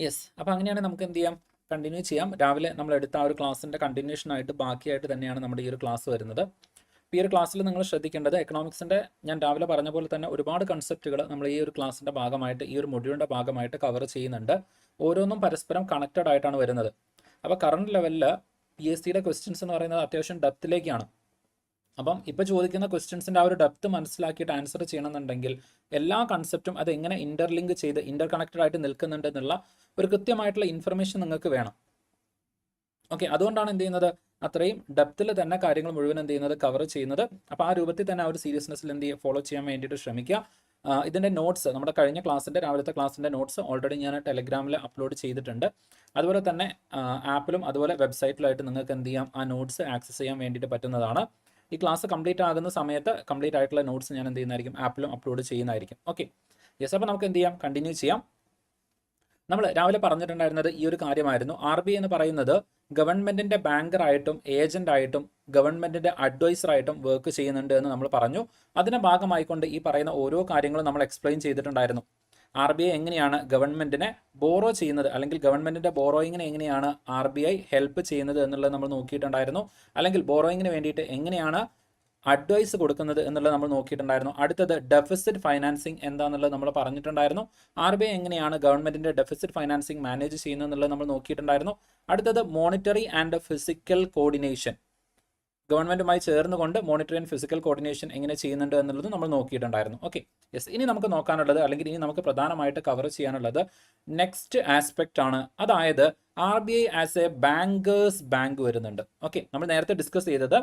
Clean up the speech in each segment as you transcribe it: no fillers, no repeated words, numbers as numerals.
Yes. അപ്പോൾ അങ്ങനെയാണെങ്കിൽ നമുക്ക് എന്ത് ചെയ്യാം, കണ്ടിന്യൂ ചെയ്യാം. രാവിലെ നമ്മൾ എടുത്ത ആ ഒരു ക്ലാസ്സിൻ്റെ കണ്ടിന്യൂഷനായിട്ട് ബാക്കിയായിട്ട് തന്നെയാണ് നമ്മുടെ ഈ ഒരു ക്ലാസ് വരുന്നത്. ഈ ഒരു ക്ലാസ്സിൽ നിങ്ങൾ ശ്രദ്ധിക്കേണ്ടത് എക്കണോമിക്സിൻ്റെ ഞാൻ രാവിലെ പറഞ്ഞ പോലെ തന്നെ ഒരുപാട് കൺസെപ്റ്റുകൾ നമ്മൾ ഈ ഒരു ക്ലാസ്സിൻ്റെ ഭാഗമായിട്ട് ഈ ഒരു മൊഡ്യൂളിൻ്റെ ഭാഗമായിട്ട് കവർ ചെയ്യുന്നുണ്ട്. ഓരോന്നും പരസ്പരം കണക്റ്റഡ് ആയിട്ടാണ് വരുന്നത്. അപ്പോൾ കറണ്ട് ലെവലിൽ PSCയുടെ ക്വസ്റ്റ്യൻസ് എന്ന് പറയുന്നത് അത്യാവശ്യം ഡെപ്തിലേക്കാണ്. അപ്പം ഇപ്പോൾ ചോദിക്കുന്ന ക്വസ്റ്റ്യൻസിൻ്റെ ആ ഒരു ഡെപ്ത് മനസ്സിലാക്കിയിട്ട് ആൻസർ ചെയ്യണമെന്നുണ്ടെങ്കിൽ എല്ലാ കൺസെപ്റ്റും അത് എങ്ങനെ ഇൻ്റർലിങ്ക് ചെയ്ത് ഇൻ്റർ കണക്റ്റഡ് ആയിട്ട് നിൽക്കുന്നുണ്ട് എന്നുള്ള ഒരു കൃത്യമായിട്ടുള്ള ഇൻഫർമേഷൻ നിങ്ങൾക്ക് വേണം. ഓക്കെ, അതുകൊണ്ടാണ് എന്ത് ചെയ്യുന്നത്, അത്രയും ഡെപ്തിൽ തന്നെ കാര്യങ്ങൾ മുഴുവൻ എന്ത് ചെയ്യുന്നത്, കവർ ചെയ്യുന്നത്. അപ്പോൾ ആ രൂപത്തിൽ തന്നെ ആ ഒരു സീരിയസ്നെസ്സിൽ എന്ത് ചെയ്യുക, ഫോളോ ചെയ്യാൻ വേണ്ടിയിട്ട് ശ്രമിക്കുക. ഇതിൻ്റെ നോട്ട്സ്, നമ്മുടെ കഴിഞ്ഞ ക്ലാസ്സിൻ്റെ രാവിലത്തെ ക്ലാസ്സിൻ്റെ നോട്ട്സ് ഓൾറെഡി ഞാൻ ടെലഗ്രാമിൽ അപ്ലോഡ് ചെയ്തിട്ടുണ്ട്. അതുപോലെ തന്നെ ആപ്പിലും അതുപോലെ വെബ്സൈറ്റിലായിട്ട് നിങ്ങൾക്ക് എന്ത് ചെയ്യാം, ആ നോട്ട്സ് ആക്സസ് ചെയ്യാൻ വേണ്ടിയിട്ട് പറ്റുന്നതാണ്. ഈ ക്ലാസ് കംപ്ലീറ്റ് ആകുന്ന സമയത്ത് കംപ്ലീറ്റ് ആയിട്ടുള്ള നോട്ട്സ് ഞാൻ എന്ത് ചെയ്യുന്നതായിരിക്കും, ആപ്പിലും അപ്ലോഡ് ചെയ്യുന്നതായിരിക്കും. Okay, yes. അപ്പോൾ നമുക്ക് എന്ത് ചെയ്യാം, കണ്ടിന്യൂ ചെയ്യാം. നമ്മൾ രാവിലെ പറഞ്ഞിട്ടുണ്ടായിരുന്നത് ഈ ഒരു കാര്യമായിരുന്നു. RBI എന്ന് പറയുന്നത് ഗവൺമെൻറ്റിൻ്റെ ബാങ്കറായിട്ടും ഏജൻ്റായിട്ടും ഗവൺമെൻറ്റിൻ്റെ അഡ്വൈസറായിട്ടും വർക്ക് ചെയ്യുന്നുണ്ട് എന്ന് നമ്മൾ പറഞ്ഞു. അതിൻ്റെ ഭാഗമായിക്കൊണ്ട് ഈ പറയുന്ന ഓരോ കാര്യങ്ങളും നമ്മൾ എക്സ്പ്ലെയിൻ ചെയ്തിട്ടുണ്ടായിരുന്നു. RBI എങ്ങനെയാണ് ഗവൺമെൻറ്റിനെ ബോറോ ചെയ്യുന്നത്, അല്ലെങ്കിൽ ഗവൺമെൻറ്റിൻ്റെ ബോറോയിങ്ങിനെ എങ്ങനെയാണ് RBI ഹെൽപ്പ് ചെയ്യുന്നത് എന്നുള്ളത് നമ്മൾ നോക്കിയിട്ടുണ്ടായിരുന്നു. അല്ലെങ്കിൽ ബോറോയിങ്ങിന് വേണ്ടിയിട്ട് എങ്ങനെയാണ് അഡ്വൈസ് കൊടുക്കുന്നത് എന്നുള്ളത് നമ്മൾ നോക്കിയിട്ടുണ്ടായിരുന്നു. അടുത്തത് ഡെഫിസിറ്റ് ഫൈനാൻസിങ് എന്താണെന്നുള്ളത് നമ്മൾ പറഞ്ഞിട്ടുണ്ടായിരുന്നു. RBI എങ്ങനെയാണ് ഗവൺമെൻറ്റിൻ്റെ ഡെഫിസിറ്റ് ഫൈനാൻസിങ് മാനേജ് ചെയ്യുന്നത് എന്നുള്ളത് നമ്മൾ നോക്കിയിട്ടുണ്ടായിരുന്നു. അടുത്തത് മോണിറ്ററി ആൻഡ് ഫിസിക്കൽ കോർഡിനേഷൻ, ഗവൺമെൻറ്റുമായി ചേർന്നുകൊണ്ട് മോണിറ്ററി ആൻഡ് ഫിസിക്കൽ കോർഡിനേഷൻ എങ്ങനെ ചെയ്യുന്നുണ്ട് എന്നുള്ളത് നമ്മൾ നോക്കിയിട്ടുണ്ടായിരുന്നു. Okay, yes. ഇനി നമുക്ക് നോക്കാനുള്ളത്, അല്ലെങ്കിൽ ഇനി നമുക്ക് പ്രധാനമായിട്ട് കവർ ചെയ്യാനുള്ളത് നെക്സ്റ്റ് ആസ്പെക്റ്റ് ആണ്. അതായത് RBI as A bankers bank വരുന്നുണ്ട്. ഓക്കെ, നമ്മൾ നേരത്തെ ഡിസ്കസ് ചെയ്തത്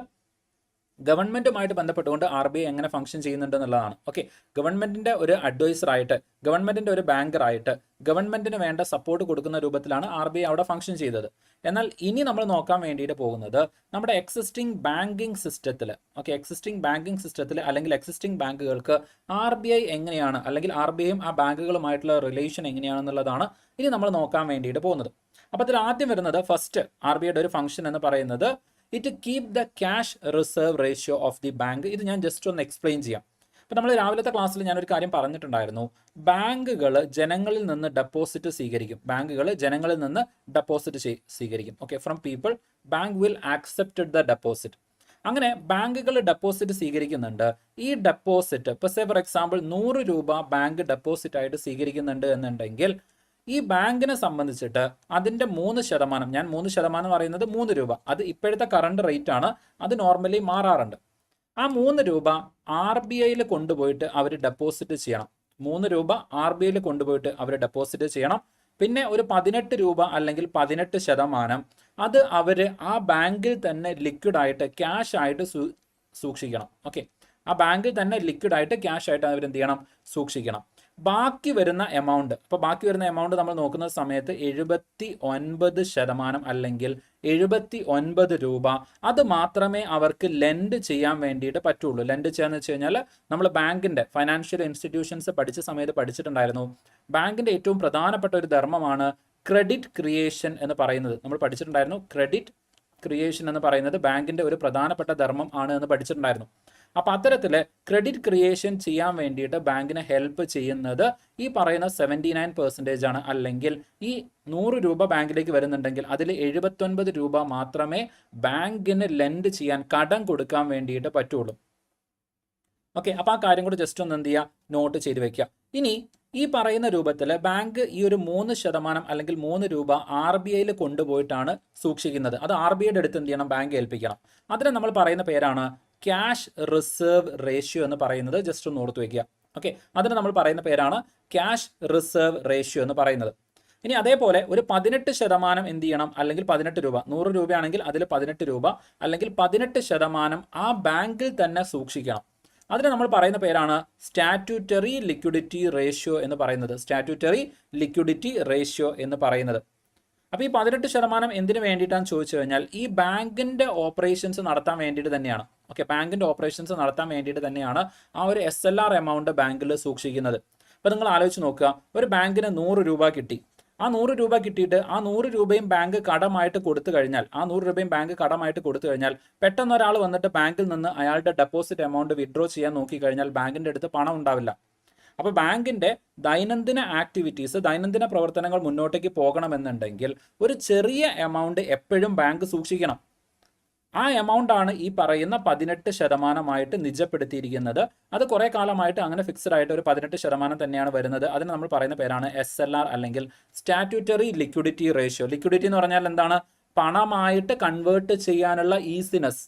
ഗവൺമെൻറ്റുമായിട്ട് ബന്ധപ്പെട്ടുകൊണ്ട് RBI എങ്ങനെ ഫംഗ്ഷൻ ചെയ്യുന്നുണ്ട് എന്നുള്ളതാണ്. ഓക്കെ, ഗവൺമെൻറ്റിൻ്റെ ഒരു അഡ്വൈസറായിട്ട്, ഗവൺമെൻറ്റിൻ്റെ ഒരു ബാങ്കറായിട്ട് ഗവൺമെൻറ്റിന് വേണ്ട സപ്പോർട്ട് കൊടുക്കുന്ന രൂപത്തിലാണ് RBI അവിടെ ഫംഗ്ഷൻ ചെയ്തത്. എന്നാൽ ഇനി നമ്മൾ നോക്കാൻ വേണ്ടിയിട്ട് പോകുന്നത് നമ്മുടെ എക്സിസ്റ്റിംഗ് ബാങ്കിങ് സിസ്റ്റത്തിൽ, ഓക്കെ, എക്സിസ്റ്റിംഗ് ബാങ്കിങ് സിസ്റ്റത്തിൽ അല്ലെങ്കിൽ എക്സിസ്റ്റിംഗ് ബാങ്കുകൾക്ക് RBI എങ്ങനെയാണ്, അല്ലെങ്കിൽ RBIയും ആ ബാങ്കുകളുമായിട്ടുള്ള റിലേഷൻ എങ്ങനെയാണെന്നുള്ളതാണ് ഇനി നമ്മൾ നോക്കാൻ വേണ്ടിയിട്ട് പോകുന്നത്. അപ്പോൾ അതിൽ ആദ്യം വരുന്നത് ഫസ്റ്റ് RBIയുടെ ഒരു ഫംഗ്ഷൻ എന്ന് പറയുന്നത് it keep the cash reserve ratio of the bank. ഇത് ഞാൻ ജസ്റ്റ് ഒന്ന് എക്സ്പ്ലെയിൻ ചെയ്യാം. അപ്പോൾ നമ്മൾ രാവിലത്തെ ക്ലാസ്സിൽ ഞാനൊരു കാര്യം പറഞ്ഞിട്ടുണ്ടായിരുന്നു. ബാങ്കുകൾ ജനങ്ങളിൽ നിന്ന് ഡെപ്പോസിറ്റ് സ്വീകരിക്കും. ബാങ്കുകൾ ജനങ്ങളിൽ നിന്ന് ഡെപ്പോസിറ്റ് സ്വീകരിക്കും. Okay, from people bank will accept the deposit. അങ്ങനെ ബാങ്കുകൾ ഡെപ്പോസിറ്റ് സ്വീകരിക്കുന്നുണ്ട്. ഈ ഡെപ്പോസിറ്റ് ഇപ്പോൾ സേ ഫോർ എക്സാമ്പിൾ 100 രൂപ ബാങ്ക് ഡെപ്പോസിറ്റ് ആയിട്ട് സ്വീകരിക്കുന്നുണ്ട് എന്നുണ്ടെങ്കിൽ ഈ ബാങ്കിനെ സംബന്ധിച്ചിട്ട് അതിൻ്റെ 3%, ഞാൻ 3% പറയുന്നത് 3 രൂപ, അത് ഇപ്പോഴത്തെ കറണ്ട് റേറ്റ് ആണ്, അത് നോർമലി മാറാറുണ്ട്. ആ 3 രൂപ RBIയിൽ കൊണ്ടുപോയിട്ട് അവർ ഡെപ്പോസിറ്റ് ചെയ്യണം. 3 രൂപ RBIയിൽ കൊണ്ടുപോയിട്ട് അവർ ഡെപ്പോസിറ്റ് ചെയ്യണം. പിന്നെ ഒരു 18 രൂപ അല്ലെങ്കിൽ 18% അത് അവർ ആ ബാങ്കിൽ തന്നെ ലിക്വിഡായിട്ട് ക്യാഷ് ആയിട്ട് സൂക്ഷിക്കണം. ഓക്കെ, ആ ബാങ്കിൽ തന്നെ ലിക്വിഡായിട്ട് ക്യാഷ് ആയിട്ട് അവർ എന്ത് ചെയ്യണം, സൂക്ഷിക്കണം. ബാക്കി വരുന്ന എമൗണ്ട്, അപ്പോൾ ബാക്കി വരുന്ന എമൗണ്ട് നമ്മൾ നോക്കുന്ന സമയത്ത് 79% അല്ലെങ്കിൽ 79 രൂപ, അത് മാത്രമേ അവർക്ക് ലെൻഡ് ചെയ്യാൻ വേണ്ടിയിട്ട് പറ്റുള്ളൂ. ലെൻഡ് ചെയ്യാന്ന് വെച്ച് കഴിഞ്ഞാൽ നമ്മൾ ബാങ്കിൻ്റെ ഫൈനാൻഷ്യൽ ഇൻസ്റ്റിറ്റ്യൂഷൻസ് പഠിച്ച സമയത്ത് പഠിച്ചിട്ടുണ്ടായിരുന്നു. ബാങ്കിൻ്റെ ഏറ്റവും പ്രധാനപ്പെട്ട ഒരു ധർമ്മമാണ് ക്രെഡിറ്റ് ക്രിയേഷൻ എന്ന് പറയുന്നത്. നമ്മൾ പഠിച്ചിട്ടുണ്ടായിരുന്നു. ക്രെഡിറ്റ് ക്രിയേഷൻ എന്ന് പറയുന്നത് ബാങ്കിൻ്റെ ഒരു പ്രധാനപ്പെട്ട ധർമ്മം ആണ് എന്ന് പഠിച്ചിട്ടുണ്ടായിരുന്നു. അപ്പോൾ അത്തരത്തിൽ ക്രെഡിറ്റ് ക്രിയേഷൻ ചെയ്യാൻ വേണ്ടിയിട്ട് ബാങ്കിനെ ഹെൽപ്പ് ചെയ്യുന്നത് ഈ പറയുന്ന 79% ആണ്. അല്ലെങ്കിൽ ഈ 100 രൂപ ബാങ്കിലേക്ക് വരുന്നുണ്ടെങ്കിൽ അതിൽ 79 രൂപ മാത്രമേ ബാങ്കിന് ലെൻഡ് ചെയ്യാൻ, കടം കൊടുക്കാൻ വേണ്ടിയിട്ട് പറ്റുള്ളൂ. ഓക്കെ, അപ്പോൾ ആ കാര്യം കൂടി ജസ്റ്റ് ഒന്ന് എന്ത് ചെയ്യുക, നോട്ട് ചെയ്ത് വെക്കുക. ഇനി ഈ പറയുന്ന രൂപത്തിൽ ബാങ്ക് ഈ ഒരു 3% അല്ലെങ്കിൽ 3 രൂപ RBIയിൽ കൊണ്ടുപോയിട്ടാണ് സൂക്ഷിക്കുന്നത്. അത് RBIയുടെ അടുത്ത് എന്ത് ചെയ്യണം, ബാങ്ക് ഏൽപ്പിക്കണം. അതിന് നമ്മൾ പറയുന്ന പേരാണ് ക്യാഷ് റിസർവ് റേഷ്യോ എന്ന് പറയുന്നത്. ജസ്റ്റ് ഒന്ന് ഓർത്ത് വയ്ക്കുക. ഓക്കെ, അതിന് നമ്മൾ പറയുന്ന പേരാണ് ക്യാഷ് റിസർവ് റേഷ്യോ എന്ന് പറയുന്നത്. ഇനി അതേപോലെ ഒരു 18% എന്ത് ചെയ്യണം, അല്ലെങ്കിൽ 18 രൂപ, 100 രൂപയാണെങ്കിൽ അതിൽ 18 രൂപ അല്ലെങ്കിൽ 18% ആ ബാങ്കിൽ തന്നെ സൂക്ഷിക്കണം. അതിന് നമ്മൾ പറയുന്ന പേരാണ് സ്റ്റാറ്റ്യൂട്ടറി ലിക്വിഡിറ്റി റേഷ്യോ എന്ന് പറയുന്നത്. സ്റ്റാറ്റ്യൂട്ടറി ലിക്വിഡിറ്റി റേഷ്യോ എന്ന് പറയുന്നത്. അപ്പോൾ ഈ 18% എന്തിനു വേണ്ടിയിട്ടാണ് ചോദിച്ചു കഴിഞ്ഞാൽ ഈ ബാങ്കിൻ്റെ ഓപ്പറേഷൻസ് നടത്താൻ വേണ്ടിയിട്ട് തന്നെയാണ്. ഓക്കെ, ബാങ്കിൻ്റെ ഓപ്പറേഷൻസ് നടത്താൻ വേണ്ടിയിട്ട് തന്നെയാണ് ആ ഒരു SLR എമൗണ്ട് ബാങ്കിൽ സൂക്ഷിക്കുന്നത്. അപ്പോൾ നിങ്ങൾ ആലോചിച്ച് നോക്കുക, ഒരു ബാങ്കിന് 100 രൂപ കിട്ടി. ആ 100 രൂപ കിട്ടിയിട്ട് ആ 100 രൂപയും ബാങ്ക് കടമായിട്ട് കൊടുത്തു കഴിഞ്ഞാൽ, പെട്ടെന്ന് ഒരാൾ വന്നിട്ട് ബാങ്കിൽ നിന്ന് അയാളുടെ ഡെപ്പോസിറ്റ് എമൗണ്ട് വിഡ്രോ ചെയ്യാൻ നോക്കിക്കഴിഞ്ഞാൽ ബാങ്കിൻ്റെ അടുത്ത് പണം ഉണ്ടാവില്ല. അപ്പോൾ ബാങ്കിൻ്റെ ദൈനംദിന ആക്ടിവിറ്റീസ്, ദൈനംദിന പ്രവർത്തനങ്ങൾ മുന്നോട്ടേക്ക് പോകണമെന്നുണ്ടെങ്കിൽ ഒരു ചെറിയ എമൗണ്ട് എപ്പോഴും ബാങ്ക് സൂക്ഷിക്കണം. ആ എമൗണ്ട് ആണ് ഈ പറയുന്ന 18% നിജപ്പെടുത്തിയിരിക്കുന്നത്. അത് കുറേ കാലമായിട്ട് അങ്ങനെ ഫിക്സഡ് ആയിട്ട് ഒരു 18% തന്നെയാണ് വരുന്നത്. അതിന് നമ്മൾ പറയുന്ന പേരാണ് SLR അല്ലെങ്കിൽ സ്റ്റാറ്റ്യൂട്ടറി ലിക്വിഡിറ്റി റേഷ്യോ. ലിക്വിഡിറ്റി എന്ന് പറഞ്ഞാൽ എന്താണ്? പണമായിട്ട് കൺവേർട്ട് ചെയ്യാനുള്ള ഈസിനെസ്.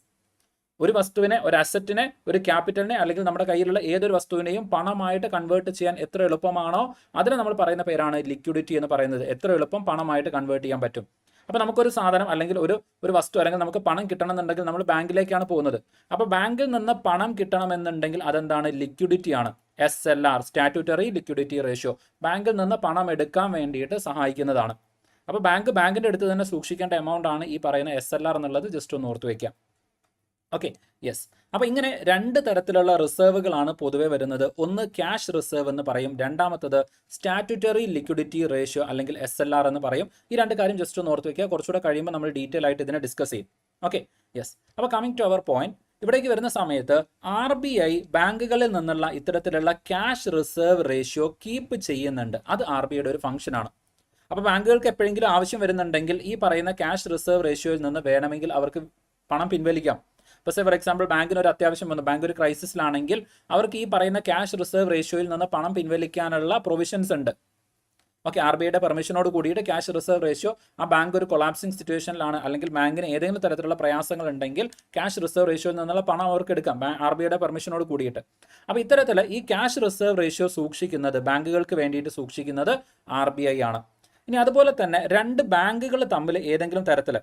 ഒരു വസ്തുവിനെ, ഒരു അസറ്റിനെ, ഒരു ക്യാപിറ്റലിനെ അല്ലെങ്കിൽ നമ്മുടെ കയ്യിലുള്ള ഏതൊരു വസ്തുവിനെയും പണമായിട്ട് കൺവേർട്ട് ചെയ്യാൻ എത്ര എളുപ്പമാണോ അതിന് നമ്മൾ പറയുന്ന പേരാണ് ലിക്വിഡിറ്റി എന്ന് പറയുന്നത്. എത്ര എളുപ്പം പണമായിട്ട് കൺവേർട്ട് ചെയ്യാൻ പറ്റും. അപ്പോൾ നമുക്കൊരു സാധനം അല്ലെങ്കിൽ ഒരു വസ്തു അല്ലെങ്കിൽ നമുക്ക് പണം കിട്ടണമെന്നുണ്ടെങ്കിൽ നമ്മൾ ബാങ്കിലേക്കാണ് പോകുന്നത്. അപ്പോൾ ബാങ്കിൽ നിന്ന് പണം കിട്ടണമെന്നുണ്ടെങ്കിൽ അതെന്താണ്? ലിക്വിഡിറ്റിയാണ്. SLR സ്റ്റാറ്റ്യൂട്ടറി ലിക്വിഡിറ്റി റേഷ്യോ ബാങ്കിൽ നിന്ന് പണം എടുക്കാൻ വേണ്ടിയിട്ട് സഹായിക്കുന്നതാണ്. അപ്പോൾ ബാങ്കിൻ്റെ അടുത്ത് തന്നെ സൂക്ഷിക്കേണ്ട എമൗണ്ട് ആണ് ഈ പറയുന്ന SLR എന്നുള്ളത്. ജസ്റ്റ് ഒന്ന് ഓർത്ത് വയ്ക്കാം. Okay, yes. അപ്പോൾ ഇങ്ങനെ രണ്ട് തരത്തിലുള്ള റിസർവുകളാണ് പൊതുവെ വരുന്നത്. ഒന്ന് ക്യാഷ് റിസർവ് എന്ന് പറയും, രണ്ടാമത്തത് സ്റ്റാറ്റ്യൂട്ടറി ലിക്വിഡിറ്റി റേഷ്യോ അല്ലെങ്കിൽ SLR എന്ന് പറയും. ഈ രണ്ട് കാര്യം ജസ്റ്റ് ഒന്ന് ഓർത്ത് വയ്ക്കുക. കുറച്ചുകൂടെ കഴിയുമ്പോൾ നമ്മൾ ഡീറ്റെയിൽ ആയിട്ട് ഇതിനെ ഡിസ്കസ് ചെയ്യും. Okay, yes. അപ്പോൾ കമ്മിങ് ടു അവർ പോയിന്റ്, ഇവിടേക്ക് വരുന്ന സമയത്ത് RBI ബാങ്കുകളിൽ നിന്നുള്ള ഇത്തരത്തിലുള്ള ക്യാഷ് റിസർവ് റേഷ്യോ കീപ്പ് ചെയ്യുന്നുണ്ട്. അത് RBIയുടെ ഒരു ഫംഗ്ഷനാണ്. അപ്പോൾ ബാങ്കുകൾക്ക് എപ്പോഴെങ്കിലും ആവശ്യം വരുന്നുണ്ടെങ്കിൽ ഈ പറയുന്ന ക്യാഷ് റിസർവ് റേഷ്യോയിൽ നിന്ന് വേണമെങ്കിൽ അവർക്ക് പണം പിൻവലിക്കാം. ഇപ്പോൾ ഫോർ എക്സാമ്പിൾ ബാങ്കിന് ഒരു അത്യാവശ്യം വന്നു, ബാങ്ക് ഒരു ക്രൈസിസിലാണെങ്കിൽ അവർക്ക് ഈ പറയുന്ന ക്യാഷ് റിസർവ് റേഷ്യോയിൽ നിന്ന് പണം പിൻവലിക്കാനുള്ള പ്രൊവിഷൻസ് ഉണ്ട്. ഓക്കെ, RBIയുടെ പെർമിഷനോട് കൂടിയിട്ട് ക്യാഷ് റിസർവ് റേഷ്യോ, ആ ബാങ്ക് ഒരു കൊളാപ്സിംഗ് സിറ്റുവേഷനിലാണ് അല്ലെങ്കിൽ ബാങ്കിന് ഏതെങ്കിലും തരത്തിലുള്ള പ്രയാസങ്ങൾ ഉണ്ടെങ്കിൽ ക്യാഷ് റിസർവ് റേഷ്യോയിൽ നിന്നുള്ള പണം അവർക്ക് എടുക്കാം RBIയുടെ പെർമിഷനോട് കൂടിയിട്ട്. അപ്പോൾ ഇത്തരത്തിൽ ഈ ക്യാഷ് റിസർവ് റേഷ്യോ സൂക്ഷിക്കുന്നത്, ബാങ്കുകൾക്ക് വേണ്ടിയിട്ട് സൂക്ഷിക്കുന്നത് RBI ആണ്. ഇനി അതുപോലെ തന്നെ രണ്ട് ബാങ്കുകൾ തമ്മിൽ ഏതെങ്കിലും തരത്തിൽ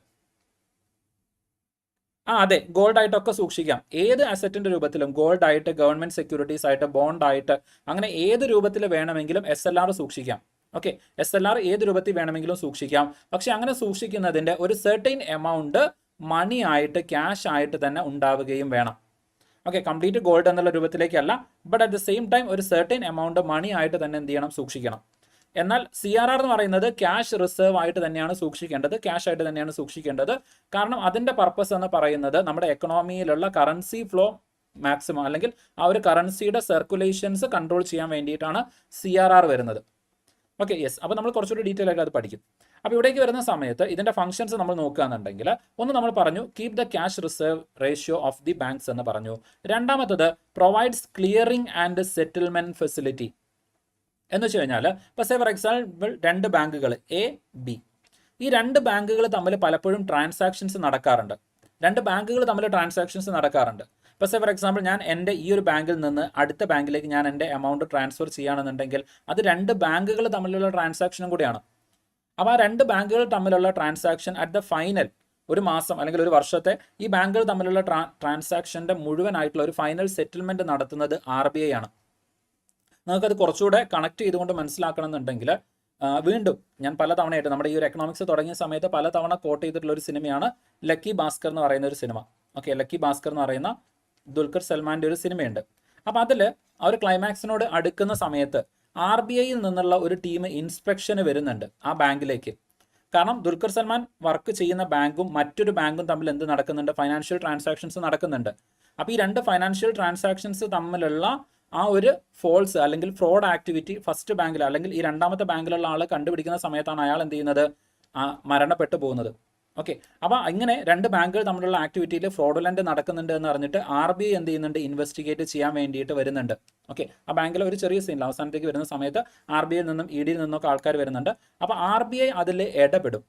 അതെ, ഗോൾഡ് ആയിട്ടൊക്കെ സൂക്ഷിക്കാം. ഏത് അസറ്റിന്റെ രൂപത്തിലും ഗോൾഡ് ആയിട്ട്, ഗവൺമെന്റ് സെക്യൂരിറ്റീസ് ആയിട്ട്, ബോണ്ട് ആയിട്ട്, അങ്ങനെ ഏത് രൂപത്തിൽ വേണമെങ്കിലും SLR സൂക്ഷിക്കാം. ഓക്കെ, SLR ഏത് രൂപത്തിൽ വേണമെങ്കിലും സൂക്ഷിക്കാം. പക്ഷെ അങ്ങനെ സൂക്ഷിക്കുന്നതിന്റെ ഒരു സെർട്ടൈൻ എമൗണ്ട് മണി ആയിട്ട്, ക്യാഷ് ആയിട്ട് തന്നെ ഉണ്ടാവുകയും വേണം. ഓക്കെ, കംപ്ലീറ്റ് ഗോൾഡ് എന്നുള്ള രൂപത്തിലേക്കല്ല, but at the same time ഒരു സെർട്ടൈൻ എമൗണ്ട് മണി ആയിട്ട് തന്നെ എന്ത് ചെയ്യണം? സൂക്ഷിക്കണം. എന്നാൽ CRR എന്ന് പറയുന്നത് ക്യാഷ് റിസർവ് ആയിട്ട് തന്നെയാണ് സൂക്ഷിക്കേണ്ടത്, ക്യാഷ് ആയിട്ട് തന്നെയാണ് സൂക്ഷിക്കേണ്ടത്. കാരണം അതിൻ്റെ പർപ്പസ് എന്ന് പറയുന്നത് നമ്മുടെ എക്കണോമിയിലുള്ള കറൻസി ഫ്ലോ മാക്സിമം അല്ലെങ്കിൽ ആ ഒരു കറൻസിയുടെ സർക്കുലേഷൻസ് കൺട്രോൾ ചെയ്യാൻ വേണ്ടിയിട്ടാണ് CRR വരുന്നത്. Okay, yes. അപ്പോൾ നമ്മൾ കുറച്ചുകൂടി ഡീറ്റെയിൽ ആയിട്ട് അത് പഠിക്കും. അപ്പോൾ ഇവിടേക്ക് വരുന്ന സമയത്ത് ഇതിൻ്റെ ഫംഗ്ഷൻസ് നമ്മൾ നോക്കുകയാണെന്നുണ്ടെങ്കിൽ, ഒന്ന് നമ്മൾ പറഞ്ഞു keep the cash reserve ratio of the banks എന്ന് പറഞ്ഞു. രണ്ടാമത്തത് provides clearing and settlement facility എന്ന് വെച്ച് കഴിഞ്ഞാൽ, ഇപ്പോൾ ഫോർ എക്സാമ്പിൾ രണ്ട് ബാങ്കുകൾ A, B, ഈ രണ്ട് ബാങ്കുകൾ തമ്മിൽ പലപ്പോഴും ട്രാൻസാക്ഷൻസ് നടക്കാറുണ്ട്. ഇപ്പോൾ ഫോർ എക്സാമ്പിൾ ഞാൻ എൻ്റെ ഈ ഒരു ബാങ്കിൽ നിന്ന് അടുത്ത ബാങ്കിലേക്ക് ഞാൻ എൻ്റെ എമൗണ്ട് ട്രാൻസ്ഫർ ചെയ്യുകയാണെന്നുണ്ടെങ്കിൽ അത് രണ്ട് ബാങ്കുകൾ തമ്മിലുള്ള ട്രാൻസാക്ഷനും കൂടിയാണ്. അപ്പോൾ ആ രണ്ട് ബാങ്കുകൾ തമ്മിലുള്ള ട്രാൻസാക്ഷൻ അറ്റ് ദ ഫൈനൽ, ഒരു മാസം അല്ലെങ്കിൽ ഒരു വർഷത്തെ ഈ ബാങ്കുകൾ തമ്മിലുള്ള ട്രാൻസാക്ഷൻ്റെ മുഴുവനായിട്ടുള്ള ഒരു ഫൈനൽ സെറ്റിൽമെൻറ്റ് നടത്തുന്നത് RBI ആണ്. നമുക്കത് കുറച്ചുകൂടെ കണക്ട് ചെയ്തുകൊണ്ട് മനസ്സിലാക്കണം എന്നുണ്ടെങ്കിൽ വീണ്ടും ഞാൻ പലതവണയായിട്ട് നമ്മുടെ ഈ ഒരു എക്കണോമിക്സ് തുടങ്ങിയ സമയത്ത് പലതവണ കോട്ട് ചെയ്തിട്ടുള്ള ഒരു സിനിമയാണ് ലക്കി ഭാസ്കർ എന്ന് പറയുന്ന ഒരു സിനിമ. ഓക്കെ, ലക്കി ഭാസ്കർ എന്ന് പറയുന്ന ദുൽഖർ സൽമാൻ്റെ ഒരു സിനിമയുണ്ട്. അപ്പോൾ അതിൽ ആ ഒരു ക്ലൈമാക്സിനോട് അടുക്കുന്ന സമയത്ത് RBIയിൽ നിന്നുള്ള ഒരു ടീം ഇൻസ്പെക്ഷന് വരുന്നുണ്ട് ആ ബാങ്കിലേക്ക്. കാരണം ദുൽഖർ സൽമാൻ വർക്ക് ചെയ്യുന്ന ബാങ്കും മറ്റൊരു ബാങ്കും തമ്മിൽ എന്ത് നടക്കുന്നുണ്ട്? ഫൈനാൻഷ്യൽ ട്രാൻസാക്ഷൻസ് നടക്കുന്നുണ്ട്. അപ്പോൾ ഈ രണ്ട് ഫൈനാൻഷ്യൽ ട്രാൻസാക്ഷൻസ് തമ്മിലുള്ള ആ ഒരു ഫോൾസ് അല്ലെങ്കിൽ ഫ്രോഡ് ആക്ടിവിറ്റി ഫസ്റ്റ് ബാങ്കിൽ അല്ലെങ്കിൽ ഈ രണ്ടാമത്തെ ബാങ്കിലുള്ള ആൾ കണ്ടുപിടിക്കുന്ന സമയത്താണ് അയാൾ എന്ത് ചെയ്യുന്നത്? മരണപ്പെട്ടു പോകുന്നത്. ഓക്കെ, അപ്പോൾ ഇങ്ങനെ രണ്ട് ബാങ്കുകൾ തമ്മിലുള്ള ആക്ടിവിറ്റിയിൽ ഫ്രോഡുലൻ്റ് നടക്കുന്നുണ്ട് എന്ന് പറഞ്ഞിട്ട് RBI എന്ത് ചെയ്യുന്നുണ്ട്? ഇൻവെസ്റ്റിഗേറ്റ് ചെയ്യാൻ വേണ്ടിയിട്ട് വരുന്നുണ്ട്. ഓക്കെ, ആ ബാങ്കിൽ ഒരു ചെറിയ സീനിൽ അവസാനത്തേക്ക് വരുന്ന സമയത്ത് RBIയിൽ നിന്നും EDയിൽ നിന്നൊക്കെ ആൾക്കാർ വരുന്നുണ്ട്. അപ്പോൾ RBI അതിൽ ഇടപെടും.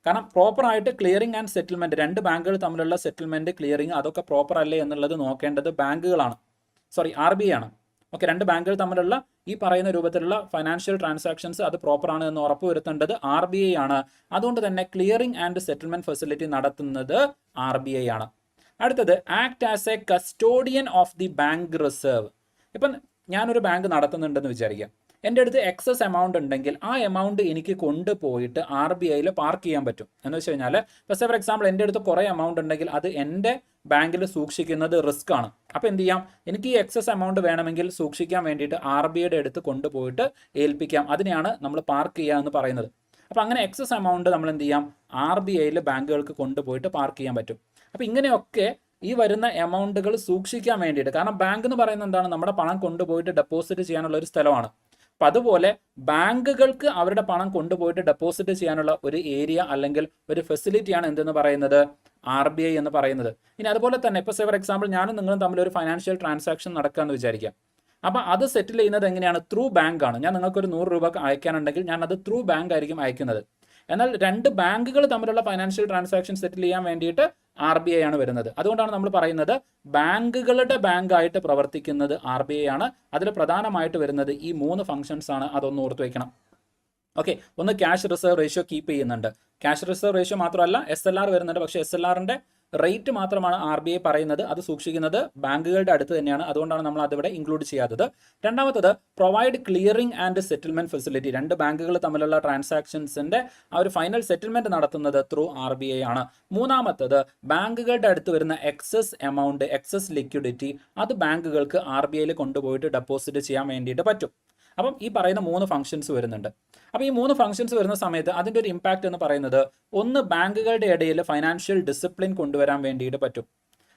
കാരണം പ്രോപ്പറായിട്ട് ക്ലിയറിംഗ് ആൻഡ് സെറ്റിൽമെൻറ്റ്, രണ്ട് ബാങ്കുകൾ തമ്മിലുള്ള സെറ്റിൽമെൻറ്റ് ക്ലിയറിംഗ് അതൊക്കെ പ്രോപ്പർ അല്ലേ എന്നുള്ളത് നോക്കേണ്ടത് ബാങ്കുകളാണ്, RBI ആണ്. ഓക്കെ, രണ്ട് ബാങ്കുകൾ തമ്മിലുള്ള ഈ പറയുന്ന രൂപത്തിലുള്ള ഫൈനാൻഷ്യൽ ട്രാൻസാക്ഷൻസ് അത് പ്രോപ്പറാണ് എന്ന് ഉറപ്പുവരുത്തേണ്ടത് RBI ആണ്. അതുകൊണ്ട് തന്നെ ക്ലിയറിംഗ് ആൻഡ് സെറ്റിൽമെന്റ് ഫെസിലിറ്റി നടത്തുന്നത് RBI ആണ്. അടുത്തത് act as A custodian of the bank reserve. ഇപ്പം ഞാനൊരു ബാങ്ക് നടത്തുന്നുണ്ടെന്ന് വിചാരിക്കാം. എൻ്റെ അടുത്ത് എക്സസ് എമൗണ്ട് ഉണ്ടെങ്കിൽ ആ എമൗണ്ട് എനിക്ക് കൊണ്ടുപോയിട്ട് RBIയിൽ പാർക്ക് ചെയ്യാൻ പറ്റും. എന്ന് വെച്ച് കഴിഞ്ഞാൽ ഇപ്പോൾ ഫോർ എക്സാമ്പിൾ എൻ്റെ അടുത്ത് കുറേ എമൗണ്ട് ഉണ്ടെങ്കിൽ അത് എൻ്റെ ബാങ്കിൽ സൂക്ഷിക്കുന്നത് റിസ്ക് ആണ്. അപ്പോൾ എന്ത് ചെയ്യാം? എനിക്ക് ഈ എക്സസ് എമൗണ്ട് വേണമെങ്കിൽ സൂക്ഷിക്കാൻ വേണ്ടിയിട്ട് RBIയുടെ അടുത്ത് കൊണ്ടുപോയിട്ട് ഏൽപ്പിക്കാം. അതിനെയാണ് നമ്മൾ പാർക്ക് ചെയ്യുക എന്ന് പറയുന്നത്. അപ്പോൾ അങ്ങനെ എക്സസ് എമൗണ്ട് നമ്മൾ എന്ത് ചെയ്യാം? RBIയിൽ ബാങ്കുകൾക്ക് കൊണ്ടുപോയിട്ട് പാർക്ക് ചെയ്യാൻ പറ്റും. അപ്പോൾ ഇങ്ങനെയൊക്കെ ഈ വരുന്ന എമൗണ്ടുകൾ സൂക്ഷിക്കാൻ വേണ്ടിയിട്ട്, കാരണം ബാങ്ക് എന്ന് പറയുന്നത് എന്താണ്, നമ്മുടെ പണം കൊണ്ടുപോയിട്ട് ഡെപ്പോസിറ്റ് ചെയ്യാനുള്ള ഒരു സ്ഥലമാണ്. അപ്പം അതുപോലെ ബാങ്കുകൾക്ക് അവരുടെ പണം കൊണ്ടുപോയിട്ട് ഡെപ്പോസിറ്റ് ചെയ്യാനുള്ള ഒരു ഏരിയ അല്ലെങ്കിൽ ഒരു ഫെസിലിറ്റിയാണ് എന്തെന്ന് പറയുന്നത്, RBI എന്ന് പറയുന്നത്. ഇനി അതുപോലെ തന്നെ ഇപ്പോൾ ഫോർ എക്സാമ്പിൾ ഞാനും നിങ്ങളും തമ്മിൽ ഒരു ഫൈനാൻഷ്യൽ ട്രാൻസാക്ഷൻ നടക്കാമെന്ന് വിചാരിക്കാം. അപ്പോൾ അത് സെറ്റിൽ ചെയ്യുന്നത് എങ്ങനെയാണ്, ത്രൂ ബാങ്ക് ആണ്. ഞാൻ നിങ്ങൾക്കൊരു 100 രൂപ അയക്കാനുണ്ടെങ്കിൽ ഞാൻ അത് ത്രൂ ബാങ്ക് ആയിരിക്കും അയക്കുന്നത്. എന്നാൽ രണ്ട് ബാങ്കുകൾ തമ്മിലുള്ള ഫൈനാൻഷ്യൽ ട്രാൻസാക്ഷൻ സെറ്റിൽ ചെയ്യാൻ വേണ്ടിയിട്ട് RBI ആണ് വരുന്നത്. അതുകൊണ്ടാണ് നമ്മൾ പറയുന്നത് ബാങ്കുകളുടെ ബാങ്കായിട്ട് പ്രവർത്തിക്കുന്നത് RBI ആണ്. അതിൽ പ്രധാനമായിട്ട് വരുന്നത് ഈ 3 ഫംഗ്ഷൻസ് ആണ്. അതൊന്ന് ഓർത്ത് വയ്ക്കണം. ഓക്കെ, ഒന്ന് ക്യാഷ് റിസർവ് റേഷ്യോ കീപ്പ് ചെയ്യുന്നുണ്ട്. ക്യാഷ് റിസർവ് റേഷ്യോ മാത്രമല്ല SLR വരുന്നുണ്ട്. പക്ഷേ SLRന്റെ റേറ്റ് മാത്രമാണ് RBI പറയുന്നത്. അത് സൂക്ഷിക്കുന്നത് ബാങ്കുകളുടെ അടുത്ത് തന്നെയാണ്. അതുകൊണ്ടാണ് നമ്മൾ അതിവിടെ ഇൻക്ലൂഡ് ചെയ്യാത്തത്. രണ്ടാമത്തത് provide clearing and settlement facility. രണ്ട് ബാങ്കുകൾ തമ്മിലുള്ള ട്രാൻസാക്ഷൻസിന്റെ ആ ഒരു ഫൈനൽ സെറ്റിൽമെന്റ് നടത്തുന്നത് ത്രൂ RBI ആണ്. മൂന്നാമത്തത് ബാങ്കുകളുടെ അടുത്ത് വരുന്ന എക്സസ് എമൗണ്ട്, എക്സസ് ലിക്വിഡിറ്റി, അത് ബാങ്കുകൾക്ക് RBIയിൽ കൊണ്ടുപോയിട്ട് ഡെപ്പോസിറ്റ് ചെയ്യാൻ വേണ്ടിയിട്ട് പറ്റും. അപ്പം ഈ പറയുന്ന 3 ഫംഗ്ഷൻസ് വരുന്നുണ്ട്. അപ്പോൾ ഈ 3 ഫംഗ്ഷൻസ് വരുന്ന സമയത്ത് അതിൻ്റെ ഒരു ഇമ്പാക്റ്റ് എന്ന് പറയുന്നത്, ഒന്ന് ബാങ്കുകളുടെ ഇടയിൽ ഫൈനാൻഷ്യൽ ഡിസിപ്ലിൻ കൊണ്ടുവരാൻ വേണ്ടിയിട്ട് പറ്റും.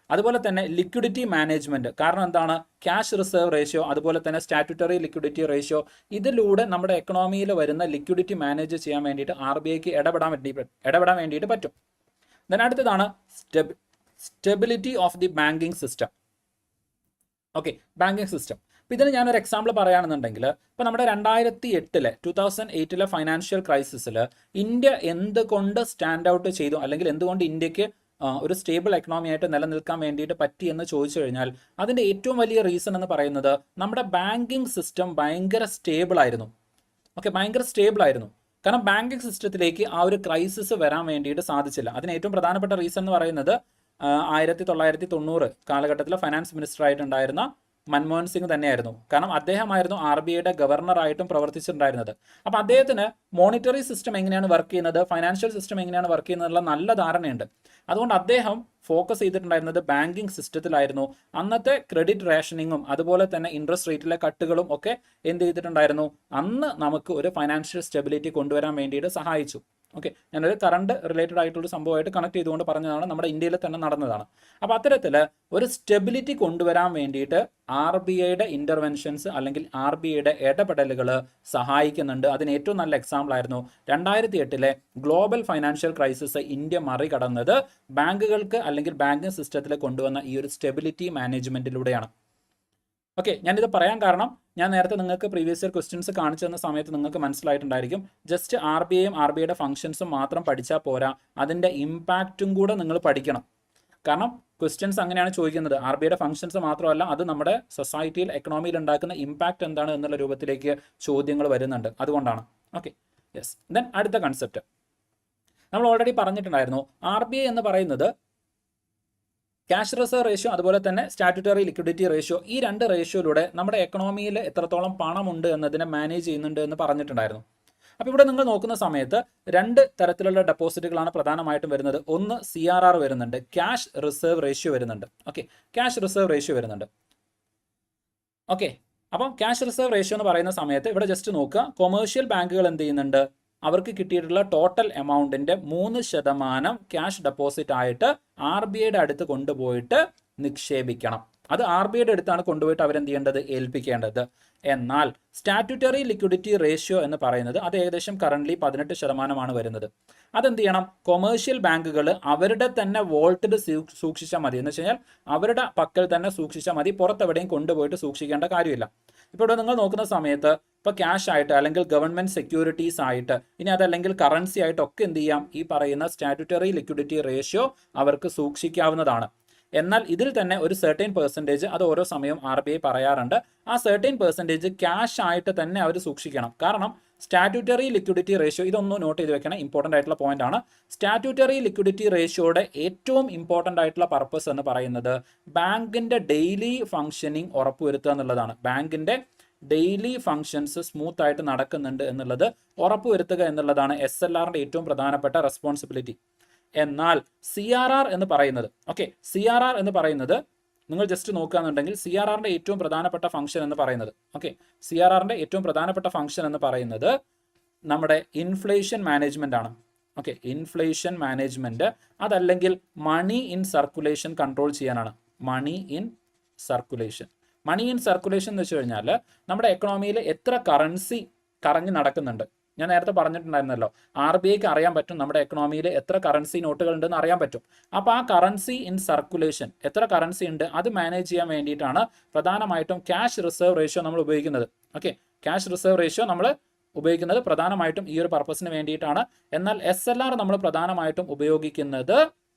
അതുപോലെ തന്നെ ലിക്വിഡിറ്റി മാനേജ്മെന്റ്, കാരണം എന്താണ്, ക്യാഷ് റിസർവ് റേഷ്യോ അതുപോലെ തന്നെ സ്റ്റാറ്റ്യൂട്ടറി ലിക്വിഡിറ്റി റേഷ്യോ, ഇതിലൂടെ നമ്മുടെ എക്കണോമിയിൽ വരുന്ന ലിക്വിഡിറ്റി മാനേജ് ചെയ്യാൻ വേണ്ടിയിട്ട് RBIക്ക് ഇടപെടാൻ വേണ്ടിയിട്ട് പറ്റും. ദെൻ അടുത്തതാണ് stability of the banking system. Okay, banking system. അപ്പോൾ ഇതിന് ഞാനൊരു എക്സാമ്പിൾ പറയുകയാണെന്നുണ്ടെങ്കിൽ, ഇപ്പോൾ നമ്മുടെ 2008 ഫൈനാൻഷ്യൽ ക്രൈസിസിൽ ഇന്ത്യ എന്തുകൊണ്ട് സ്റ്റാൻഡ് ഔട്ട് ചെയ്തു, അല്ലെങ്കിൽ എന്തുകൊണ്ട് ഇന്ത്യക്ക് ഒരു സ്റ്റേബിൾ എക്കണോമി ആയിട്ട് നിലനിൽക്കാൻ വേണ്ടിയിട്ട് പറ്റി എന്ന് ചോദിച്ചു കഴിഞ്ഞാൽ അതിൻ്റെ ഏറ്റവും വലിയ റീസൺ എന്ന് പറയുന്നത് നമ്മുടെ ബാങ്കിങ് സിസ്റ്റം ഭയങ്കര സ്റ്റേബിൾ ആയിരുന്നു. ഓക്കെ, ഭയങ്കര സ്റ്റേബിൾ ആയിരുന്നു. കാരണം ബാങ്കിങ് സിസ്റ്റത്തിലേക്ക് ആ ഒരു ക്രൈസിസ് വരാൻ വേണ്ടിയിട്ട് സാധിച്ചില്ല. അതിന് ഏറ്റവും പ്രധാനപ്പെട്ട റീസൺ എന്ന് പറയുന്നത് 1990 കാലഘട്ടത്തിൽ ഫൈനാൻസ് മിനിസ്റ്റർ ആയിട്ടുണ്ടായിരുന്ന മൻമോഹൻ സിംഗ് തന്നെയായിരുന്നു. കാരണം അദ്ദേഹമായിരുന്നു RBIയുടെ ഗവർണറായിട്ടും പ്രവർത്തിച്ചിട്ടുണ്ടായിരുന്നത്. അപ്പോൾ അദ്ദേഹത്തിന് മോണിറ്ററി സിസ്റ്റം എങ്ങനെയാണ് വർക്ക് ചെയ്യുന്നത്, ഫൈനാൻഷ്യൽ സിസ്റ്റം എങ്ങനെയാണ് വർക്ക് ചെയ്യുന്നതെന്നുള്ള നല്ല ധാരണയുണ്ട്. അതുകൊണ്ട് അദ്ദേഹം ഫോക്കസ് ചെയ്തിട്ടുണ്ടായിരുന്നത് ബാങ്കിങ് സിസ്റ്റത്തിലായിരുന്നു. അന്നത്തെ ക്രെഡിറ്റ് റേഷനിങ്ങും അതുപോലെ തന്നെ ഇൻട്രസ്റ്റ് റേറ്റിലെ കട്ടുകളും ഒക്കെ എന്ത് ചെയ്തിട്ടുണ്ടായിരുന്നു, അന്ന് നമുക്ക് ഒരു ഫൈനാൻഷ്യൽ സ്റ്റെബിലിറ്റി കൊണ്ടുവരാൻ വേണ്ടിയിട്ട് സഹായിച്ചു. ഓക്കെ, ഞാനൊരു കറണ്ട് റിലേറ്റഡ് ആയിട്ടുള്ള സംഭവമായിട്ട് കണക്ട് ചെയ്തുകൊണ്ട് പറഞ്ഞതാണ്, നമ്മുടെ ഇന്ത്യയിൽ തന്നെ നടന്നതാണ്. അപ്പോൾ അത്തരത്തിൽ ഒരു സ്റ്റെബിലിറ്റി കൊണ്ടുവരാൻ വേണ്ടിയിട്ട് RBIയുടെ ഇൻ്റർവെൻഷൻസ് അല്ലെങ്കിൽ RBIയുടെ ഇടപെടലുകൾ സഹായിക്കുന്നുണ്ട്. അതിന് ഏറ്റവും നല്ല എക്സാമ്പിൾ ആയിരുന്നു 2008 ഗ്ലോബൽ ഫൈനാൻഷ്യൽ ക്രൈസിസ് ഇന്ത്യ മറികടന്നത് ബാങ്കുകൾക്ക് അല്ലെങ്കിൽ ബാങ്കിങ് സിസ്റ്റത്തിൽ കൊണ്ടുവന്ന ഈ ഒരു സ്റ്റെബിലിറ്റി മാനേജ്മെൻറ്റിലൂടെയാണ്. ഓക്കെ, ഞാനിത് പറയാൻ കാരണം ഞാൻ നേരത്തെ നിങ്ങൾക്ക് പ്രീവിയസ് ഇയർ ക്വസ്റ്റ്യൻസ് കാണിച്ചു തന്ന സമയത്ത് നിങ്ങൾക്ക് മനസ്സിലായിട്ടുണ്ടായിരിക്കും, ജസ്റ്റ് RBIയും RBIയുടെ ഫംഗ്ഷൻസും മാത്രം പഠിച്ചാൽ പോരാ, അതിൻ്റെ ഇമ്പാക്റ്റും കൂടെ നിങ്ങൾ പഠിക്കണം. കാരണം ക്വസ്റ്റ്യൻസ് അങ്ങനെയാണ് ചോദിക്കുന്നത്. RBIയുടെ ഫംഗ്ഷൻസ് മാത്രമല്ല, അത് നമ്മുടെ സൊസൈറ്റിയിൽ എക്കണോമിയിൽ ഉണ്ടാക്കുന്ന ഇമ്പാക്റ്റ് എന്താണ് എന്നുള്ള രൂപത്തിലേക്ക് ചോദ്യങ്ങൾ വരുന്നുണ്ട്. അതുകൊണ്ടാണ്. Okay, yes. ദെൻ അടുത്ത കൺസെപ്റ്റ് നമ്മൾ ഓൾറെഡി പറഞ്ഞിട്ടുണ്ടായിരുന്നു. RBI എന്ന് പറയുന്നത് ക്യാഷ് റിസർവ് റേഷ്യോ അതുപോലെ തന്നെ സ്റ്റാറ്റ്യൂട്ടറി ലിക്വിഡിറ്റി റേഷ്യോ, ഈ 2 റേഷ്യോയിലൂടെ നമ്മുടെ എക്കണോമിയിൽ എത്രത്തോളം പണമുണ്ട് എന്നതിനെ മാനേജ് ചെയ്യുന്നുണ്ട് എന്ന് പറഞ്ഞിട്ടുണ്ടായിരുന്നു. അപ്പോൾ ഇവിടെ നിങ്ങൾ നോക്കുന്ന സമയത്ത് 2 തരത്തിലുള്ള ഡെപ്പോസിറ്റുകളാണ് പ്രധാനമായിട്ടും വരുന്നത്. ഒന്ന് CRR വരുന്നുണ്ട്, ക്യാഷ് റിസർവ് റേഷ്യോ വരുന്നുണ്ട്. ഓക്കെ, ക്യാഷ് റിസർവ് റേഷ്യോ വരുന്നുണ്ട്. ഓക്കെ, അപ്പം ക്യാഷ് റിസർവ് റേഷ്യോ എന്ന് പറയുന്ന സമയത്ത് ഇവിടെ ജസ്റ്റ് നോക്കുക, കൊമേഴ്ഷ്യൽ ബാങ്കുകൾ എന്ത് ചെയ്യുന്നുണ്ട്, അവർക്ക് കിട്ടിയിട്ടുള്ള ടോട്ടൽ എമൗണ്ടിന്റെ 3% ക്യാഷ് ഡെപ്പോസിറ്റ് ആയിട്ട് RBIയുടെ അടുത്ത് കൊണ്ടുപോയിട്ട് നിക്ഷേപിക്കണം. അത് RBIയുടെ അടുത്താണ് കൊണ്ടുപോയിട്ട് അവരെന്ത് ചെയ്യേണ്ടത്, ഏൽപ്പിക്കേണ്ടത്. എന്നാൽ സ്റ്റാറ്റ്യൂട്ടറി ലിക്വിഡിറ്റി റേഷ്യോ എന്ന് പറയുന്നത് അത് ഏകദേശം കറന്റ് 18% വരുന്നത്. അതെന്ത് ചെയ്യണം, കൊമേഴ്ഷ്യൽ ബാങ്കുകൾ അവരുടെ തന്നെ വോൾട്ടിൽ സൂക്ഷിച്ചാൽ മതി. എന്ന് വെച്ച് കഴിഞ്ഞാൽ അവരുടെ പക്കൽ തന്നെ സൂക്ഷിച്ചാൽ മതി, പുറത്തെവിടെയും കൊണ്ടുപോയിട്ട് സൂക്ഷിക്കേണ്ട കാര്യമില്ല. ഇപ്പോൾ ഇവിടെ നിങ്ങൾ നോക്കുന്ന സമയത്ത് ഇപ്പോൾ ക്യാഷ് ആയിട്ട് അല്ലെങ്കിൽ ഗവൺമെന്റ് സെക്യൂരിറ്റീസ് ആയിട്ട്, ഇനി അതല്ലെങ്കിൽ കറൻസി ആയിട്ടൊക്കെ എന്ത് ചെയ്യാം, ഈ പറയുന്ന സ്റ്റാറ്റ്യൂട്ടറി ലിക്വിഡിറ്റി റേഷ്യോ അവർക്ക് സൂക്ഷിക്കാവുന്നതാണ്. എന്നാൽ ഇതിൽ തന്നെ ഒരു സർട്ടൈൻ പെർസെൻറ്റേജ് അത് ഓരോ സമയവും RBI പറയാറുണ്ട്. ആ സർട്ടൈൻ പെർസെൻറ്റേജ് ക്യാഷ് ആയിട്ട് തന്നെ അവർ സൂക്ഷിക്കണം. കാരണം സ്റ്റാറ്റ്യൂട്ടറി ലിക്വിഡിറ്റി റേഷ്യോ, ഇതൊന്നും നോട്ട് ചെയ്ത് വെക്കണം, ഇമ്പോർട്ടൻ്റ് ആയിട്ടുള്ള പോയിന്റ് ആണ്. സ്റ്റാറ്റ്യൂട്ടറി ലിക്വിഡിറ്റി റേഷ്യോയുടെ ഏറ്റവും ഇമ്പോർട്ടൻ്റ് ആയിട്ടുള്ള പർപ്പസ് എന്ന് പറയുന്നത് ബാങ്കിന്റെ ഡെയിലി ഫംഗ്ഷനിങ് ഉറപ്പുവരുത്തുക എന്നുള്ളതാണ്. ബാങ്കിന്റെ ഡെയിലി ഫംഗ്ഷൻസ് സ്മൂത്ത് ആയിട്ട് നടക്കുന്നുണ്ട് എന്നുള്ളത് ഉറപ്പുവരുത്തുക എന്നുള്ളതാണ് SLRന്റെ ഏറ്റവും പ്രധാനപ്പെട്ട റെസ്പോൺസിബിലിറ്റി. എന്നാൽ CRR എന്ന് പറയുന്നത്, ഓക്കെ, CRR എന്ന് പറയുന്നത് നിങ്ങൾ ജസ്റ്റ് നോക്കുകയാണെന്നുണ്ടെങ്കിൽ CRRന്റെ ഏറ്റവും പ്രധാനപ്പെട്ട ഫംഗ്ഷൻ എന്ന് പറയുന്നത്, ഓക്കെ, CRRന്റെ ഏറ്റവും പ്രധാനപ്പെട്ട ഫംഗ്ഷൻ എന്ന് പറയുന്നത് നമ്മുടെ ഇൻഫ്ലേഷൻ മാനേജ്മെന്റ് ആണ്. ഓക്കെ, ഇൻഫ്ലേഷൻ മാനേജ്മെന്റ്, അതല്ലെങ്കിൽ മണി ഇൻ സർക്കുലേഷൻ കൺട്രോൾ ചെയ്യാനാണ്. Money in circulation. Money in circulation എന്ന് വെച്ച് കഴിഞ്ഞാൽ നമ്മുടെ എക്കണോമിയിൽ എത്ര കറൻസി കറങ്ങി നടക്കുന്നുണ്ട്. ഞാൻ നേരത്തെ പറഞ്ഞിട്ടുണ്ടായിരുന്നല്ലോ, RBIക്ക് അറിയാൻ പറ്റും നമ്മുടെ എക്കണോമിയിൽ എത്ര കറൻസി നോട്ടുകൾ ഉണ്ടെന്ന് അറിയാൻ പറ്റും. അപ്പോൾ ആ കറൻസി ഇൻ സർക്കുലേഷൻ, എത്ര കറൻസി ഉണ്ട്, അത് മാനേജ് ചെയ്യാൻ വേണ്ടിയിട്ടാണ് പ്രധാനമായിട്ടും ക്യാഷ് റിസർവ് റേഷ്യോ നമ്മൾ ഉപയോഗിക്കുന്നത്. ഓക്കെ, ക്യാഷ് റിസർവ് റേഷ്യോ നമ്മൾ ഉപയോഗിക്കുന്നത് പ്രധാനമായിട്ടും ഈ ഒരു പർപ്പസിന് വേണ്ടിയിട്ടാണ്. എന്നാൽ SLR നമ്മൾ പ്രധാനമായിട്ടും ഉപയോഗിക്കുന്നത്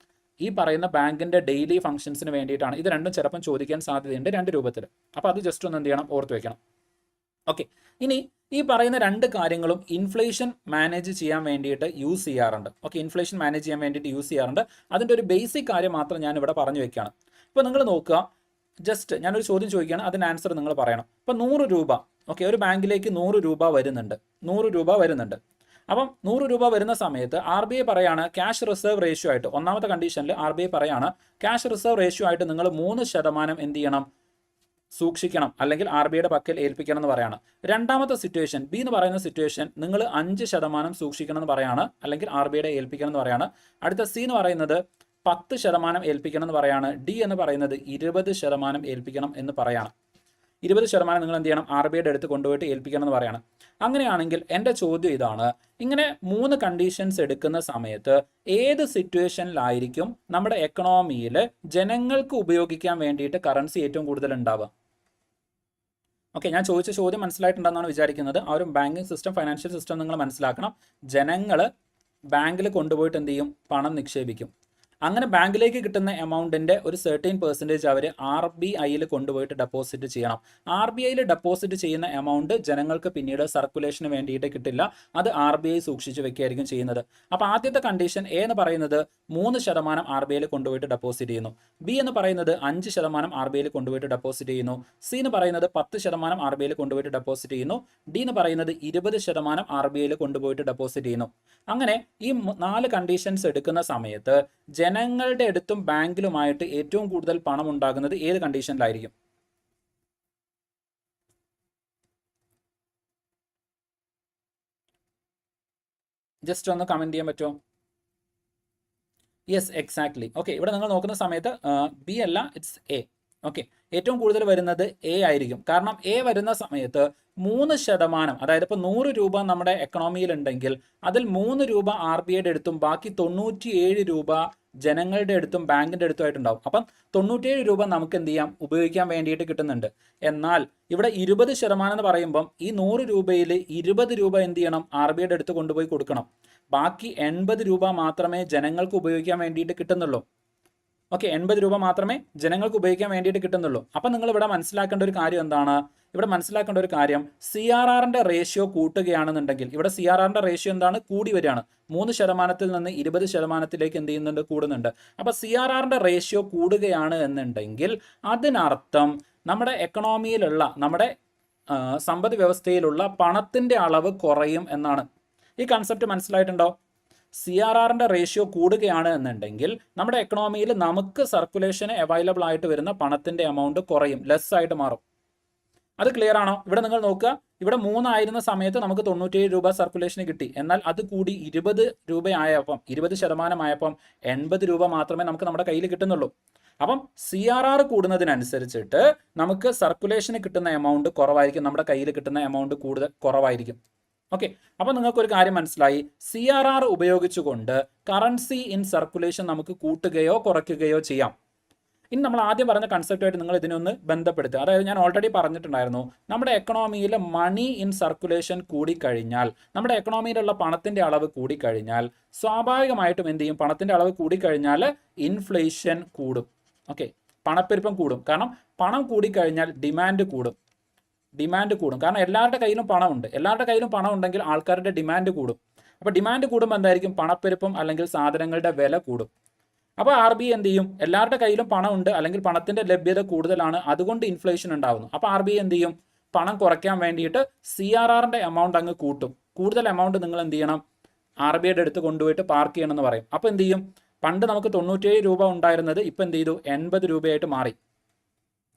ഈ പറയുന്ന ബാങ്കിന്റെ ഡെയിലി ഫംഗ്ഷൻസിന് വേണ്ടിയിട്ടാണ്. ഇത് രണ്ടും ചിലപ്പം ചോദിക്കാൻ സാധ്യതയുണ്ട് രണ്ട് രൂപത്തിൽ. അപ്പോൾ അത് ജസ്റ്റ് ഒന്ന് എന്ത് ചെയ്യണം, ഓർത്ത് വെക്കണം. ഓക്കെ, ഇനി ഈ പറയുന്ന രണ്ട് കാര്യങ്ങളും ഇൻഫ്ലേഷൻ മാനേജ് ചെയ്യാൻ വേണ്ടിയിട്ട് യൂസ് ചെയ്യാറുണ്ട്. ഓക്കെ, ഇൻഫ്ലേഷൻ മാനേജ് ചെയ്യാൻ വേണ്ടിയിട്ട് യൂസ് ചെയ്യാറുണ്ട്. അതിൻ്റെ ഒരു ബേസിക് കാര്യം മാത്രം ഞാൻ ഇവിടെ പറഞ്ഞു വെക്കുകയാണ്. ഇപ്പോൾ നിങ്ങൾ നോക്കുക, ജസ്റ്റ് ഞാനൊരു ചോദ്യം ചോദിക്കുകയാണ്, അതിന് ആൻസർ നിങ്ങൾ പറയണം. ഇപ്പോൾ 100 രൂപ, ഓക്കെ, ഒരു ബാങ്കിലേക്ക് 100 രൂപ വരുന്നുണ്ട്. 100 രൂപ വരുന്നുണ്ട്. അപ്പം 100 രൂപ വരുന്ന സമയത്ത് RBI പറയാണ് ക്യാഷ് റിസർവ് റേഷ്യോ ആയിട്ട്, ഒന്നാമത്തെ കണ്ടീഷനിൽ RBI പറയാണ് ക്യാഷ് റിസർവ് റേഷ്യോ ആയിട്ട് നിങ്ങൾ 3% എന്ത് ചെയ്യണം, സൂക്ഷിക്കണം, അല്ലെങ്കിൽ RBIയുടെ പക്കൽ ഏൽപ്പിക്കണം എന്ന് പറയാണ്. രണ്ടാമത്തെ സിറ്റുവേഷൻ, ബി എന്ന് പറയുന്ന സിറ്റുവേഷൻ, നിങ്ങൾ 5% സൂക്ഷിക്കണം എന്ന് പറയാണ്, അല്ലെങ്കിൽ RBIയുടെ ഏൽപ്പിക്കണം എന്ന് പറയാണ്. അടുത്ത സി എന്ന് പറയുന്നത് 10% ഏൽപ്പിക്കണം എന്ന് പറയാണ്. ഡി എന്ന് പറയുന്നത് 20% ഏൽപ്പിക്കണം എന്ന് പറയാണ്. 20% നിങ്ങൾ എന്ത് ചെയ്യണം, RBIയുടെ അടുത്ത് കൊണ്ടുപോയിട്ട് ഏൽപ്പിക്കണം എന്ന് പറയാണ്. അങ്ങനെയാണെങ്കിൽ എൻ്റെ ചോദ്യം ഇതാണ്, ഇങ്ങനെ 3 കണ്ടീഷൻസ് എടുക്കുന്ന സമയത്ത് ഏത് സിറ്റുവേഷനിലായിരിക്കും നമ്മുടെ എക്കണോമിയിൽ ജനങ്ങൾക്ക് ഉപയോഗിക്കാൻ വേണ്ടിയിട്ട് കറൻസി ഏറ്റവും കൂടുതൽ ഉണ്ടാവുക? ഓക്കെ, ഞാൻ ചോദിച്ച ചോദ്യം മനസ്സിലായിട്ടുണ്ടെന്നാണ് വിചാരിക്കുന്നത്. ആ ഒരു ബാങ്കിങ് സിസ്റ്റം, ഫൈനാൻഷ്യൽ സിസ്റ്റം നിങ്ങൾ മനസ്സിലാക്കണം. ജനങ്ങൾ ബാങ്കിൽ കൊണ്ടുപോയിട്ട് എന്ത് ചെയ്യും, പണം നിക്ഷേപിക്കും. അങ്ങനെ ബാങ്കിലേക്ക് കിട്ടുന്ന എമൗണ്ടിൻ്റെ ഒരു 13% അവർ RBIയിൽ കൊണ്ടുപോയിട്ട് ഡെപ്പോസിറ്റ് ചെയ്യണം. RBIയിൽ ഡെപ്പോസിറ്റ് ചെയ്യുന്ന എമൗണ്ട് ജനങ്ങൾക്ക് പിന്നീട് സർക്കുലേഷന് വേണ്ടിയിട്ട് കിട്ടില്ല, അത് RBI സൂക്ഷിച്ച് വെക്കുകയായിരിക്കും ചെയ്യുന്നത്. അപ്പോൾ ആദ്യത്തെ കണ്ടീഷൻ എ എന്ന് പറയുന്നത് 3% RBIയിൽ കൊണ്ടുപോയിട്ട് ഡെപ്പോസിറ്റ് ചെയ്യുന്നു. ബി എന്ന് പറയുന്നത് 5% RBIയിൽ കൊണ്ടുപോയിട്ട് ഡെപ്പോസിറ്റ് ചെയ്യുന്നു. സി എന്ന് പറയുന്നത് 10% RBIയിൽ കൊണ്ടുപോയിട്ട് ഡെപ്പോസിറ്റ് ചെയ്യുന്നു. ഡി എന്ന് പറയുന്നത് 20% RBIയിൽ കൊണ്ടുപോയിട്ട് ഡെപ്പോസിറ്റ് ചെയ്യുന്നു. അങ്ങനെ ഈ 4 കണ്ടീഷൻസ് എടുക്കുന്ന സമയത്ത് ജനങ്ങളുടെ അടുത്തും ബാങ്കിലുമായിട്ട് ഏറ്റവും കൂടുതൽ പണം ഉണ്ടാകുന്നത് ഏത് കണ്ടീഷനിലായിരിക്കും? ജസ്റ്റ് ഒന്ന് കമന്റ് ചെയ്യാൻ പറ്റുമോ? Yes, exactly. ഓക്കെ, ഇവിടെ നിങ്ങൾ നോക്കുന്ന സമയത്ത് ബി അല്ല, ഇറ്റ്സ് എ. ഓക്കെ, ഏറ്റവും കൂടുതൽ വരുന്നത് എ ആയിരിക്കും. കാരണം എ വരുന്ന സമയത്ത് 3%, അതായത് ഇപ്പോൾ 100 രൂപ നമ്മുടെ എക്കണോമിയിൽ ഉണ്ടെങ്കിൽ അതിൽ 3 രൂപ RBIയുടെ അടുത്തും ബാക്കി 97 രൂപ ജനങ്ങളുടെ അടുത്തും ബാങ്കിൻ്റെ അടുത്തുമായിട്ടുണ്ടാവും. അപ്പം 97 രൂപ നമുക്ക് എന്ത് ചെയ്യാം, ഉപയോഗിക്കാൻ വേണ്ടിയിട്ട് കിട്ടുന്നുണ്ട്. എന്നാൽ ഇവിടെ 20% എന്ന് പറയുമ്പം ഈ 100 രൂപയിൽ 20 രൂപ എന്ത് ചെയ്യണം, RBIയുടെ അടുത്ത് കൊണ്ടുപോയി കൊടുക്കണം. ബാക്കി 80 രൂപ മാത്രമേ ജനങ്ങൾക്ക് ഉപയോഗിക്കാൻ വേണ്ടിയിട്ട് കിട്ടുന്നുള്ളൂ. ഓക്കെ, 80 രൂപ മാത്രമേ ജനങ്ങൾക്ക് ഉപയോഗിക്കാൻ വേണ്ടിയിട്ട് കിട്ടുന്നുള്ളൂ. അപ്പം നിങ്ങൾ ഇവിടെ മനസ്സിലാക്കേണ്ട ഒരു കാര്യം എന്താണ്? ഇവിടെ മനസ്സിലാക്കേണ്ട ഒരു കാര്യം, CRRന്റെ റേഷ്യോ കൂട്ടുകയാണെന്നുണ്ടെങ്കിൽ, ഇവിടെ CRRന്റെ റേഷ്യോ എന്താണ്, കൂടി വരികയാണ്. 3%-ൽ നിന്ന് 20%-ലേക്ക് എന്ത് ചെയ്യുന്നുണ്ട്, കൂടുന്നുണ്ട്. അപ്പോൾ CRRന്റെ റേഷ്യോ കൂടുകയാണ് എന്നുണ്ടെങ്കിൽ അതിനർത്ഥം നമ്മുടെ എക്കണോമിയിലുള്ള, നമ്മുടെ സമ്പദ് വ്യവസ്ഥയിലുള്ള പണത്തിൻ്റെ അളവ് കുറയും എന്നാണ്. ഈ കൺസെപ്റ്റ് മനസ്സിലായിട്ടുണ്ടോ? CRRന്റെ റേഷ്യോ കൂടുകയാണ് എന്നുണ്ടെങ്കിൽ നമ്മുടെ എക്കണോമിയിൽ നമുക്ക് സർക്കുലേഷന് അവൈലബിൾ ആയിട്ട് വരുന്ന പണത്തിൻ്റെ എമൗണ്ട് കുറയും, ലെസ് ആയിട്ട് മാറും. അത് ക്ലിയർ ആണോ? ഇവിടെ നിങ്ങൾ നോക്കുക, ഇവിടെ 3 ആയിരുന്ന സമയത്ത് നമുക്ക് 97 രൂപ സർക്കുലേഷന് കിട്ടി. എന്നാൽ അത് കൂടി 20 രൂപയായപ്പം, 20% ആയപ്പം 80 രൂപ മാത്രമേ നമുക്ക് നമ്മുടെ കയ്യിൽ കിട്ടുന്നുള്ളൂ. അപ്പം CRR കൂടുന്നതിനനുസരിച്ചിട്ട് നമുക്ക് സർക്കുലേഷന് കിട്ടുന്ന എമൗണ്ട് കുറവായിരിക്കും, നമ്മുടെ കയ്യിൽ കിട്ടുന്ന എമൗണ്ട് കുറവായിരിക്കും. ഓക്കെ, അപ്പോൾ നിങ്ങൾക്കൊരു കാര്യം മനസ്സിലായി, CRR ഉപയോഗിച്ചുകൊണ്ട് കറൻസി ഇൻ സർക്കുലേഷൻ നമുക്ക് കൂട്ടുകയോ കുറയ്ക്കുകയോ ചെയ്യാം. ഇനി നമ്മൾ ആദ്യം പറഞ്ഞ കൺസെപ്റ്റുമായിട്ട് നിങ്ങൾ ഇതിനൊന്ന് ബന്ധപ്പെടുത്തുക. അതായത് ഞാൻ ഓൾറെഡി പറഞ്ഞിട്ടുണ്ടായിരുന്നു, നമ്മുടെ എക്കണോമിയിൽ മണി ഇൻ സർക്കുലേഷൻ കൂടിക്കഴിഞ്ഞാൽ, നമ്മുടെ എക്കണോമിയിലുള്ള പണത്തിൻ്റെ അളവ് കൂടിക്കഴിഞ്ഞാൽ സ്വാഭാവികമായിട്ടും എന്ത് ചെയ്യും, പണത്തിൻ്റെ അളവ് കൂടിക്കഴിഞ്ഞാൽ ഇൻഫ്ലേഷൻ കൂടും. ഓക്കെ, പണപ്പെരുപ്പം കൂടും. കാരണം പണം കൂടിക്കഴിഞ്ഞാൽ ഡിമാൻഡ് കൂടും. കാരണം എല്ലാവരുടെ കയ്യിലും പണമുണ്ട്. എല്ലാവരുടെ കയ്യിലും പണം ഉണ്ടെങ്കിൽ ആൾക്കാരുടെ ഡിമാൻഡ് കൂടും. അപ്പോൾ ഡിമാൻഡ് കൂടുമ്പോൾ എന്തായിരിക്കും, പണപ്പെരുപ്പം അല്ലെങ്കിൽ സാധനങ്ങളുടെ വില കൂടും. അപ്പോൾ RBI എന്ത് ചെയ്യും, എല്ലാവരുടെ കയ്യിലും പണമുണ്ട് അല്ലെങ്കിൽ പണത്തിൻ്റെ ലഭ്യത കൂടുതലാണ്, അതുകൊണ്ട് ഇൻഫ്ലേഷൻ ഉണ്ടാകുന്നു. അപ്പോൾ RBI എന്ത് ചെയ്യും, പണം കുറയ്ക്കാൻ വേണ്ടിയിട്ട് CRRന്റെ എമൗണ്ട് അങ്ങ് കൂട്ടും. കൂടുതൽ എമൗണ്ട് നിങ്ങൾ എന്ത് ചെയ്യണം, RBIയുടെ അടുത്ത് കൊണ്ടുപോയിട്ട് പാർക്ക് ചെയ്യണമെന്ന് പറയും. അപ്പോൾ എന്ത് ചെയ്യും, പണ്ട് നമുക്ക് 97 രൂപ ഉണ്ടായിരുന്നത് ഇപ്പം എന്ത് ചെയ്തു, 80 രൂപയായിട്ട് മാറി.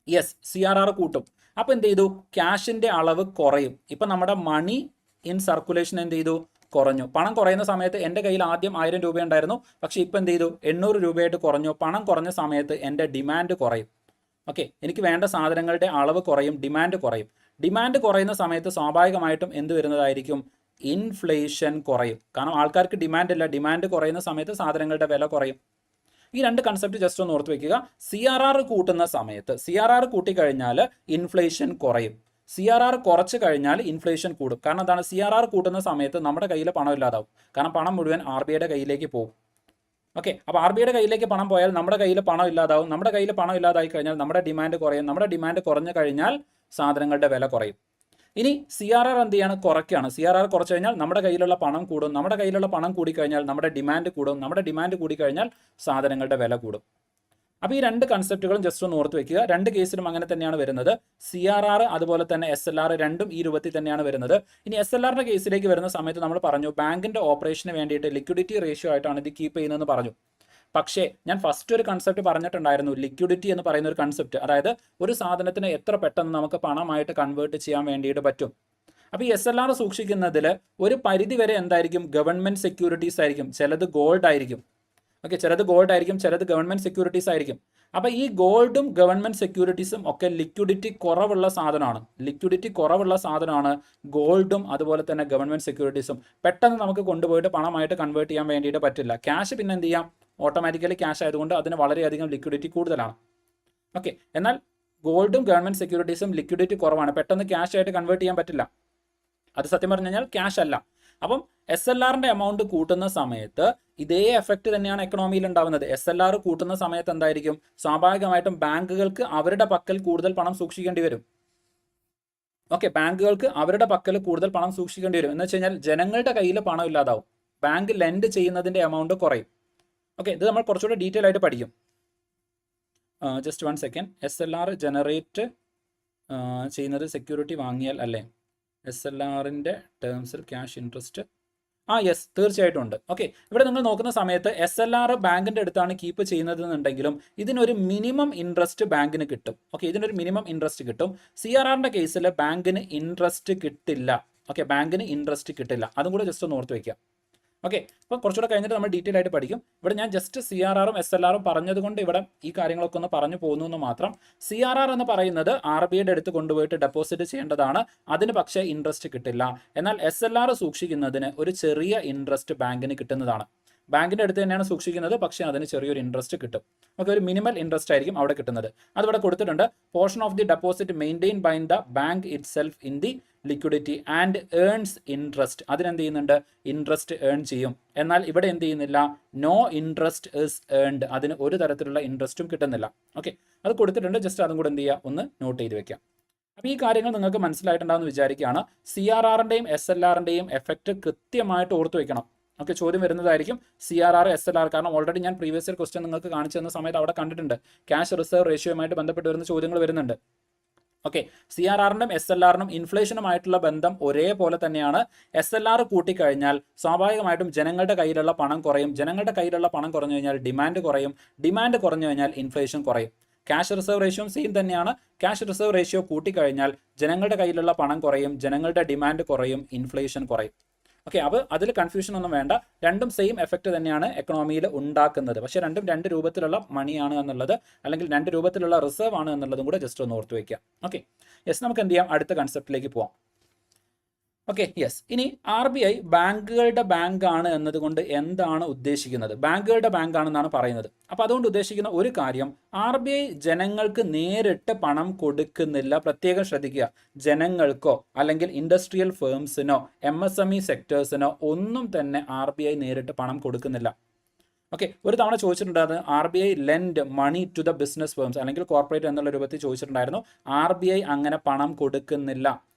യെസ്, CRR കൂട്ടും. അപ്പോൾ എന്ത് ചെയ്തു, ക്യാഷിൻ്റെ അളവ് കുറയും. ഇപ്പം നമ്മുടെ മണി ഇൻ സർക്കുലേഷൻ എന്ത് ചെയ്തു, കുറഞ്ഞു. പണം കുറയുന്ന സമയത്ത് എൻ്റെ കയ്യിൽ ആദ്യം 1000 രൂപ ഉണ്ടായിരുന്നു, പക്ഷേ ഇപ്പം എന്ത് ചെയ്തു, 800 രൂപയായിട്ട് കുറഞ്ഞു. പണം കുറഞ്ഞ സമയത്ത് എൻ്റെ ഡിമാൻഡ് കുറയും. ഓക്കെ, എനിക്ക് വേണ്ട സാധനങ്ങളുടെ അളവ് കുറയും, ഡിമാൻഡ് കുറയും. ഡിമാൻഡ് കുറയുന്ന സമയത്ത് സ്വാഭാവികമായിട്ടും എന്ത് വരുന്നതായിരിക്കും, ഇൻഫ്ലേഷൻ കുറയും. കാരണം ആൾക്കാർക്ക് ഡിമാൻഡ് ഇല്ല, ഡിമാൻഡ് കുറയുന്ന സമയത്ത് സാധനങ്ങളുടെ വില കുറയും. ഈ രണ്ട് കൺസെപ്റ്റ് ജസ്റ്റ് ഒന്ന് ഓർത്ത് വെക്കുക. CRR കൂട്ടുന്ന സമയത്ത്, CRR കൂട്ടിക്കഴിഞ്ഞാൽ ഇൻഫ്ലേഷൻ കുറയും, CRR കുറച്ച് കഴിഞ്ഞാൽ ഇൻഫ്ലേഷൻ കൂടും. കാരണം എന്താണ്, CRR കൂട്ടുന്ന സമയത്ത് നമ്മുടെ കയ്യിൽ പണം ഇല്ലാതാവും. കാരണം പണം മുഴുവൻ RBIയുടെ കയ്യിലേക്ക് പോകും. ഓക്കെ, അപ്പോൾ RBIയുടെ കയ്യിലേക്ക് പണം പോയാൽ നമ്മുടെ കയ്യിൽ പണം ഇല്ലാതാവും. നമ്മുടെ കയ്യിൽ പണം ഇല്ലാതായി കഴിഞ്ഞാൽ നമ്മുടെ ഡിമാൻഡ് കുറയും. നമ്മുടെ ഡിമാൻഡ് കുറഞ്ഞു കഴിഞ്ഞാൽ സാധനങ്ങളുടെ വില കുറയും. ഇനി CRR എന്ത് ചെയ്യാണ്, കുറയ്ക്കുകയാണ്. CRR കുറച്ച് കഴിഞ്ഞാൽ നമ്മുടെ കയ്യിലുള്ള പണം കൂടും. നമ്മുടെ കയ്യിലുള്ള പണം കൂടിക്കഴിഞ്ഞാൽ നമ്മുടെ ഡിമാൻഡ് കൂടും. നമ്മുടെ ഡിമാൻഡ് കൂടിക്കഴിഞ്ഞാൽ സാധനങ്ങളുടെ വില കൂടും. അപ്പോൾ ഈ രണ്ട് കൺസെപ്റ്റുകളും ജസ്റ്റ് ഒന്ന് ഓർത്ത് വെക്കുക. രണ്ട് കേസിലും അങ്ങനെ തന്നെയാണ് വരുന്നത്. CRR അതുപോലെ തന്നെ SLR രണ്ടും ഈ രൂപത്തിൽ തന്നെയാണ് വരുന്നത്. ഇനി SLRന്റെ കേസിലേക്ക് വരുന്ന സമയത്ത് നമ്മൾ പറഞ്ഞു, ബാങ്കിന്റെ ഓപ്പറേഷന് വേണ്ടിയിട്ട് ലിക്വിഡിറ്റി റേഷ്യോ ആയിട്ടാണ് ഇത് കീപ്പ് ചെയ്യുന്നതെന്ന് പറഞ്ഞു. പക്ഷേ ഞാൻ ഫസ്റ്റ് ഒരു കൺസെപ്റ്റ് പറഞ്ഞിട്ടുണ്ടായിരുന്നു, ലിക്വിഡിറ്റി എന്ന് പറയുന്ന ഒരു കൺസെപ്റ്റ്. അതായത് ഒരു സാധനത്തിന് എത്ര പെട്ടെന്ന് നമുക്ക് പണമായിട്ട് കൺവേർട്ട് ചെയ്യാൻ വേണ്ടിയിട്ട് പറ്റും. അപ്പോൾ ഈ SLR സൂക്ഷിക്കുന്നതിൽ ഒരു പരിധി വരെ എന്തായിരിക്കും, ഗവൺമെൻറ് സെക്യൂരിറ്റീസ് ആയിരിക്കും. ചിലത് ഗോൾഡ് ആയിരിക്കും. ഓക്കെ, ചിലത് ഗോൾഡ് ആയിരിക്കും, ചിലത് ഗവൺമെൻറ് സെക്യൂരിറ്റീസ് ആയിരിക്കും. അപ്പോൾ ഈ ഗോൾഡും ഗവൺമെൻറ് സെക്യൂരിറ്റീസും ഒക്കെ ലിക്വിഡിറ്റി കുറവുള്ള സാധനമാണ്. ലിക്വിഡിറ്റി കുറവുള്ള സാധനമാണ് ഗോൾഡും അതുപോലെ തന്നെ ഗവൺമെൻറ് സെക്യൂരിറ്റീസും. പെട്ടെന്ന് നമുക്ക് കൊണ്ടുപോയിട്ട് പണമായിട്ട് കൺവേർട്ട് ചെയ്യാൻ വേണ്ടിയിട്ട് പറ്റില്ല. ക്യാഷ് പിന്നെ എന്ത് ചെയ്യാം, ഓട്ടോമാറ്റിക്കലി ക്യാഷ് ആയതുകൊണ്ട് അതിന് വളരെയധികം ലിക്വിഡിറ്റി കൂടുതലാണ്. ഓക്കെ, എന്നാൽ ഗോൾഡും ഗവൺമെൻറ് സെക്യൂരിറ്റീസും ലിക്വിഡിറ്റി കുറവാണ്, പെട്ടെന്ന് ക്യാഷ് ആയിട്ട് കൺവേർട്ട് ചെയ്യാൻ പറ്റില്ല. അത് സത്യം പറഞ്ഞു കഴിഞ്ഞാൽ ക്യാഷ് അല്ല. അപ്പം SLRന്റെ എമൗണ്ട് കൂട്ടുന്ന സമയത്ത് ഇതേ എഫക്റ്റ് തന്നെയാണ് എക്കണോമിയിൽ ഉണ്ടാവുന്നത്. SLR കൂട്ടുന്ന സമയത്ത് എന്തായിരിക്കും, സ്വാഭാവികമായിട്ടും ബാങ്കുകൾക്ക് അവരുടെ പക്കൽ കൂടുതൽ പണം സൂക്ഷിക്കേണ്ടി വരും. ഓക്കെ, ബാങ്കുകൾക്ക് അവരുടെ പക്കൽ കൂടുതൽ പണം സൂക്ഷിക്കേണ്ടി വരും. എന്ന് വെച്ച് കഴിഞ്ഞാൽ ജനങ്ങളുടെ കയ്യിൽ പണം ഇല്ലാതാവും. ബാങ്ക് ലെൻഡ് ചെയ്യുന്നതിൻ്റെ എമൗണ്ട് കുറയും. ഓക്കെ, ഇത് നമ്മൾ കുറച്ചുകൂടെ ഡീറ്റെയിൽ ആയിട്ട് പഠിക്കും. Just 1 second. SLR ജനറേറ്റ് ചെയ്യുന്നത് സെക്യൂരിറ്റി വാങ്ങിയാൽ അല്ലേ? SLRന്റെ ടേംസിൽ ക്യാഷ് ഇൻട്രസ്റ്റ് യെസ്, തീർച്ചയായിട്ടും ഉണ്ട്. ഓക്കെ, ഇവിടെ നിങ്ങൾ നോക്കുന്ന സമയത്ത് SLR ബാങ്കിൻ്റെ അടുത്താണ് കീപ്പ് ചെയ്യുന്നതെന്നുണ്ടെങ്കിലും ഇതിനൊരു മിനിമം ഇൻട്രസ്റ്റ് ബാങ്കിന് കിട്ടും. ഓക്കെ, ഇതിനൊരു മിനിമം ഇൻട്രസ്റ്റ് കിട്ടും. CRRന്റെ കേസിൽ ബാങ്കിന് ഇൻട്രസ്റ്റ് കിട്ടില്ല. ഓക്കെ, ബാങ്കിന് ഇൻട്രസ്റ്റ് കിട്ടില്ല. അതും കൂടെ ജസ്റ്റ് ഒന്ന് ഓർത്ത് വയ്ക്കുക. ഓക്കെ, അപ്പോൾ കുറച്ചുകൂടെ കഴിഞ്ഞിട്ട് നമ്മൾ ഡീറ്റെയിൽ ആയിട്ട് പഠിക്കും. ഇവിടെ ഞാൻ ജസ്റ്റ് CRRും SLRും പറഞ്ഞതുകൊണ്ട് ഇവിടെ ഈ കാര്യങ്ങളൊക്കെ ഒന്ന് പറഞ്ഞു പോകുന്നു എന്ന് മാത്രം. CRR എന്ന് പറയുന്നത് RBIയുടെ അടുത്ത് കൊണ്ടുപോയിട്ട് ഡെപ്പോസിറ്റ് ചെയ്യേണ്ടതാണ്. അതിന് പക്ഷേ ഇൻട്രസ്റ്റ് കിട്ടില്ല. എന്നാൽ SLR സൂക്ഷിക്കുന്നതിന് ഒരു ചെറിയ ഇൻട്രസ്റ്റ് ബാങ്കിന് കിട്ടുന്നതാണ്. ബാങ്കിൻ്റെ അടുത്ത് തന്നെയാണ് സൂക്ഷിക്കുന്നത്, പക്ഷേ അതിന് ചെറിയൊരു ഇൻട്രസ്റ്റ് കിട്ടും. ഓക്കെ, ഒരു മിനിമൽ ഇൻട്രസ്റ്റ് ആയിരിക്കും അവിടെ കിട്ടുന്നത്. അതിവിടെ കൊടുത്തിട്ടുണ്ട്. Portion of the deposit maintain by the bank itself in the liquidity and earns interest. അതിനെന്ത് ചെയ്യുന്നുണ്ട്, ഇൻട്രസ്റ്റ് ഏൺ ചെയ്യും. എന്നാൽ ഇവിടെ എന്ത് ചെയ്യുന്നില്ല, നോ ഇൻട്രസ്റ്റ് ഇസ് ഏൺഡ്. അതിന് ഒരു തരത്തിലുള്ള ഇൻട്രസ്റ്റും കിട്ടുന്നില്ല. ഓക്കെ, അത് കൊടുത്തിട്ടുണ്ട്. ജസ്റ്റ് അതും കൂടെ എന്ത് ചെയ്യുക, ഒന്ന് നോട്ട് ചെയ്ത് വെക്കാം. അപ്പോൾ ഈ കാര്യങ്ങൾ നിങ്ങൾക്ക് മനസ്സിലായിട്ടുണ്ടാകുമെന്ന് വിചാരിക്കുകയാണ്. CRRന്റെയും SLRന്റെയും എഫക്റ്റ് കൃത്യമായിട്ട് ഓർത്ത് വെക്കണം. ഓക്കെ, ചോദ്യം വരുന്നതായിരിക്കും CRR SLR. കാരണം ഓൾറെഡി ഞാൻ പ്രീവിയസ് ഇയർ ക്വസ്റ്റ്യൻ നിങ്ങൾക്ക് കാണിച്ചു തന്ന സമയത്ത് അവിടെ കണ്ടിട്ടുണ്ട്, ക്യാഷ് റിസർവ് റേഷ്യോയുമായിട്ട് ബന്ധപ്പെട്ട് വരുന്ന ചോദ്യങ്ങൾ വരുന്നുണ്ട്. ഓക്കെ, CRRനും SLRനും ഇൻഫ്ലേഷനുമായിട്ടുള്ള ബന്ധം ഒരേപോലെ തന്നെയാണ്. SLR കൂട്ടിക്കഴിഞ്ഞാൽ സ്വാഭാവികമായിട്ടും ജനങ്ങളുടെ കയ്യിലുള്ള പണം കുറയും. ജനങ്ങളുടെ കയ്യിലുള്ള പണം കുറഞ്ഞു കഴിഞ്ഞാൽ ഡിമാൻഡ് കുറയും. ഡിമാൻഡ് കുറഞ്ഞു കഴിഞ്ഞാൽ ഇൻഫ്ലേഷൻ കുറയും. ക്യാഷ് റിസർവ് റേഷ്യോ സെയിം തന്നെയാണ്. ക്യാഷ് റിസർവ് റേഷ്യോ കൂട്ടിക്കഴിഞ്ഞാൽ ജനങ്ങളുടെ കയ്യിലുള്ള പണം കുറയും, ജനങ്ങളുടെ ഡിമാൻഡ് കുറയും, ഇൻഫ്ലേഷൻ കുറയും. ഓക്കെ, അപ്പോൾ അതിൽ കൺഫ്യൂഷൻ ഒന്നും വേണ്ട. രണ്ടും സെയിം എഫക്റ്റ് തന്നെയാണ് എക്കണോമിയിൽ ഉണ്ടാക്കുന്നത്. പക്ഷേ രണ്ടും രണ്ട് രൂപത്തിലുള്ള മണിയാണ് എന്നുള്ളത്, അല്ലെങ്കിൽ രണ്ട് രൂപത്തിലുള്ള റിസർവ് ആണ് എന്നുള്ളതും കൂടെ ജസ്റ്റ് ഒന്ന് ഓർത്ത് വയ്ക്കുക. ഓക്കെ, യെസ്, നമുക്ക് എന്ത് ചെയ്യാം, അടുത്ത കൺസെപ്റ്റിലേക്ക് പോവാം. Okay, yes. ഇനി RBI ബാങ്കുകളുടെ ബാങ്കാണ് എന്നതുകൊണ്ട് എന്താണ് ഉദ്ദേശിക്കുന്നത്? ബാങ്കുകളുടെ ബാങ്കാണെന്നാണ് പറയുന്നത്. അപ്പോൾ അതുകൊണ്ട് ഉദ്ദേശിക്കുന്ന ഒരു കാര്യം, RBI ജനങ്ങൾക്ക് നേരിട്ട് പണം കൊടുക്കുന്നില്ല. പ്രത്യേകം ശ്രദ്ധിക്കുക, ജനങ്ങൾക്കോ അല്ലെങ്കിൽ ഇൻഡസ്ട്രിയൽ ഫേംസിനോ MSME സെക്ടേഴ്സിനോ ഒന്നും തന്നെ RBI നേരിട്ട് പണം കൊടുക്കുന്നില്ല. ഓക്കെ, ഒരു തവണ ചോദിച്ചിട്ടുണ്ടായിരുന്നു, RBI lend money to the business firms അല്ലെങ്കിൽ കോർപ്പറേറ്റ് എന്നുള്ള രൂപത്തിൽ ചോദിച്ചിട്ടുണ്ടായിരുന്നു. RBI അങ്ങനെ പണം കൊടുക്കുന്നില്ല.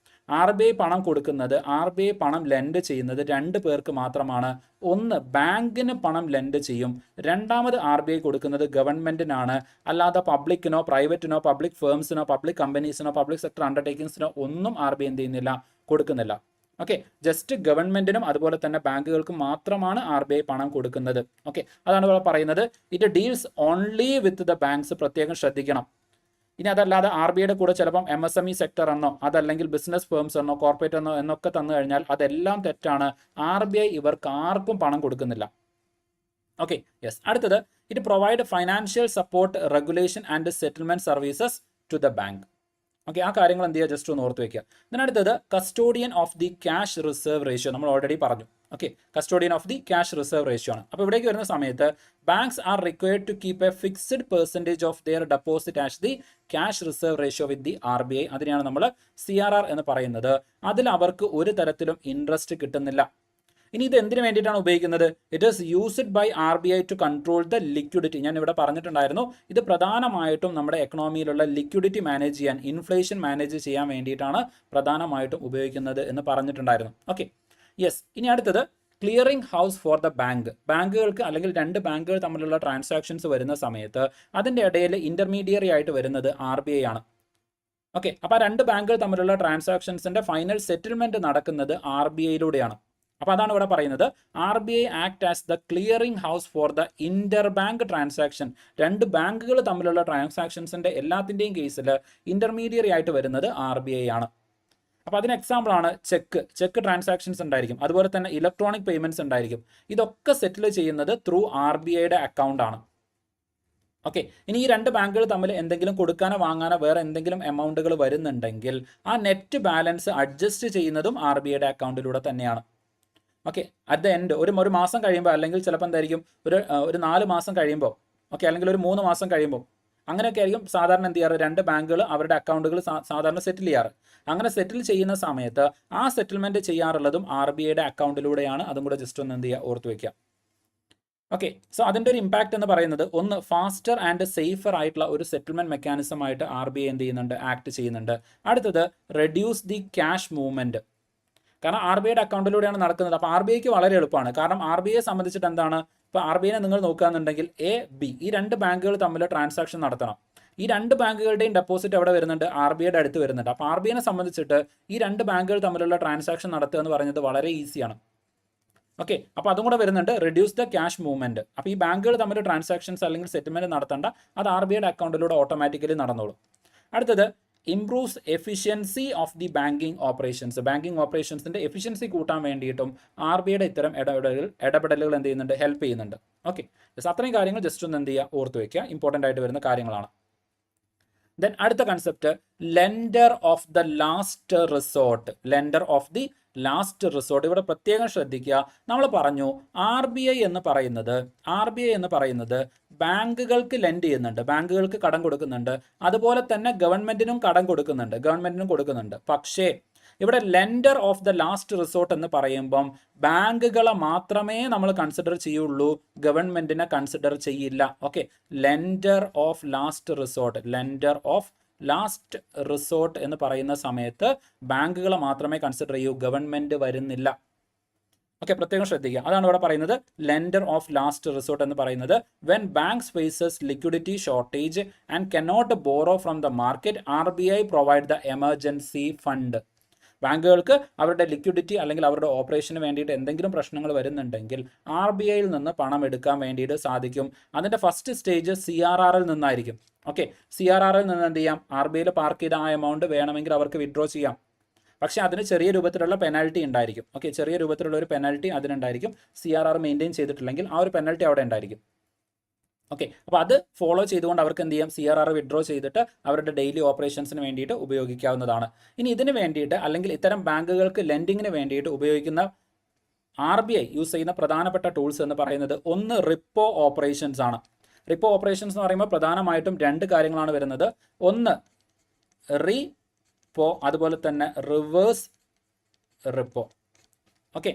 RBI പണം കൊടുക്കുന്നത്, RBI പണം ലെൻഡ് ചെയ്യുന്നത് രണ്ട് പേർക്ക് മാത്രമാണ്. ഒന്ന്, ബാങ്കിന് പണം ലെൻഡ് ചെയ്യും. രണ്ടാമത് RBI കൊടുക്കുന്നത് ഗവൺമെൻറ്റിനാണ്. അല്ലാതെ പബ്ലിക്കിനോ പ്രൈവറ്റിനോ പബ്ലിക് ഫേംസിനോ പബ്ലിക് കമ്പനീസിനോ പബ്ലിക് സെക്ടർ അണ്ടർടേക്കിങ്സിനോ ഒന്നും RBI എന്ത് ചെയ്യുന്നില്ല, കൊടുക്കുന്നില്ല. ഓക്കെ, ജസ്റ്റ് ഗവൺമെൻറ്റിനും അതുപോലെ തന്നെ ബാങ്കുകൾക്കും മാത്രമാണ് RBI പണം കൊടുക്കുന്നത്. ഓക്കെ, അതാണ് ഇവിടെ പറയുന്നത്. It deals only with the banks. പ്രത്യേകം ശ്രദ്ധിക്കണം. ഇനി അതല്ലാതെ ആർ ബി ഐയുടെ കൂടെ ചിലപ്പം MSME സെക്ടർ എന്നോ അതല്ലെങ്കിൽ ബിസിനസ് ഫേംസ് എന്നോ കോർപ്പറേറ്റ് എന്നോ എന്നൊക്കെ തന്നു കഴിഞ്ഞാൽ അതെല്ലാം തെറ്റാണ്. RBI ഇവർക്ക് ആർക്കും പണം കൊടുക്കുന്നില്ല. Okay, yes. അടുത്തത്, it provide financial support, regulation and settlement services to the bank. Okay, ആ കാര്യങ്ങൾ എന്ത് ചെയ്യുക, ജസ്റ്റ് ഒന്ന് ഓർത്ത് വയ്ക്കുക. അടുത്തത്, custodian of the cash reserve ratio. നമ്മൾ ഓൾറെഡി പറഞ്ഞു. Okay, custodian of the cash reserve ratio ആണ്. അപ്പോൾ ഇവിടേക്ക് വരുന്ന സമയത്ത് banks are required to keep a fixed percentage of their deposit as the cash reserve ratio with the RBI. അതിനെയാണ് നമ്മൾ CRR എന്ന് പറയുന്നത്. അതിൽ അവർക്ക് ഒരു തരത്തിലും ഇൻട്രസ്റ്റ് കിട്ടുന്നില്ല. ഇനി ഇത് എന്തിനു വേണ്ടിയിട്ടാണ് ഉപയോഗിക്കുന്നത്? It is used by RBI to control the liquidity. ഞാൻ ഇവിടെ പറഞ്ഞിട്ടുണ്ടായിരുന്നു, ഇത് പ്രധാനമായിട്ടും നമ്മുടെ എക്കണോമിയിലുള്ള ലിക്വിഡിറ്റി മാനേജ് ചെയ്യാൻ, ഇൻഫ്ലേഷൻ മാനേജ് ചെയ്യാൻ വേണ്ടിയിട്ടാണ് പ്രധാനമായിട്ടും ഉപയോഗിക്കുന്നത് എന്ന് പറഞ്ഞിട്ടുണ്ടായിരുന്നു. Okay, yes. ഇനി അടുത്തത്, clearing house for the bank. ബാങ്കുകൾക്ക് അല്ലെങ്കിൽ രണ്ട് ബാങ്കുകൾ തമ്മിലുള്ള ട്രാൻസാക്ഷൻസ് വരുന്ന സമയത്ത് അതിൻ്റെ ഇടയിൽ ഇന്റർമീഡിയറി ആയിട്ട് വരുന്നത് RBI ആണ്. ഓക്കെ, അപ്പോൾ രണ്ട് ബാങ്കുകൾ തമ്മിലുള്ള ട്രാൻസാക്ഷൻസിന്റെ ഫൈനൽ സെറ്റിൽമെന്റ് നടക്കുന്നത് RBIയിലൂടെയാണ്. അപ്പോൾ അതാണ് ഇവിടെ പറയുന്നത്, RBI act as the clearing house for the Inter bank transaction. രണ്ട് ബാങ്കുകൾ തമ്മിലുള്ള ട്രാൻസാക്ഷൻസിന്റെ എല്ലാത്തിൻ്റെയും കേസിൽ ഇന്റർമീഡിയറി ആയിട്ട് വരുന്നത് RBI ആണ്. അപ്പോൾ അതിന് എക്സാമ്പിൾ ആണ് ചെക്ക് ട്രാൻസാക്ഷൻസ് ഉണ്ടായിരിക്കും, അതുപോലെ തന്നെ ഇലക്ട്രോണിക് പേയ്മെന്റ്സ് ഉണ്ടായിരിക്കും. ഇതൊക്കെ സെറ്റിൽ ചെയ്യുന്നത് ത്രൂ RBIയുടെ അക്കൗണ്ട് ആണ്. ഓക്കെ, ഇനി ഈ രണ്ട് ബാങ്കുകൾ തമ്മിൽ എന്തെങ്കിലും കൊടുക്കാനോ വാങ്ങാനോ വേറെ എന്തെങ്കിലും എമൗണ്ടുകൾ വരുന്നുണ്ടെങ്കിൽ ആ നെറ്റ് ബാലൻസ് അഡ്ജസ്റ്റ് ചെയ്യുന്നതും RBIയുടെ അക്കൗണ്ടിലൂടെ തന്നെയാണ്. ഓക്കെ, അറ്റ് ദ എൻഡ് ഒരു മാസം കഴിയുമ്പോൾ, അല്ലെങ്കിൽ ചിലപ്പോൾ എന്തായിരിക്കും ഒരു 4 മാസം കഴിയുമ്പോൾ, ഓക്കെ, അല്ലെങ്കിൽ ഒരു 3 മാസം കഴിയുമ്പോൾ, അങ്ങനെയൊക്കെ ആയിരിക്കും സാധാരണ എന്ത് ചെയ്യാറ്, രണ്ട് ബാങ്കുകൾ അവരുടെ അക്കൗണ്ടുകൾ സാധാരണ സെറ്റിൽ ചെയ്യാറ്. അങ്ങനെ സെറ്റിൽ ചെയ്യുന്ന സമയത്ത് ആ സെറ്റിൽമെന്റ് ചെയ്യാറുള്ളതും RBIയുടെ അക്കൗണ്ടിലൂടെയാണ്. അതും കൂടെ ജസ്റ്റ് ഒന്ന് എന്ത് ചെയ്യുക, ഓർത്ത് വയ്ക്കുക. ഓക്കെ, സോ അതിൻ്റെ ഒരു ഇമ്പാക്റ്റ് എന്ന് പറയുന്നത്, ഒന്ന്, ഫാസ്റ്റർ ആൻഡ് സേഫർ ആയിട്ടുള്ള ഒരു സെറ്റിൽമെന്റ് മെക്കാനിസം ആയിട്ട് RBI എന്ത് ചെയ്യുന്നുണ്ട്, ആക്ട് ചെയ്യുന്നുണ്ട്. അടുത്തത്, റെഡ്യൂസ് ദി ക്യാഷ് മൂവ്മെന്റ്. കാരണം RBIയുടെ അക്കൗണ്ടിലൂടെയാണ് നടക്കുന്നത്. അപ്പോൾ RBIക്ക് വളരെ എളുപ്പമാണ്. കാരണം RBIയെ സംബന്ധിച്ചിട്ട് എന്താണ്, ഇപ്പോൾ RBIനെ നിങ്ങൾ നോക്കുകയാണെന്നുണ്ടെങ്കിൽ AB ഈ രണ്ട് ബാങ്കുകൾ തമ്മിൽ ട്രാൻസാക്ഷൻ നടത്തണം. ഈ രണ്ട് ബാങ്കുകളുടെയും ഡെപ്പോസിറ്റ് എവിടെ വരുന്നുണ്ട്, RBIയുടെ അടുത്ത് വരുന്നുണ്ട്. അപ്പോൾ RBIനെ സംബന്ധിച്ചിട്ട് ഈ രണ്ട് ബാങ്കുകൾ തമ്മിലുള്ള ട്രാൻസാക്ഷൻ നടത്തുക എന്ന് പറയുന്നത് വളരെ ഈസിയാണ്. ഓക്കെ, അപ്പോൾ അതും കൂടെ വരുന്നുണ്ട്, റെഡ്യൂസ് ദ ക്യാഷ് മൂവ്മെന്റ്. അപ്പോൾ ഈ ബാങ്കുകൾ തമ്മിൽ ട്രാൻസാക്ഷൻസ് അല്ലെങ്കിൽ സെറ്റിൽമെന്റ് നടത്തേണ്ട, അത് RBIയുടെ അക്കൗണ്ടിലൂടെ ഓട്ടോമാറ്റിക്കലി നടന്നോളും. അടുത്തത്, improves efficiency of the banking operations. Banking ഓപ്പറേഷൻസിന്റെ എഫിഷ്യൻസി കൂട്ടാൻ വേണ്ടിയിട്ടും RBIയുടെ ഇത്തരം ഇടപെടലുകൾ എന്ത് ചെയ്യുന്നുണ്ട്, ഹെൽപ്പ് ചെയ്യുന്നുണ്ട്. ഓക്കെ, അത്രയും കാര്യങ്ങൾ ജസ്റ്റ് ഒന്ന് എന്ത് ചെയ്യുക, ഓർത്ത് വയ്ക്കുക, ഇമ്പോർട്ടൻ്റ് ആയിട്ട് വരുന്ന കാര്യങ്ങളാണ്. ദെൻ അടുത്ത concept, lender of the last resort. Lender of the last resort. ഇവിടെ പ്രത്യേകം ശ്രദ്ധിക്കുക, നമ്മൾ പറഞ്ഞു RBI എന്ന് പറയുന്നത് ബാങ്കുകൾക്ക് ലെൻഡ് ചെയ്യുന്നുണ്ട്, ബാങ്കുകൾക്ക് കടം കൊടുക്കുന്നുണ്ട്, അതുപോലെ തന്നെ ഗവൺമെന്റിനും കടം കൊടുക്കുന്നുണ്ട്. പക്ഷേ ഇവിടെ lender of the last resort എന്ന് പറയുമ്പം ബാങ്കുകളെ മാത്രമേ നമ്മൾ കൺസിഡർ ചെയ്യുള്ളൂ, ഗവൺമെന്റിനെ കൺസിഡർ ചെയ്യില്ല. Okay, lender of last resort എന്ന് പറയുന്ന സമയത്ത് ബാങ്കുകളെ മാത്രമേ കൺസിഡർ ചെയ്യൂ, ഗവൺമെന്റ് വരുന്നില്ല. ഓക്കെ, പ്രത്യേകം ശ്രദ്ധിക്കുക, അതാണ് ഇവിടെ പറയുന്നത്, ലെൻഡർ ഓഫ് ലാസ്റ്റ് റിസോർട്ട് എന്ന് പറയുന്നത്, when banks faces liquidity shortage and cannot borrow from the market, RBI provide the emergency fund. ബാങ്കുകൾക്ക് അവരുടെ ലിക്വിഡിറ്റി അല്ലെങ്കിൽ അവരുടെ ഓപ്പറേഷന് വേണ്ടിയിട്ട് എന്തെങ്കിലും പ്രശ്നങ്ങൾ വരുന്നുണ്ടെങ്കിൽ RBIയിൽ നിന്ന് പണം എടുക്കാൻ വേണ്ടിയിട്ട് സാധിക്കും. അതിൻ്റെ ഫസ്റ്റ് സ്റ്റേജ് CRRൽ നിന്നായിരിക്കും. ഓക്കെ, CRRൽ നിന്ന് എന്ത് ചെയ്യാം, RBIയിൽ പാർക്ക് ചെയ്ത ആ എമൗണ്ട് വേണമെങ്കിൽ അവർക്ക് വിഡ്രോ ചെയ്യാം. പക്ഷേ അതിന് ചെറിയ രൂപത്തിലുള്ള പെനാൽറ്റി ഉണ്ടായിരിക്കും. ഓക്കെ, ചെറിയ രൂപത്തിലുള്ള ഒരു പെനാൽറ്റി അതിനുണ്ടായിരിക്കും. CRR മെയിൻറ്റെയിൻ ചെയ്തിട്ടില്ലെങ്കിൽ ആ ഒരു പെനാൽറ്റി അവിടെ ഉണ്ടായിരിക്കും. ഓക്കെ, അപ്പോൾ അത് ഫോളോ ചെയ്തുകൊണ്ട് അവർക്ക് എന്ത് ചെയ്യാം, CRR വിഡ്രോ ചെയ്തിട്ട് അവരുടെ ഡെയിലി ഓപ്പറേഷൻസിന് വേണ്ടിയിട്ട് ഉപയോഗിക്കാവുന്നതാണ്. ഇനി ഇതിന് വേണ്ടിയിട്ട് അല്ലെങ്കിൽ ഇത്തരം ബാങ്കുകൾക്ക് ലെൻഡിങ്ങിന് വേണ്ടിയിട്ട് ഉപയോഗിക്കുന്ന RBI യൂസ് ചെയ്യുന്ന പ്രധാനപ്പെട്ട ടൂൾസ് എന്ന് പറയുന്നത്, ഒന്ന്, റിപ്പോ ഓപ്പറേഷൻസ് ആണ്. റിപ്പോ ഓപ്പറേഷൻസ് എന്ന് പറയുമ്പോൾ പ്രധാനമായിട്ടും രണ്ട് കാര്യങ്ങളാണ് വരുന്നത്. ഒന്ന്, റീപോ, അതുപോലെ തന്നെ റിവേഴ്സ് റിപ്പോ. ഓക്കെ,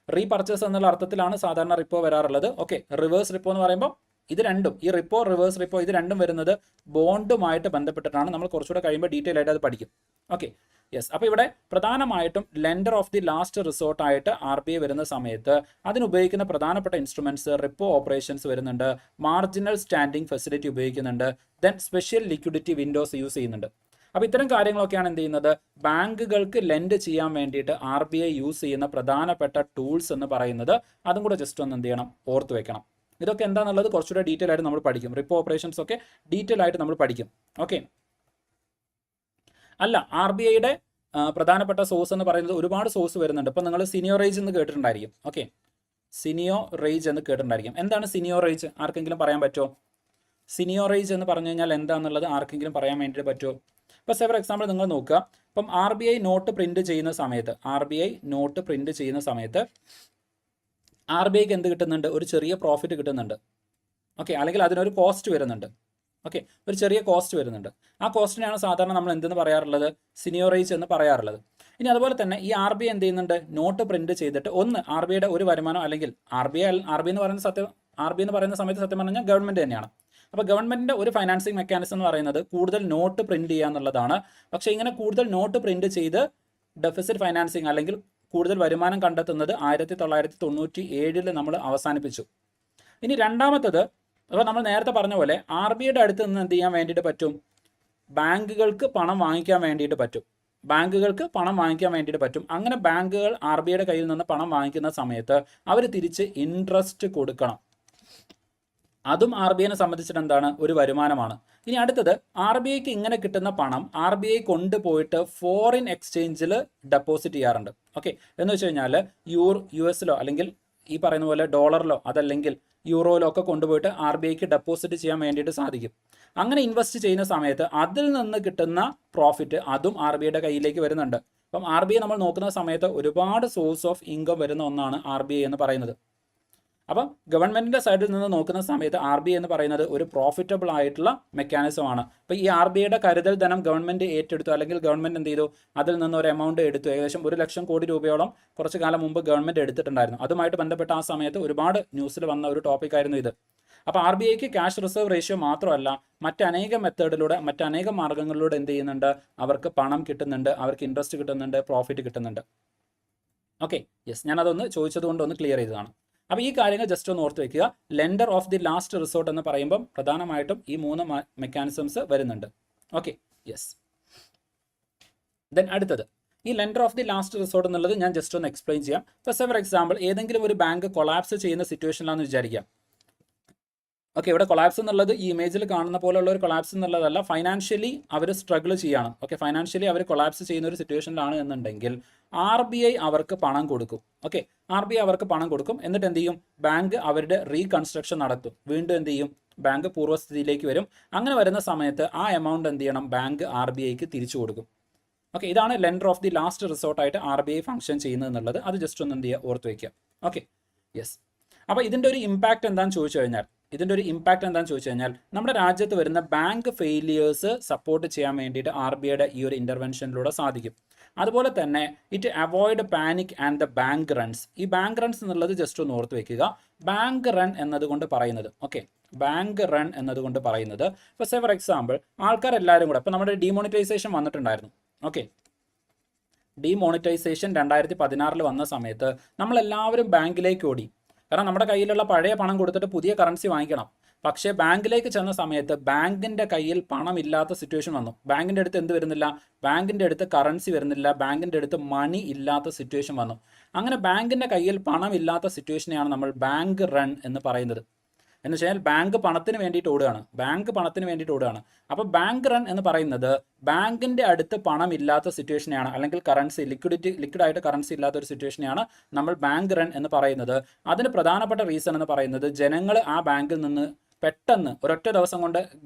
റീപർച്ചേസ് എന്നുള്ള അർത്ഥത്തിലാണ് സാധാരണ റിപ്പോ വരാറുള്ളത്. ഓക്കെ, റിവേഴ്സ് റിപ്പോ എന്ന് പറയുമ്പോൾ ഇത് രണ്ടും, ഈ റിപ്പോ റിവേഴ്സ് റിപ്പോ ഇത് രണ്ടും വരുന്നത് ബോണ്ടുമായിട്ട് ബന്ധപ്പെട്ടിട്ടാണ്. നമ്മൾ കുറച്ചുകൂടെ കഴിയുമ്പോൾ ഡീറ്റെയിൽ ആയിട്ട് അത് പഠിക്കും. Okay, yes. അപ്പോൾ ഇവിടെ പ്രധാനമായിട്ടും ലെൻഡർ ഓഫ് ദി ലാസ്റ്റ് റിസോർട്ടായിട്ട് RBI വരുന്ന സമയത്ത് അതിനുപയോഗിക്കുന്ന പ്രധാനപ്പെട്ട ഇൻസ്ട്രുമെന്റ്സ്, റിപ്പോ ഓപ്പറേഷൻസ് വരുന്നുണ്ട്, മാർജിനൽ സ്റ്റാൻഡിംഗ് ഫെസിലിറ്റി ഉപയോഗിക്കുന്നുണ്ട്, then special liquidity windows use ചെയ്യുന്നുണ്ട്. അപ്പോൾ ഇത്തരം കാര്യങ്ങളൊക്കെയാണ് എന്ത് ചെയ്യുന്നത്, ബാങ്കുകൾക്ക് ലെൻഡ് ചെയ്യാൻ വേണ്ടിയിട്ട് RBI യൂസ് ചെയ്യുന്ന പ്രധാനപ്പെട്ട ടൂൾസ് എന്ന് പറയുന്നത്. അതും കൂടെ ജസ്റ്റ് ഒന്ന് എന്ത് ചെയ്യണം, ഓർത്ത് വെക്കണം. ഇതൊക്കെ എന്താണെന്നുള്ളത് കുറച്ചുകൂടെ ഡീറ്റെയിൽ ആയിട്ട് നമ്മൾ പഠിക്കും. റിപ്പോ ഓപ്പറേഷൻസ് ഒക്കെ ഡീറ്റെയിൽ ആയിട്ട് നമ്മൾ പഠിക്കും. ഓക്കെ, അല്ല, ആർ ബി ഐയുടെ പ്രധാനപ്പെട്ട സോഴ്സ് എന്ന് പറയുന്നത് ഒരുപാട് സോഴ്സ് വരുന്നുണ്ട്. ഇപ്പം നിങ്ങൾ സിനിയോറേജ് എന്ന് കേട്ടിട്ടുണ്ടായിരിക്കും. ഓക്കെ, സിനിയോറേജ് എന്ന് കേട്ടിട്ടുണ്ടായിരിക്കും. എന്താണ് സിനിയോറേജ്? ആർക്കെങ്കിലും പറയാൻ പറ്റുമോ? സിനിയോറേജ് എന്ന് പറഞ്ഞു കഴിഞ്ഞാൽ എന്താണെന്നുള്ളത് ആർക്കെങ്കിലും പറയാൻ വേണ്ടിയിട്ട് പറ്റുമോ? ഇപ്പോൾ ഫോർ എക്സാമ്പിൾ നിങ്ങൾ നോക്കുക, ഇപ്പം R B I note print ചെയ്യുന്ന സമയത്ത് ആർ ബി ഐക്ക് എന്ത് കിട്ടുന്നുണ്ട്? ഒരു ചെറിയ പ്രോഫിറ്റ് കിട്ടുന്നുണ്ട്. ഓക്കെ, അല്ലെങ്കിൽ അതിനൊരു കോസ്റ്റ് വരുന്നുണ്ട്. ഓക്കെ, ഒരു ചെറിയ കോസ്റ്റ് വരുന്നുണ്ട്. ആ കോസ്റ്റിനെയാണ് സാധാരണ നമ്മൾ എന്തെന്ന് പറയാറുള്ളത്? സിനിയോറേജ് എന്ന് പറയാറുള്ളത്. ഇനി അതുപോലെ തന്നെ ഈ ആർ ബി ഐ എന്ത് ചെയ്യുന്നുണ്ട്? നോട്ട് പ്രിന്റ് ചെയ്തിട്ട് ഒന്ന് ആർ ബി ഐയുടെ ഒരു വരുമാനം, അല്ലെങ്കിൽ ആർ ബി എന്ന് പറയുന്ന സമയത്ത് സത്യം പറഞ്ഞാൽ ഗവൺമെന്റ് തന്നെയാണ്. അപ്പോൾ ഗവൺമെന്റിന്റെ ഒരു ഫൈനാൻസിങ് മെക്കാനിസം എന്ന് പറയുന്നത് കൂടുതൽ നോട്ട് പ്രിന്റ് ചെയ്യുക എന്നുള്ളതാണ്. പക്ഷേ ഇങ്ങനെ കൂടുതൽ നോട്ട് പ്രിന്റ് ചെയ്ത് ഡെഫിസിറ്റ് ഫൈനാൻസിങ് അല്ലെങ്കിൽ കൂടുതൽ വരുമാനം കണ്ടെത്തുന്നത് 1997 നമ്മൾ അവസാനിപ്പിച്ചു. ഇനി രണ്ടാമത്തത്, അപ്പോൾ നമ്മൾ നേരത്തെ പറഞ്ഞ പോലെ ആർ ബി ഐയുടെ അടുത്ത് നിന്ന് എന്ത് ചെയ്യാൻ വേണ്ടിയിട്ട് പറ്റും? ബാങ്കുകൾക്ക് പണം വാങ്ങിക്കാൻ വേണ്ടിയിട്ട് പറ്റും. അങ്ങനെ ബാങ്കുകൾ ആർ ബി ഐയുടെ കയ്യിൽ നിന്ന് പണം വാങ്ങിക്കുന്ന സമയത്ത് അവർ തിരിച്ച് ഇൻട്രസ്റ്റ് കൊടുക്കണം. അതും ആർ ബി ഐനെ സംബന്ധിച്ചിട്ട് എന്താണ്? ഒരു വരുമാനമാണ്. ഇനി അടുത്തത്, ആർ ബി ഐക്ക് ഇങ്ങനെ കിട്ടുന്ന പണം ആർ ബി ഐ കൊണ്ടുപോയിട്ട് ഫോറിൻ എക്സ്ചേഞ്ചിൽ ഡെപ്പോസിറ്റ് ചെയ്യാറുണ്ട്. ഓക്കെ, എന്ന് വെച്ച് കഴിഞ്ഞാൽ യു എസിലോ അല്ലെങ്കിൽ ഈ പറയുന്ന പോലെ ഡോളറിലോ അതല്ലെങ്കിൽ യൂറോയിലോ ഒക്കെ കൊണ്ടുപോയിട്ട് ആർ ബി ഐക്ക് ഡെപ്പോസിറ്റ് ചെയ്യാൻ വേണ്ടിയിട്ട് സാധിക്കും. അങ്ങനെ ഇൻവെസ്റ്റ് ചെയ്യുന്ന സമയത്ത് അതിൽ നിന്ന് കിട്ടുന്ന പ്രോഫിറ്റ് അതും ആർ ബി ഐയുടെ കയ്യിലേക്ക് വരുന്നുണ്ട്. അപ്പം ആർ ബി ഐ നമ്മൾ നോക്കുന്ന സമയത്ത് ഒരുപാട് സോഴ്സ് ഓഫ് ഇൻകം വരുന്ന ഒന്നാണ് ആർ ബി ഐ എന്ന് പറയുന്നത്. അപ്പം ഗവൺമെന്റിന്റെ സൈഡിൽ നിന്ന് നോക്കുന്ന സമയത്ത് ആർ ബി ഐ എന്ന് പറയുന്നത് ഒരു പ്രോഫിറ്റബിൾ ആയിട്ടുള്ള മെക്കാനിസമാണ്. അപ്പോൾ ഈ ആർ ബി ഐയുടെ കരുതൽ ധനം ഗവൺമെന്റ് ഏറ്റെടുത്തു, അല്ലെങ്കിൽ ഗവൺമെന്റ് എന്ത് ചെയ്തു? അതിൽ നിന്ന് ഒരു എമൗണ്ട് എടുത്തു. ഏകദേശം 1 ലക്ഷം കോടി രൂപയോളം കുറച്ച് കാലം മുമ്പ് ഗവൺമെന്റ് എടുത്തിട്ടുണ്ടായിരുന്നു. അതുമായിട്ട് ബന്ധപ്പെട്ട ആ സമയത്ത് ഒരുപാട് ന്യൂസിൽ വന്ന ഒരു ടോപ്പിക്കായിരുന്നു ഇത്. അപ്പോൾ ആർ ബി ഐക്ക് ക്യാഷ് റിസർവ് റേഷ്യോ മാത്രമല്ല, മറ്റനേകം മെത്തേഡിലൂടെ, മറ്റനേകം മാർഗ്ഗങ്ങളിലൂടെ എന്ത് ചെയ്യുന്നുണ്ട്? അവർക്ക് പണം കിട്ടുന്നുണ്ട്, അവർക്ക് ഇൻട്രസ്റ്റ് കിട്ടുന്നുണ്ട്, പ്രോഫിറ്റ് കിട്ടുന്നുണ്ട്. ഓക്കെ, യെസ്, ഞാനതൊന്ന് ചോദിച്ചതുകൊണ്ട് ഒന്ന് ക്ലിയർ ചെയ്തതാണ്. അപ്പോൾ ഈ കാര്യങ്ങൾ ജസ്റ്റ് ഒന്ന് ഓർത്ത് വെക്കുക. Lender of the last resort എന്ന് പറയുമ്പം പ്രധാനമായിട്ടും ഈ 3 മെക്കാനിസംസ് വരുന്നുണ്ട്. Okay, yes. ദെൻ അടുത്തത്, ഈ lender of the last resort എന്നുള്ളത് ഞാൻ ജസ്റ്റ് ഒന്ന് എക്സ്പ്ലെയിൻ ചെയ്യാം. ഫോർ എക്സാമ്പിൾ, ഏതെങ്കിലും ഒരു ബാങ്ക് കൊളാപ്സ് ചെയ്യുന്ന സിറ്റുവേഷനിലാണെന്ന് വിചാരിക്കാം. ഓക്കെ, ഇവിടെ കൊളാപ്സ് എന്നുള്ളത് ഈ ഇമേജിൽ കാണുന്ന പോലെയുള്ള ഒരു കൊളാപ്സ് എന്നുള്ളതല്ല, ഫൈനാൻഷ്യലി അവർ സ്ട്രഗിൾ ചെയ്യാണ്. ഓക്കെ, ഫൈനാൻഷ്യലി അവർ കൊളാപ്സ് ചെയ്യുന്ന ഒരു സിറ്റുവേഷനിലാണ് എന്നുണ്ടെങ്കിൽ ആർ ബി ഐ അവർക്ക് പണം കൊടുക്കും. ഓക്കെ, ആർ ബി ഐ അവർക്ക് പണം കൊടുക്കും. എന്നിട്ട് എന്ത് ചെയ്യും? ബാങ്ക് അവരുടെ റീകൺസ്ട്രക്ഷൻ നടത്തും. വീണ്ടും എന്ത് ചെയ്യും? ബാങ്ക് പൂർവ്വസ്ഥിതിയിലേക്ക് വരും. അങ്ങനെ വരുന്ന സമയത്ത് ആ എമൗണ്ട് എന്ത് ചെയ്യണം? ബാങ്ക് ആർ ബി ഐക്ക് തിരിച്ചു കൊടുക്കും. ഓക്കെ, ഇതാണ് ലെൻഡർ ഓഫ് ദി ലാസ്റ്റ് റിസോർട്ടായിട്ട് ആർ ബി ഐ ഫംഗ്ഷൻ ചെയ്യുന്നത് എന്നുള്ളത്. അത് ജസ്റ്റ് ഒന്ന് എന്ത് ചെയ്യുക? ഓർത്ത് വയ്ക്കുക. Okay, yes. അപ്പോൾ ഇതിൻ്റെ ഒരു ഇമ്പാക്റ്റ് എന്താണെന്ന് ചോദിച്ചു കഴിഞ്ഞാൽ നമ്മുടെ രാജ്യത്ത് വരുന്ന ബാങ്ക് ഫെയിലിയേഴ്സ് സപ്പോർട്ട് ചെയ്യാൻ വേണ്ടിയിട്ട് ആർ ബി ഐയുടെ ഈ ഒരു ഇൻ്റർവെൻഷനിലൂടെ സാധിക്കും. അതുപോലെ തന്നെ it avoid panic and the bank runs. ഈ ബാങ്ക് റൺസ് എന്നുള്ളത് ജസ്റ്റ് ഒന്ന് ഓർത്ത് വെക്കുക. ബാങ്ക് റൺ എന്നതുകൊണ്ട് പറയുന്നത്, ഓക്കെ, ബാങ്ക് റൺ എന്നതുകൊണ്ട് പറയുന്നത്, ഇപ്പോൾ ഫോർ എക്സാമ്പിൾ, ആൾക്കാരെല്ലാവരും കൂടെ, ഇപ്പോൾ നമ്മുടെ ഡിമോണിറ്റൈസേഷൻ വന്നിട്ടുണ്ടായിരുന്നു. ഓക്കെ, ഡിമോണിറ്റൈസേഷൻ 2016 വന്ന സമയത്ത് നമ്മളെല്ലാവരും ബാങ്കിലേക്ക് ഓടി. കാരണം നമ്മുടെ കയ്യിലുള്ള പഴയ പണം കൊടുത്തിട്ട് പുതിയ കറൻസി വാങ്ങിക്കണം. പക്ഷേ ബാങ്കിലേക്ക് ചെന്ന സമയത്ത് ബാങ്കിൻ്റെ കയ്യിൽ പണമില്ലാത്ത സിറ്റുവേഷൻ വന്നു. ബാങ്കിൻ്റെ അടുത്ത് എന്ത് വരുന്നില്ല? ബാങ്കിൻ്റെ അടുത്ത് കറൻസി വരുന്നില്ല, ബാങ്കിൻ്റെ അടുത്ത് മണി ഇല്ലാത്ത സിറ്റുവേഷൻ വന്നു. അങ്ങനെ ബാങ്കിൻ്റെ കയ്യിൽ പണമില്ലാത്ത സിറ്റുവേഷനെയാണ് നമ്മൾ ബാങ്ക് റൺ എന്ന് പറയുന്നത്. എന്ന് വെച്ചാൽ ബാങ്ക് പണത്തിന് വേണ്ടിയിട്ട് ഓടുകയാണ്. അപ്പോൾ ബാങ്ക് റൺ എന്ന് പറയുന്നത് ബാങ്കിൻ്റെ അടുത്ത് പണമില്ലാത്ത സിറ്റുവേഷനെയാണ്, അല്ലെങ്കിൽ കറൻസി ലിക്വിഡായിട്ട് കറൻസി ഇല്ലാത്ത ഒരു സിറ്റുവേഷനെയാണ് നമ്മൾ ബാങ്ക് റൺ എന്ന് പറയുന്നത്. അതിന് പ്രധാനപ്പെട്ട റീസൺ എന്ന് പറയുന്നത്, ജനങ്ങൾ ആ ബാങ്കിൽ നിന്ന് പെട്ടെന്ന് ഒരൊറ്റ ദിവസം കൊണ്ട്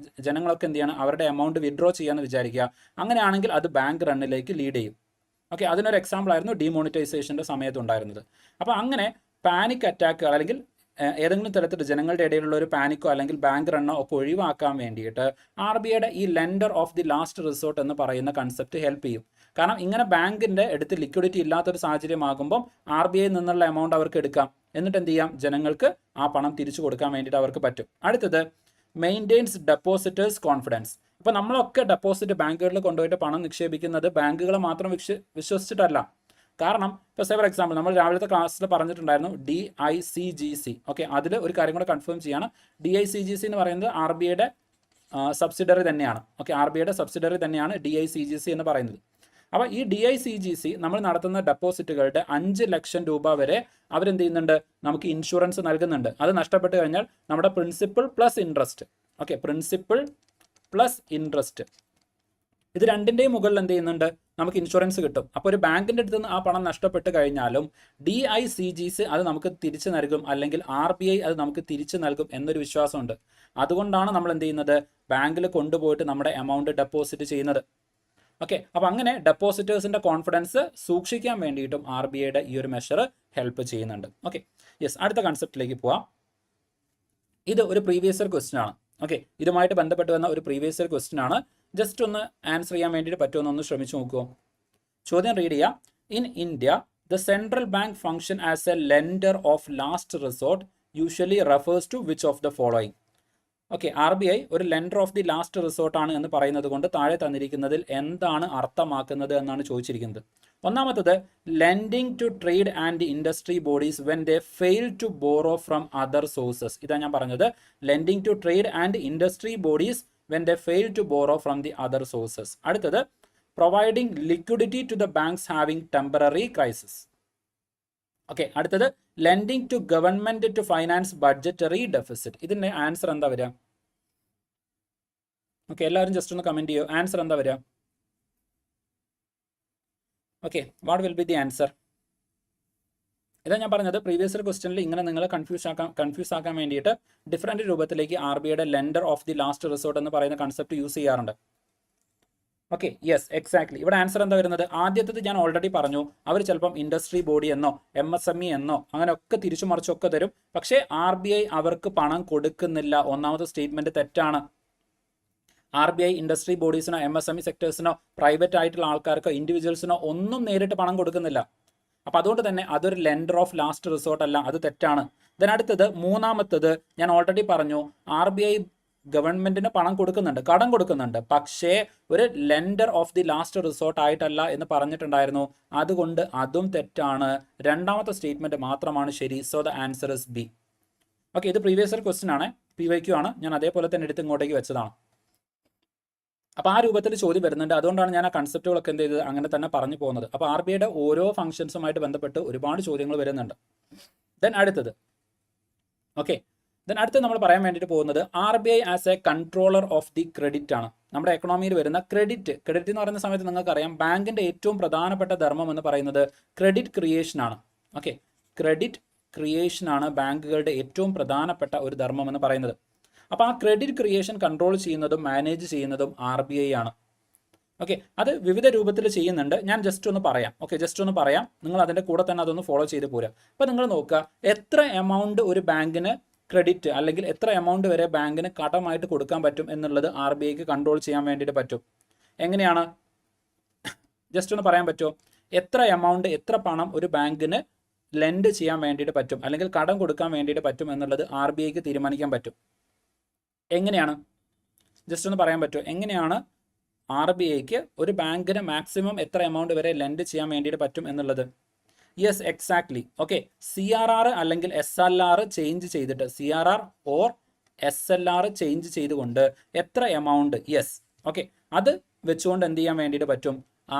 ജനങ്ങളൊക്കെ എന്ത് ചെയ്യണം? അവരുടെ എമൗണ്ട് വിഡ്രോ ചെയ്യാമെന്ന് വിചാരിക്കുക. അങ്ങനെയാണെങ്കിൽ അത് ബാങ്ക് റണ്ണിലേക്ക് ലീഡ് ചെയ്യും. ഓക്കെ, അതിനൊരു എക്സാമ്പിൾ ആയിരുന്നു ഡിമോണിറ്റൈസേഷൻ്റെ സമയത്തുണ്ടായിരുന്നത്. അപ്പോൾ അങ്ങനെ പാനിക് അറ്റാക്കുകൾ, അല്ലെങ്കിൽ ഏതെങ്കിലും തരത്തിൽ ജനങ്ങളുടെ ഇടയിലുള്ള ഒരു പാനിക്കോ അല്ലെങ്കിൽ ബാങ്ക് റണ്ണോ ഒക്കെ ഒഴിവാക്കാൻ വേണ്ടിയിട്ട് ആർ ബി ഐയുടെ ഈ lender of the last resort എന്ന് പറയുന്ന കൺസെപ്റ്റ് ഹെൽപ്പ് ചെയ്യും. കാരണം ഇങ്ങനെ ബാങ്കിൻ്റെ അടുത്ത് ലിക്വിഡിറ്റി ഇല്ലാത്തൊരു സാഹചര്യമാകുമ്പം ആർ ബി ഐയിൽ നിന്നുള്ള എമൗണ്ട് അവർക്ക് എടുക്കാം. എന്നിട്ട് എന്ത് ചെയ്യാം? ജനങ്ങൾക്ക് ആ പണം തിരിച്ചു കൊടുക്കാൻ വേണ്ടിയിട്ട് അവർക്ക് പറ്റും. അടുത്തത്, മെയിൻറ്റെയിൻസ് ഡെപ്പോസിറ്റേഴ്സ് കോൺഫിഡൻസ്. ഇപ്പോൾ നമ്മളൊക്കെ ഡെപ്പോസിറ്റ് ബാങ്കുകളിൽ കൊണ്ടുപോയിട്ട് പണം നിക്ഷേപിക്കുന്നത് ബാങ്കുകളെ മാത്രം വിശ്വസിച്ചിട്ടല്ല. കാരണം ഇപ്പോൾ ഫോർ എക്സാമ്പിൾ, നമ്മൾ രാവിലത്തെ ക്ലാസ്സിൽ പറഞ്ഞിട്ടുണ്ടായിരുന്നു DICGC. ഓക്കെ, അതിൽ ഒരു കാര്യം കൂടെ കൺഫേം ചെയ്യാണ്. DICGC എന്ന് പറയുന്നത് ആർ ബി ഐയുടെ സബ്സിഡറി തന്നെയാണ്. ഓക്കെ, ആർ ബി ഐയുടെ സബ്സിഡറി തന്നെയാണ് DICGC എന്ന് പറയുന്നത്. അപ്പോൾ ഈ DICGC നമ്മൾ നടത്തുന്ന ഡെപ്പോസിറ്റുകളുടെ 5 ലക്ഷം രൂപ വരെ അവരെന്ത് ചെയ്യുന്നുണ്ട്? നമുക്ക് ഇൻഷുറൻസ് നൽകുന്നുണ്ട്. അത് നഷ്ടപ്പെട്ട് കഴിഞ്ഞാൽ നമ്മുടെ principle plus interest, okay, principle plus interest ഇത് രണ്ടിൻ്റെയും മുകളിൽ എന്ത് ചെയ്യുന്നുണ്ട്, നമുക്ക് ഇൻഷുറൻസ് കിട്ടും. അപ്പോൾ ഒരു ബാങ്കിൻ്റെ അടുത്ത് നിന്ന് ആ പണം നഷ്ടപ്പെട്ട് കഴിഞ്ഞാലും DICGC അത് നമുക്ക് തിരിച്ചു നൽകും, അല്ലെങ്കിൽ RBI അത് നമുക്ക് തിരിച്ചു നൽകും എന്നൊരു വിശ്വാസമുണ്ട്. അതുകൊണ്ടാണ് നമ്മൾ എന്ത് ചെയ്യുന്നത്, ബാങ്കിൽ കൊണ്ടുപോയിട്ട് നമ്മുടെ എമൗണ്ട് ഡെപ്പോസിറ്റ് ചെയ്യുന്നത്. ഓക്കെ, അപ്പോൾ അങ്ങനെ ഡെപ്പോസിറ്റേഴ്സിൻ്റെ കോൺഫിഡൻസ് സൂക്ഷിക്കാൻ വേണ്ടിയിട്ടും RBIയുടെ ഈ ഒരു മെഷർ ഹെൽപ്പ് ചെയ്യുന്നുണ്ട്. ഓക്കെ, യെസ്, അടുത്ത കൺസെപ്റ്റിലേക്ക് പോവാം. ഇത് ഒരു പ്രീവിയസ് ഇയർ ക്വസ്റ്റ്യൻ ആണ്. ഓക്കെ, ഇതുമായിട്ട് ബന്ധപ്പെട്ട് വന്ന ഒരു പ്രീവിയസ് ഇയർ ക്വസ്റ്റ്യൻ ആണ്. ജസ്റ്റ് ഒന്ന് ആൻസർ ചെയ്യാൻ വേണ്ടിയിട്ട് പറ്റുമെന്നൊന്ന് ശ്രമിച്ചു നോക്കുമോ? ചോദ്യം റീഡ് ചെയ്യാം. In India the central bank function as a lender of last resort usually refers to which of the following? Okay, RBI ഒരു lender of the last resort ആണ് എന്ന് പറയുന്നത് കൊണ്ട് താഴെ തന്നിരിക്കുന്നതിൽ എന്താണ് അർത്ഥമാക്കുന്നത് എന്നാണ് ചോദിച്ചിരിക്കുന്നത്. ഒന്നാമത്തത്, lending to trade and industry bodies when they fail to borrow from other sources. ഇതാണ് ഞാൻ പറഞ്ഞത്, lending to trade and industry bodies when they fail to borrow from the other sources. അടുത്തത്, providing liquidity to the banks having temporary crisis. Okay, അടുത്തത്, lending to government to finance budgetary deficit. ഇതിന്റെ answer എന്താ വരിക? Okay, എല്ലാവരും just ഒന്ന് comment ചെയ്യോ, answer എന്താ വരിക? Okay, what will be the answer? ഇതാ ഞാൻ പറഞ്ഞത്, പ്രീവിയസ് ഇയർ ക്വസ്റ്റ്യനിൽ ഇങ്ങനെ നിങ്ങളെ കൺഫ്യൂസ് ആക്കാൻ വേണ്ടിയിട്ട് ഡിഫറൻറ്റ് രൂപത്തിലേക്ക് RBIയുടെ lender of the last resort എന്ന് പറയുന്ന കൺസെപ്റ്റ് യൂസ് ചെയ്യാറുണ്ട്. Okay, yes, exactly. ഇവിടെ ആൻസർ എന്താ വരുന്നത്? ആദ്യത്തേത് ഞാൻ ഓൾറെഡി പറഞ്ഞു, അവർ ചിലപ്പം ഇൻഡസ്ട്രി ബോഡി എന്നോ MSME എന്നോ അങ്ങനെ ഒക്കെ തിരിച്ചു മറിച്ചൊക്കെ തരും. പക്ഷേ RBI അവർക്ക് പണം കൊടുക്കുന്നില്ല. ഒന്നാമത്തെ സ്റ്റേറ്റ്മെന്റ് തെറ്റാണ്. RBI ഇൻഡസ്ട്രി ബോഡീസിനോ MSME സെക്ടേഴ്സിനോ പ്രൈവറ്റ് ആയിട്ടുള്ള ആൾക്കാർക്കോ ഇൻഡിവിജ്വൽസിനോ ഒന്നും നേരിട്ട് പണം കൊടുക്കുന്നില്ല. അപ്പോൾ അതുകൊണ്ട് തന്നെ അതൊരു ലെൻഡർ ഓഫ് ലാസ്റ്റ് റിസോർട്ട് അല്ല, അത് തെറ്റാണ്. അടുത്തത്, മൂന്നാമത്തത് ഞാൻ ഓൾറെഡി പറഞ്ഞു, RBI ഗവൺമെന്റിന് പണം കൊടുക്കുന്നുണ്ട്, കടം കൊടുക്കുന്നുണ്ട്, പക്ഷേ ഒരു lender of the last resort ആയിട്ടല്ല എന്ന് പറഞ്ഞിട്ടുണ്ടായിരുന്നു. അതുകൊണ്ട് അതും തെറ്റാണ്. രണ്ടാമത്തെ സ്റ്റേറ്റ്മെന്റ് മാത്രമാണ് ശരി. So the answer is B. Okay, ഇത് പ്രീവിയസ് ഇയർ ക്വസ്റ്റ്യൻ ആണ്, PYQ ആണ്. ഞാൻ അതേപോലെ തന്നെ എടുത്ത് ഇങ്ങോട്ടേക്ക് വെച്ചതാണ്. അപ്പോൾ ആ രൂപത്തിൽ ചോദ്യം വരുന്നുണ്ട്. അതുകൊണ്ടാണ് ഞാൻ ആ കൺസെപ്റ്റുകളൊക്കെ എന്ത് ചെയ്തത് അങ്ങനെ തന്നെ പറഞ്ഞു പോകുന്നത്. അപ്പോൾ RBIയുടെ ഓരോ ഫംഗ്ഷൻസുമായിട്ട് ബന്ധപ്പെട്ട് ഒരുപാട് ചോദ്യങ്ങൾ വരുന്നുണ്ട്. അടുത്തത്, ഓക്കെ, അടുത്ത് നമ്മൾ പറയാൻ വേണ്ടിയിട്ട് പോകുന്നത് RBI as A controller of the credit ആണ്. നമ്മുടെ എക്കണോമിയിൽ വരുന്ന ക്രെഡിറ്റ് എന്ന് പറയുന്ന സമയത്ത് നിങ്ങൾക്കറിയാം, ബാങ്കിന്റെ ഏറ്റവും പ്രധാനപ്പെട്ട ധർമ്മം എന്ന് പറയുന്നത് ക്രെഡിറ്റ് ക്രിയേഷൻ ആണ്. ഓക്കെ, ക്രെഡിറ്റ് ക്രിയേഷൻ ആണ് ബാങ്കുകളുടെ ഏറ്റവും പ്രധാനപ്പെട്ട ഒരു ധർമ്മം എന്ന് പറയുന്നത്. അപ്പോൾ ആ ക്രെഡിറ്റ് ക്രിയേഷൻ കൺട്രോൾ ചെയ്യുന്നതും മാനേജ് ചെയ്യുന്നതും RBI ആണ്. ഓക്കെ, അത് വിവിധ രൂപത്തിൽ ചെയ്യുന്നുണ്ട്. ഞാൻ ജസ്റ്റ് ഒന്ന് പറയാം. ഓക്കെ, ജസ്റ്റ് ഒന്ന് പറയാം, നിങ്ങൾ അതിൻ്റെ കൂടെ തന്നെ അതൊന്ന് ഫോളോ ചെയ്ത് പോരാ. അപ്പോൾ നിങ്ങൾ നോക്കുക, എത്ര എമൗണ്ട് ഒരു ബാങ്കിന് ക്രെഡിറ്റ് അല്ലെങ്കിൽ എത്ര എമൗണ്ട് വരെ ബാങ്കിന് കടമായിട്ട് കൊടുക്കാൻ പറ്റും എന്നുള്ളത് RBIക്ക് കൺട്രോൾ ചെയ്യാൻ വേണ്ടിയിട്ട് പറ്റും. എങ്ങനെയാണ്? ജസ്റ്റ് ഒന്ന് പറയാൻ പറ്റുമോ? എത്ര എമൗണ്ട്, എത്ര പണം ഒരു ബാങ്കിന് ലെൻഡ് ചെയ്യാൻ വേണ്ടിയിട്ട് പറ്റും അല്ലെങ്കിൽ കടം കൊടുക്കാൻ വേണ്ടിയിട്ട് പറ്റും എന്നുള്ളത് RBIക്ക് തീരുമാനിക്കാൻ പറ്റും. എങ്ങനെയാണ്? ജസ്റ്റ് ഒന്ന് പറയാൻ പറ്റുമോ? എങ്ങനെയാണ് RBIക്ക് ഒരു ബാങ്കിന് മാക്സിമം എത്ര എമൗണ്ട് വരെ ലെൻഡ് ചെയ്യാൻ വേണ്ടിയിട്ട് പറ്റും എന്നുള്ളത്? Yes, exactly. ഓക്കെ, CRR അല്ലെങ്കിൽ SLR ചേഞ്ച് ചെയ്തിട്ട്, CRR ഓർ SLR ചേഞ്ച് ചെയ്തുകൊണ്ട് എത്ര എമൗണ്ട്, യെസ്, ഓക്കെ, അത് വെച്ചുകൊണ്ട് എന്ത് ചെയ്യാൻ വേണ്ടിയിട്ട് പറ്റും?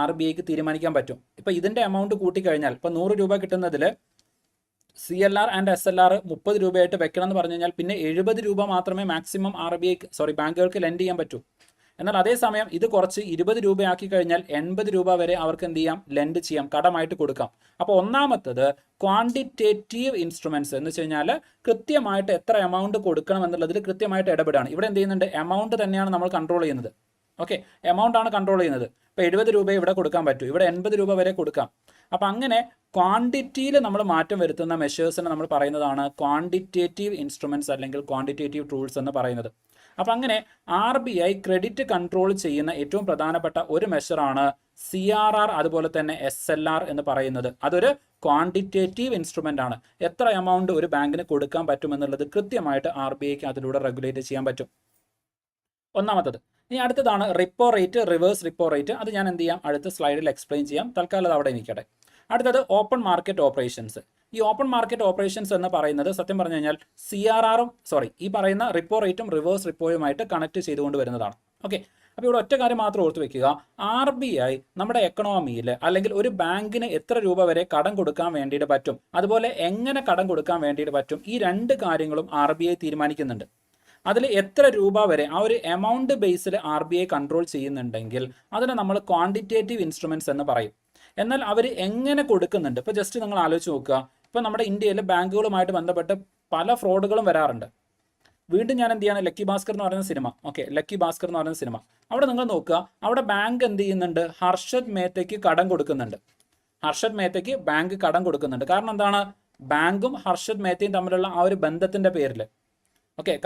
RBIക്ക് തീരുമാനിക്കാൻ പറ്റും. ഇപ്പം ഇതിൻ്റെ എമൗണ്ട് കൂട്ടിക്കഴിഞ്ഞാൽ ഇപ്പോൾ 100 രൂപ കിട്ടുന്നതിൽ CLR ആൻഡ് SLR 30 രൂപയായിട്ട് വെക്കണം എന്ന് പറഞ്ഞു കഴിഞ്ഞാൽ പിന്നെ 70 രൂപ മാത്രമേ മാക്സിമം ബാങ്കുകൾക്ക് ലെൻഡ് ചെയ്യാൻ പറ്റൂ. എന്നാൽ അതേസമയം ഇത് കുറച്ച് 20 രൂപയാക്കി കഴിഞ്ഞാൽ 80 രൂപ വരെ അവർക്ക് എന്ത് ചെയ്യാം? ലെൻഡ് ചെയ്യാം, കടമായിട്ട് കൊടുക്കാം. അപ്പോൾ ഒന്നാമത്തത് ക്വാണ്ടിറ്റേറ്റീവ് ഇൻസ്ട്രുമെന്റ്സ് എന്ന് വെച്ച് കഴിഞ്ഞാൽ കൃത്യമായിട്ട് എത്ര എമൗണ്ട് കൊടുക്കണം എന്നുള്ളതിൽ കൃത്യമായിട്ട് ഇടപെടാണ്. ഇവിടെ എന്ത് ചെയ്യുന്നുണ്ട്? എമൗണ്ട് തന്നെയാണ് നമ്മൾ കൺട്രോൾ ചെയ്യുന്നത്. ഓക്കെ, എമൗണ്ട് ആണ് കൺട്രോൾ ചെയ്യുന്നത്. ഇപ്പോൾ 70 രൂപ ഇവിടെ കൊടുക്കാൻ പറ്റൂ, ഇവിടെ 80 രൂപ വരെ കൊടുക്കാം. അപ്പം അങ്ങനെ ക്വാണ്ടിറ്റിയിൽ നമ്മൾ മാറ്റം വരുത്തുന്ന മെഷേഴ്സിനെ നമ്മൾ പറയുന്നതാണ് ക്വാണ്ടിറ്റേറ്റീവ് ഇൻസ്ട്രുമെന്റ്സ് അല്ലെങ്കിൽ ക്വാണ്ടിറ്റേറ്റീവ് ടൂൾസ് എന്ന് പറയുന്നത്. അപ്പം അങ്ങനെ RBI ക്രെഡിറ്റ് കൺട്രോൾ ചെയ്യുന്ന ഏറ്റവും പ്രധാനപ്പെട്ട ഒരു മെഷറാണ് CRR അതുപോലെ തന്നെ SLR എന്ന് പറയുന്നത്. അതൊരു ക്വാണ്ടിറ്റേറ്റീവ് ഇൻസ്ട്രുമെന്റ് ആണ്. എത്ര എമൗണ്ട് ഒരു ബാങ്കിന് കൊടുക്കാൻ പറ്റും എന്നുള്ളത് കൃത്യമായിട്ട് RBIക്ക് അതിലൂടെ റെഗുലേറ്റ് ചെയ്യാൻ പറ്റും. ഒന്നാമത്തത്. ഇനി അടുത്തതാണ് repo rate, reverse repo rate. അത് ഞാൻ എന്ത് ചെയ്യാം? അടുത്ത സ്ലൈഡിൽ എക്സ്പ്ലെയിൻ ചെയ്യാം. തൽക്കാലം അത് അവിടെ നിൽക്കട്ടെ. അടുത്തത് ഓപ്പൺ മാർക്കറ്റ് ഓപ്പറേഷൻസ്. ഈ ഓപ്പൺ മാർക്കറ്റ് ഓപ്പറേഷൻസ് എന്ന് പറയുന്നത് സത്യം പറഞ്ഞു കഴിഞ്ഞാൽ ഈ പറയുന്ന റിപ്പോ റേറ്റും റിവേഴ്സ് റിപ്പോയുമായിട്ട് കണക്ട് ചെയ്തുകൊണ്ട് വരുന്നതാണ്. ഓക്കെ, അപ്പോൾ ഇവിടെ ഒറ്റ കാര്യം മാത്രം ഓർത്ത് വെക്കുക, RBI നമ്മുടെ എക്കണോമിയിൽ അല്ലെങ്കിൽ ഒരു ബാങ്കിന് എത്ര രൂപ വരെ കടം കൊടുക്കാൻ വേണ്ടിയിട്ട് പറ്റും, അതുപോലെ എങ്ങനെ കടം കൊടുക്കാൻ വേണ്ടിയിട്ട് പറ്റും, ഈ രണ്ട് കാര്യങ്ങളും RBI തീരുമാനിക്കുന്നുണ്ട്. അതിൽ എത്ര രൂപ വരെ ആ ഒരു എമൗണ്ട് ബേസിൽ RBI കൺട്രോൾ ചെയ്യുന്നുണ്ടെങ്കിൽ അതിനെ നമ്മൾ ക്വാണ്ടിറ്റേറ്റീവ് ഇൻസ്ട്രുമെന്റ്സ് എന്ന് പറയും. എന്നാൽ അവർ എങ്ങനെ കൊടുക്കുന്നുണ്ട്, ഇപ്പോൾ ജസ്റ്റ് നിങ്ങൾ ആലോചിച്ച് നോക്കുക. ഇപ്പോൾ നമ്മുടെ ഇന്ത്യയിൽ ബാങ്കുകളുമായിട്ട് ബന്ധപ്പെട്ട് പല ഫ്രോഡുകളും വരാറുണ്ട്. വീണ്ടും ഞാൻ എന്ത് ചെയ്യാണ്, ലക്കി ഭാസ്കർ എന്ന് പറയുന്ന സിനിമ, ലക്കി ഭാസ്കർ എന്ന് പറയുന്ന സിനിമ, അവിടെ നിങ്ങൾ നോക്കുക, അവിടെ ബാങ്ക് എന്ത് ചെയ്യുന്നുണ്ട്, ഹർഷദ് മേത്തയ്ക്ക് കടം കൊടുക്കുന്നുണ്ട്. ഹർഷദ് മേത്തയ്ക്ക് ബാങ്ക് കടം കൊടുക്കുന്നുണ്ട്. കാരണം എന്താണ്, ബാങ്കും ഹർഷദ് മേത്തയും തമ്മിലുള്ള ആ ഒരു ബന്ധത്തിന്റെ പേരിൽ.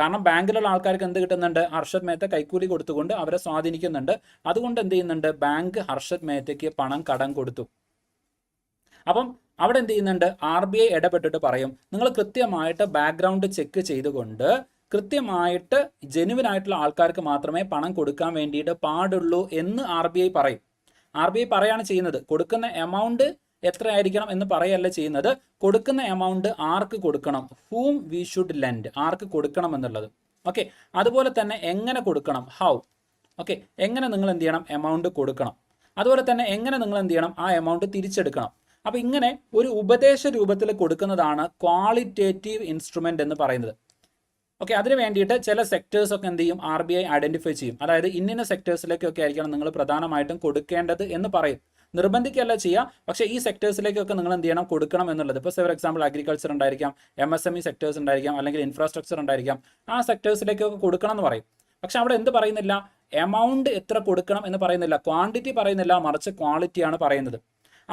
കാരണം ബാങ്കിലുള്ള ആൾക്കാർക്ക് എന്ത് കിട്ടുന്നുണ്ട്, ഹർഷദ് മേത്ത കൈക്കൂലി കൊടുത്തുകൊണ്ട് അവരെ സ്വാധീനിക്കുന്നുണ്ട്. അതുകൊണ്ട് എന്ത് ചെയ്യുന്നുണ്ട്, ബാങ്ക് ഹർഷദ് മേത്തയ്ക്ക് പണം കടം കൊടുത്തു. അപ്പം അവിടെ എന്ത് ചെയ്യുന്നുണ്ട്, RBI ഇടപെട്ടിട്ട് പറയും, നിങ്ങൾ കൃത്യമായിട്ട് ബാക്ക്ഗ്രൗണ്ട് ചെക്ക് ചെയ്തുകൊണ്ട് കൃത്യമായിട്ട് ജെനുവിൻ ആയിട്ടുള്ള ആൾക്കാർക്ക് മാത്രമേ പണം കൊടുക്കാൻ വേണ്ടിയിട്ട് പാടുള്ളൂ എന്ന് RBI പറയും. RBI പറയാണ് ചെയ്യുന്നത്. കൊടുക്കുന്ന എമൗണ്ട് എത്രയായിരിക്കണം എന്ന് പറയല്ല ചെയ്യുന്നത്, കൊടുക്കുന്ന എമൗണ്ട് ആർക്ക് കൊടുക്കണം, ഹൂം വി ഷുഡ് ലെൻഡ്, ആർക്ക് കൊടുക്കണം എന്നുള്ളത്. അതുപോലെ തന്നെ എങ്ങനെ കൊടുക്കണം, ഹൗ. എങ്ങനെ നിങ്ങൾ എന്ത് ചെയ്യണം, എമൗണ്ട് കൊടുക്കണം. അതുപോലെ തന്നെ എങ്ങനെ നിങ്ങൾ എന്ത് ചെയ്യണം, ആ എമൗണ്ട് തിരിച്ചെടുക്കണം. അപ്പോൾ ഇങ്ങനെ ഒരു ഉപദേശ രൂപത്തിൽ കൊടുക്കുന്നതാണ് ക്വാളിറ്റേറ്റീവ് ഇൻസ്ട്രുമെന്റ് എന്ന് പറയുന്നത്. അതിന് വേണ്ടിയിട്ട് ചില സെക്ടേഴ്സൊക്കെ എന്ത് ചെയ്യും, RBI ഐഡന്റിഫൈ ചെയ്യും. അതായത് ഇന്ന സെക്ടേഴ്സിലേക്കൊക്കെ ആയിരിക്കണം നിങ്ങൾ പ്രധാനമായിട്ടും കൊടുക്കേണ്ടത് എന്ന് പറയും. നിർബന്ധിക്കല്ല ചെയ്യുക, പക്ഷേ ഈ സെക്ടേഴ്സിലേക്കൊക്കെ നിങ്ങൾ എന്ത് ചെയ്യണം, കൊടുക്കണം എന്നുള്ളത്. ഇപ്പോൾ ഫോർ എക്സാമ്പിൾ അഗ്രികൾച്ചർ ഉണ്ടായിരിക്കാം, MSME സെക്ടേഴ്സ് ഉണ്ടായിരിക്കാം, അല്ലെങ്കിൽ ഇൻഫ്രാസ്ട്രക്ചർ ഉണ്ടായിരിക്കാം. ആ സെക്ടേഴ്സിലേക്കൊക്കെ കൊടുക്കണം എന്ന് പറയും. പക്ഷെ അവിടെ എന്ത് പറയുന്നില്ല, എമൗണ്ട് എത്ര കൊടുക്കണം എന്ന് പറയുന്നില്ല, ക്വാണ്ടിറ്റി പറയുന്നില്ല, മറിച്ച് ക്വാളിറ്റിയാണ് പറയുന്നത്.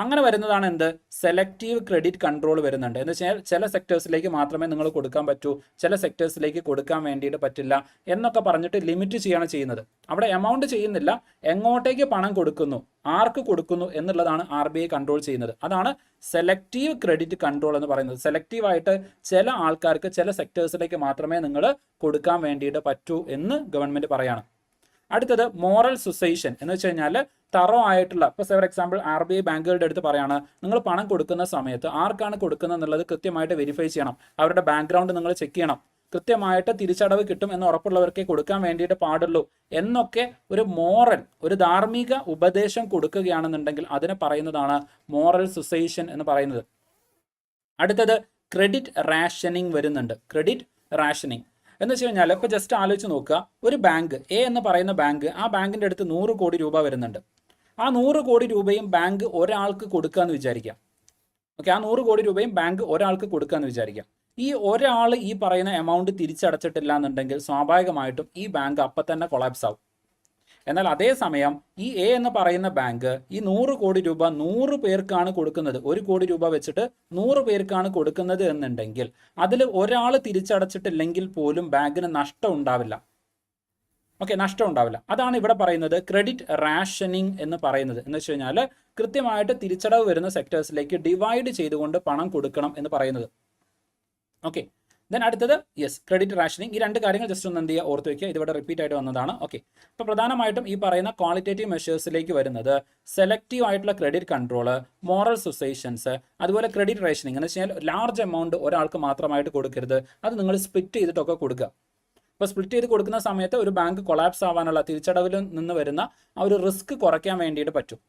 അങ്ങനെ വരുന്നതാണ് എന്ത്, സെലക്റ്റീവ് ക്രെഡിറ്റ് കൺട്രോൾ വരുന്നുണ്ട്. എന്ന് വെച്ചാൽ ചില സെക്ടേഴ്സിലേക്ക് മാത്രമേ നിങ്ങൾ കൊടുക്കാൻ പറ്റൂ, ചില സെക്ടേഴ്സിലേക്ക് കൊടുക്കാൻ വേണ്ടിയിട്ട് പറ്റില്ല എന്നൊക്കെ പറഞ്ഞിട്ട് ലിമിറ്റ് ചെയ്യാണ് ചെയ്യുന്നത്. അവിടെ എമൗണ്ട് ചെയ്യുന്നില്ല, എങ്ങോട്ടേക്ക് പണം കൊടുക്കുന്നു, ആർക്ക് കൊടുക്കുന്നു എന്നുള്ളതാണ് RBI കൺട്രോൾ ചെയ്യുന്നത്. അതാണ് സെലക്റ്റീവ് ക്രെഡിറ്റ് കൺട്രോൾ എന്ന് പറയുന്നത്. സെലക്റ്റീവായിട്ട് ചില ആൾക്കാർക്ക് ചില സെക്ടേഴ്സിലേക്ക് മാത്രമേ നിങ്ങൾ കൊടുക്കാൻ വേണ്ടിയിട്ട് പറ്റൂ എന്ന് ഗവൺമെന്റ് പറയാണ്. അടുത്തത് മോറൽ സുസൈഷൻ എന്ന് വെച്ച് കഴിഞ്ഞാൽ തറോ ആയിട്ടുള്ള, ഇപ്പോൾ ഫോർ എക്സാമ്പിൾ RBI ബാങ്കുകളുടെ അടുത്ത് പറയാണ്, നിങ്ങൾ പണം കൊടുക്കുന്ന സമയത്ത് ആർക്കാണ് കൊടുക്കുന്നത് എന്നുള്ളത് കൃത്യമായിട്ട് വെരിഫൈ ചെയ്യണം, അവരുടെ ബാക്ക്ഗ്രൗണ്ട് നിങ്ങൾ ചെക്ക് ചെയ്യണം, കൃത്യമായിട്ട് തിരിച്ചടവ് കിട്ടും എന്ന് ഉറപ്പുള്ളവർക്കേ കൊടുക്കാൻ വേണ്ടിയിട്ട് പാടുള്ളൂ എന്നൊക്കെ ഒരു മോറൽ, ഒരു ധാർമ്മിക ഉപദേശം കൊടുക്കുകയാണെന്നുണ്ടെങ്കിൽ അതിനെ പറയുന്നതാണ് മോറൽ സുസൈഷൻ എന്ന് പറയുന്നത്. അടുത്തത് ക്രെഡിറ്റ് റാഷനിങ് വരുന്നുണ്ട്. ക്രെഡിറ്റ് റാഷനിങ് എന്ന് വെച്ച് കഴിഞ്ഞാൽ ഇപ്പോൾ ജസ്റ്റ് ആലോചിച്ച് നോക്കുക, ഒരു ബാങ്ക് A എന്ന് പറയുന്ന ബാങ്ക്, ആ ബാങ്കിൻ്റെ അടുത്ത് 100 കോടി രൂപ വരുന്നുണ്ട്. ആ 100 കോടി രൂപയും ബാങ്ക് ഒരാൾക്ക് കൊടുക്കാമെന്ന് വിചാരിക്കാം. ആ 100 കോടി രൂപയും ബാങ്ക് ഒരാൾക്ക് കൊടുക്കാമെന്ന് വിചാരിക്കാം. ഈ ഒരാൾ ഈ പറയുന്ന എമൗണ്ട് തിരിച്ചടച്ചിട്ടില്ല എന്നുണ്ടെങ്കിൽ സ്വാഭാവികമായിട്ടും ഈ ബാങ്ക് അപ്പം തന്നെ കൊളാപ്സ് ആവും. എന്നാൽ അതേസമയം ഈ A എന്ന് പറയുന്ന ബാങ്ക് ഈ 100 കോടി രൂപ 100 പേർക്കാണ് കൊടുക്കുന്നത്, 1 കോടി രൂപ വെച്ചിട്ട് 100 പേർക്കാണ് കൊടുക്കുന്നത് എന്നുണ്ടെങ്കിൽ അതിൽ ഒരാൾ തിരിച്ചടച്ചിട്ടില്ലെങ്കിൽ പോലും ബാങ്കിന് നഷ്ടം ഉണ്ടാവില്ല. നഷ്ടം ഉണ്ടാവില്ല. അതാണ് ഇവിടെ പറയുന്നത് ക്രെഡിറ്റ് റാഷനിങ് എന്ന് പറയുന്നത്. എന്ന് വെച്ച് കഴിഞ്ഞാൽ കൃത്യമായിട്ട് തിരിച്ചടവ് വരുന്ന സെക്ടേഴ്സിലേക്ക് ഡിവൈഡ് ചെയ്തുകൊണ്ട് പണം കൊടുക്കണം എന്ന് പറയുന്നത്. ദെൻ അടുത്തത് ക്രെഡിറ്റ് റാഷനിങ്. ഈ രണ്ട് കാര്യങ്ങൾ ജസ്റ്റ് ഒന്ന് എന്ത് ചെയ്യുക, ഓർത്ത് വയ്ക്കുക. ഇതിവിടെ റിപ്പീറ്റ് ആയിട്ട് വന്നതാണ്. അപ്പോൾ പ്രധാനമായിട്ടും ഈ പറയുന്ന ക്വാളിറ്റേറ്റീവ് മെഷേഴ്സിലേക്ക് വരുന്നത് സെലക്റ്റീവ് ആയിട്ടുള്ള ക്രെഡിറ്റ് കൺട്രോള്, മോറൽ സുസൈഷൻസ്, അതുപോലെ ക്രെഡിറ്റ് റേഷനിങ്. എന്ന് വെച്ചാൽ ലാർജ് എമൗണ്ട് ഒരാൾക്ക് മാത്രമായിട്ട് കൊടുക്കരുത്, അത് നിങ്ങൾ സ്പ്ലിറ്റ് ചെയ്തിട്ടൊക്കെ കൊടുക്കുക. അപ്പോൾ സ്പ്ലിറ്റ് ചെയ്ത് കൊടുക്കുന്ന സമയത്ത് ഒരു ബാങ്ക് കൊളാപ്സ് ആവാനുള്ള, തിരിച്ചടവിൽ നിന്ന് വരുന്ന ആ ഒരു റിസ്ക് കുറയ്ക്കാൻ വേണ്ടിയിട്ട് പറ്റും.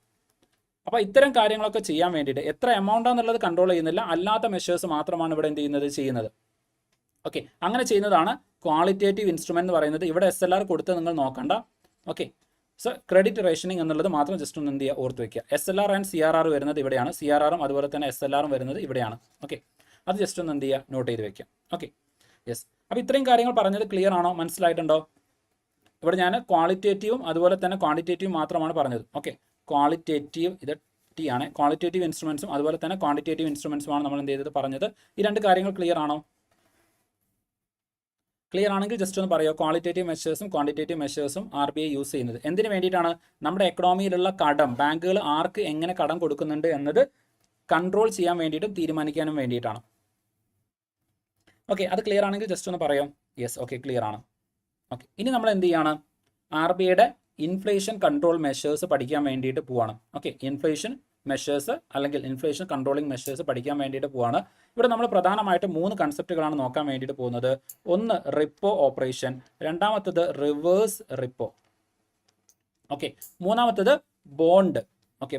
അപ്പോൾ ഇത്തരം കാര്യങ്ങളൊക്കെ ചെയ്യാൻ വേണ്ടിയിട്ട് എത്ര എമൗണ്ടാന്നുള്ളത് കൺട്രോൾ ചെയ്യുന്നില്ല, അല്ലാത്ത മെഷേഴ്സ് മാത്രമാണ് ഇവിടെ എന്ത് ചെയ്യുന്നത്. അങ്ങനെ ചെയ്യുന്നതാണ് ക്വാളിറ്റേറ്റീവ് ഇൻസ്ട്രുമെന്റ് എന്ന് പറയുന്നത്. ഇവിടെ SLR കൊടുത്ത് നിങ്ങൾ നോക്കണ്ട. സോ ക്രെഡിറ്റ് റേഷനിങ് എന്നുള്ളത് മാത്രം ജസ്റ്റ് ഒന്ന് എന്ത് ചെയ്യുക, ഓർത്ത് വയ്ക്കുക. SLR ആൻഡ് CRR വരുന്നത് ഇവിടെയാണ്, CRR അതുപോലെ തന്നെ SLR വരുന്നത് ഇവിടെയാണ്. അത് ജസ്റ്റ് ഒന്ന് എന്ത് ചെയ്യുക, നോട്ട് ചെയ്ത് വെക്കാം. അപ്പോൾ ഇത്രയും കാര്യങ്ങൾ പറഞ്ഞത് ക്ലിയർ ആണോ, മനസ്സിലായിട്ടുണ്ടോ? ഇവിടെ ഞാൻ ക്വാളിറ്റേറ്റീവും അതുപോലെ തന്നെ ക്വാണ്ടിറ്റേറ്റീവും മാത്രമാണ് പറഞ്ഞത്. ക്വാളിറ്റേറ്റീവ് ഇത് T ആണ്, ക്വാളിറ്റേറ്റീവ് ഇൻസ്ട്രുമെന്റ്സും അതുപോലെ തന്നെ ക്വാണ്ടിറ്റേറ്റീവ് ഇൻസ്ട്രുമെന്റ്സുമാണ് നമ്മൾ എന്ത് ചെയ്തത് പറഞ്ഞത്. ഈ രണ്ട് കാര്യങ്ങൾ ക്ലിയർ ആണോ? ക്ലിയർ ആണെങ്കിൽ ജസ്റ്റ് ഒന്ന് പറയുക. ക്വാളിറ്റേറ്റീവ് മെഷേഴ്സും ക്വാണ്ടിറ്റേറ്റീവ് മെഷേഴ്സും RBI യൂസ് ചെയ്യുന്നത് എന്തിനു വേണ്ടിയിട്ടാണ്? നമ്മുടെ എക്കണോമിയിലുള്ള കടം, ബാങ്കുകൾ ആർക്ക് എങ്ങനെ കടം കൊടുക്കുന്നുണ്ട് എന്നത് കൺട്രോൾ ചെയ്യാൻ വേണ്ടിയിട്ടും തീരുമാനിക്കാനും വേണ്ടിയിട്ടാണ്. അത് ക്ലിയർ ആണെങ്കിൽ ജസ്റ്റ് ഒന്ന് പറയാം. ക്ലിയർ ആണ്. ഇനി നമ്മൾ എന്ത് ചെയ്യാണ്, RBIയുടെ ഇൻഫ്ലേഷൻ കൺട്രോൾ മെഷേഴ്സ് പഠിക്കാൻ വേണ്ടിയിട്ട് പോവാണ്. ഇൻഫ്ലേഷൻ മെഷേഴ്സ് അല്ലെങ്കിൽ ഇൻഫ്ലേഷൻ കൺട്രോളിംഗ് മെഷേഴ്സ് പഠിക്കാൻ വേണ്ടിയിട്ട് പോവാണ്. ഇവിടെ നമ്മൾ പ്രധാനമായിട്ട് 3 കൺസെപ്റ്റുകളാണ് നോക്കാൻ വേണ്ടിയിട്ട് പോകുന്നത്. ഒന്ന് റിപ്പോ ഓപ്പറേഷൻ, രണ്ടാമത്തത് റിവേഴ്സ് റിപ്പോ, മൂന്നാമത്തത് ബോണ്ട്.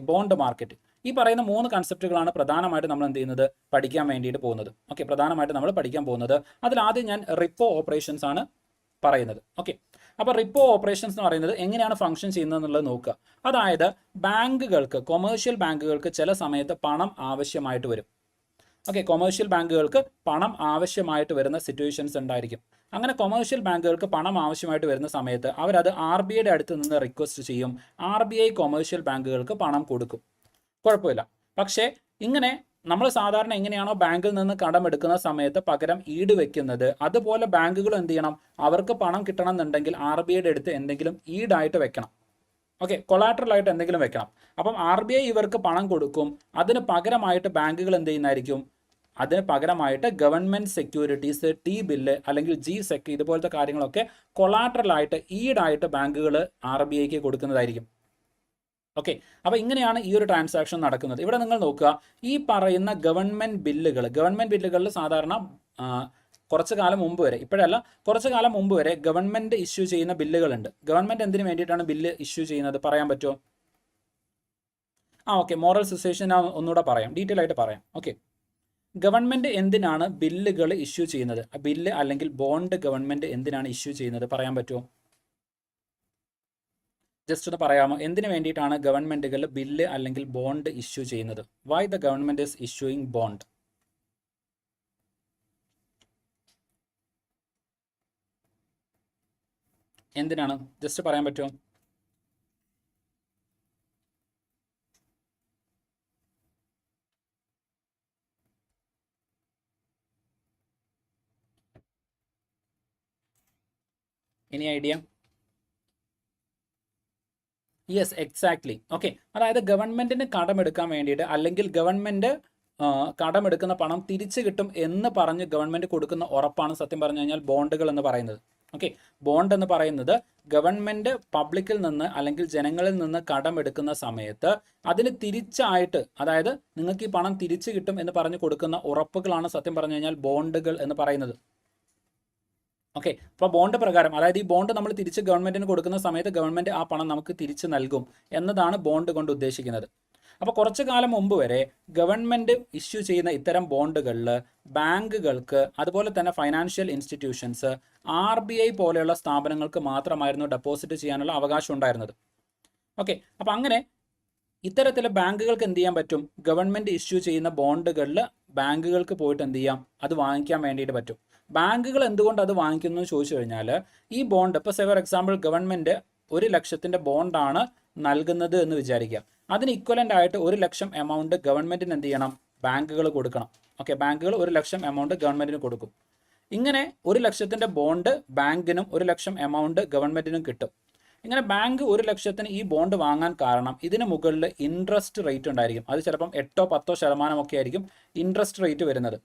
Bond market. ഈ പറയുന്ന 3 കൺസെപ്റ്റുകളാണ് പ്രധാനമായിട്ട് നമ്മൾ എന്ത് ചെയ്യുന്നത്, പഠിക്കാൻ വേണ്ടിയിട്ട് പോകുന്നത്. പ്രധാനമായിട്ട് നമ്മൾ പഠിക്കാൻ പോകുന്നത്. അതിൽ ആദ്യം ഞാൻ റിപ്പോ ഓപ്പറേഷൻസ് ആണ് പറയുന്നത്. ഓക്കെ, അപ്പോൾ റിപ്പോ ഓപ്പറേഷൻസ് എന്ന് പറയുന്നത് എങ്ങനെയാണ് ഫംഗ്ഷൻ ചെയ്യുന്നത് എന്നുള്ളത് നോക്കുക. അതായത് ബാങ്കുകൾക്ക്, കൊമേഴ്ഷ്യൽ ബാങ്കുകൾക്ക് ചില സമയത്ത് പണം ആവശ്യമായിട്ട് വരും. ഓക്കെ, കൊമേഴ്ഷ്യൽ ബാങ്കുകൾക്ക് പണം ആവശ്യമായിട്ട് വരുന്ന സിറ്റുവേഷൻസ് ഉണ്ടായിരിക്കും. അങ്ങനെ കൊമേഴ്ഷ്യൽ ബാങ്കുകൾക്ക് പണം ആവശ്യമായിട്ട് വരുന്ന സമയത്ത് അവരത് RBIയുടെ അടുത്ത് നിന്ന് റിക്വസ്റ്റ് ചെയ്യും. RBI കൊമേഴ്ഷ്യൽ ബാങ്കുകൾക്ക് പണം കൊടുക്കും, കുഴപ്പമില്ല. പക്ഷേ ഇങ്ങനെ നമ്മൾ സാധാരണ എങ്ങനെയാണോ ബാങ്കിൽ നിന്ന് കടം എടുക്കുന്ന സമയത്ത് പകരം ഈട് വെക്കുന്നത്, അതുപോലെ ബാങ്കുകൾ എന്ത് ചെയ്യണം, അവർക്ക് പണം കിട്ടണം എന്നുണ്ടെങ്കിൽ RBIയുടെ അടുത്ത് എന്തെങ്കിലും ഈടായിട്ട് വെക്കണം. ഓക്കെ, കൊളാട്രലായിട്ട് എന്തെങ്കിലും വെക്കണം. അപ്പം RBI ഇവർക്ക് പണം കൊടുക്കും. അതിന് പകരമായിട്ട് ബാങ്കുകൾ എന്ത് ചെയ്യുന്നതായിരിക്കും, അതിന് പകരമായിട്ട് ഗവൺമെൻറ് സെക്യൂരിറ്റീസ്, T ബില്ല് അല്ലെങ്കിൽ G-Sec ഇതുപോലത്തെ കാര്യങ്ങളൊക്കെ കൊളാട്രലായിട്ട് ഈടായിട്ട് ബാങ്കുകൾ RBIക്ക് കൊടുക്കുന്നതായിരിക്കും. ഓക്കെ, അപ്പോൾ ഇങ്ങനെയാണ് ഈ ഒരു ട്രാൻസാക്ഷൻ നടക്കുന്നത്. ഇവിടെ നിങ്ങൾ നോക്കുക, ഈ പറയുന്ന ഗവൺമെൻറ് ബില്ലുകളിൽ സാധാരണ കുറച്ച് കാലം മുമ്പ് വരെ, ഇപ്പോഴല്ല കുറച്ച് കാലം മുമ്പ് വരെ ഗവൺമെൻറ് ഇഷ്യൂ ചെയ്യുന്ന ബില്ലുകളുണ്ട്. ഗവൺമെൻറ് എന്തിനു വേണ്ടിയിട്ടാണ് ബില്ല് ഇഷ്യൂ ചെയ്യുന്നത് പറയാൻ പറ്റുമോ? ഓക്കെ, മോറൽ സിസ്റ്റേഷൻ ഒന്നുകൂടെ പറയാം, ഡീറ്റെയിൽ ആയിട്ട് പറയാം. ഓക്കെ, ഗവൺമെൻറ് എന്തിനാണ് ബില്ലുകൾ ഇഷ്യൂ ചെയ്യുന്നത്? ബില്ല് അല്ലെങ്കിൽ ബോണ്ട് ഗവൺമെൻറ് എന്തിനാണ് ഇഷ്യൂ ചെയ്യുന്നത് പറയാൻ പറ്റുമോ? ജസ്റ്റ് ഒന്ന് പറയാമോ, എന്തിനു വേണ്ടിയിട്ടാണ് ഗവൺമെൻറ്റുകൾ ബില്ല് അല്ലെങ്കിൽ ബോണ്ട് ഇഷ്യൂ ചെയ്യുന്നത്? Why the government is issuing bond? എന്തിനാണ്, ജസ്റ്റ് പറയാൻ പറ്റുമോ? Any idea? Yes, exactly. Okay, അതായത് ഗവൺമെൻറ്റിന് കടമെടുക്കാൻ വേണ്ടിയിട്ട്, അല്ലെങ്കിൽ ഗവൺമെൻറ് കടമെടുക്കുന്ന പണം തിരിച്ചു കിട്ടും എന്ന് പറഞ്ഞ് ഗവൺമെൻറ് കൊടുക്കുന്ന ഉറപ്പാണ് സത്യം പറഞ്ഞു കഴിഞ്ഞാൽ ബോണ്ടുകൾ എന്ന് പറയുന്നത്. ഓക്കെ, ബോണ്ട് എന്ന് പറയുന്നത് ഗവൺമെൻറ് പബ്ലിക്കിൽ നിന്ന് അല്ലെങ്കിൽ ജനങ്ങളിൽ നിന്ന് കടമെടുക്കുന്ന സമയത്ത് അതിന് തിരിച്ചായിട്ട്, അതായത് നിങ്ങൾക്ക് ഈ പണം തിരിച്ചു കിട്ടും എന്ന് പറഞ്ഞ് കൊടുക്കുന്ന ഉറപ്പുകളാണ് സത്യം പറഞ്ഞു കഴിഞ്ഞാൽ ബോണ്ടുകൾ എന്ന് പറയുന്നത്. ഓക്കെ, അപ്പോൾ ബോണ്ട് പ്രകാരം, അതായത് ഈ ബോണ്ട് നമ്മൾ തിരിച്ച് ഗവൺമെൻറ്റിന് കൊടുക്കുന്ന സമയത്ത് ഗവൺമെൻറ് ആ പണം നമുക്ക് തിരിച്ച് നൽകും എന്നതാണ് ബോണ്ട് കൊണ്ട് ഉദ്ദേശിക്കുന്നത്. അപ്പോൾ കുറച്ചു കാലം മുമ്പ് വരെ ഗവൺമെൻറ് ഇഷ്യൂ ചെയ്യുന്ന ഇത്തരം ബോണ്ടുകളിൽ ബാങ്കുകൾക്ക്, അതുപോലെ തന്നെ ഫൈനാൻഷ്യൽ ഇൻസ്റ്റിറ്റ്യൂഷൻസ്, RBI പോലെയുള്ള സ്ഥാപനങ്ങൾക്ക് മാത്രമായിരുന്നു ഡെപ്പോസിറ്റ് ചെയ്യാനുള്ള അവകാശം ഉണ്ടായിരുന്നത്. ഓക്കെ, അപ്പോൾ അങ്ങനെ ഇത്തരത്തിലെ ബാങ്കുകൾക്ക് എന്ത് ചെയ്യാൻ പറ്റും, ഗവൺമെൻറ് ഇഷ്യൂ ചെയ്യുന്ന ബോണ്ടുകളിൽ ബാങ്കുകൾക്ക് പോയിട്ട് എന്ത് ചെയ്യാം, അത് വാങ്ങിക്കാൻ വേണ്ടിയിട്ട് പറ്റും. ബാങ്കുകൾ എന്തുകൊണ്ട് അത് വാങ്ങിക്കുന്നു എന്ന് ചോദിച്ചു കഴിഞ്ഞാൽ, ഈ ബോണ്ട് ഇപ്പോൾ ഫോർ എക്സാമ്പിൾ ഗവൺമെൻറ് 1 ലക്ഷത്തിൻ്റെ ബോണ്ടാണ് നൽകുന്നത് എന്ന് വിചാരിക്കുക. അതിന് ഇക്വലൻ്റ് ആയിട്ട് 1 ലക്ഷം എമൗണ്ട് ഗവൺമെൻറ്റിന് എന്ത് ചെയ്യണം, ബാങ്കുകൾ കൊടുക്കണം. ഓക്കെ, ബാങ്കുകൾ 1 ലക്ഷം എമൗണ്ട് ഗവൺമെൻറ്റിന് കൊടുക്കും. ഇങ്ങനെ 1 ലക്ഷത്തിൻ്റെ ബോണ്ട് ബാങ്കിനും 1 ലക്ഷം എമൗണ്ട് ഗവൺമെൻറ്റിനും കിട്ടും. ഇങ്ങനെ ബാങ്ക് 1 ലക്ഷത്തിന് ഈ ബോണ്ട് വാങ്ങാൻ കാരണം ഇതിന് മുകളിൽ ഇൻട്രസ്റ്റ് റേറ്റ് ഉണ്ടായിരിക്കും. അത് ചിലപ്പം 8-10% ഒക്കെ ആയിരിക്കും ഇൻട്രസ്റ്റ് റേറ്റ് വരുന്നത്.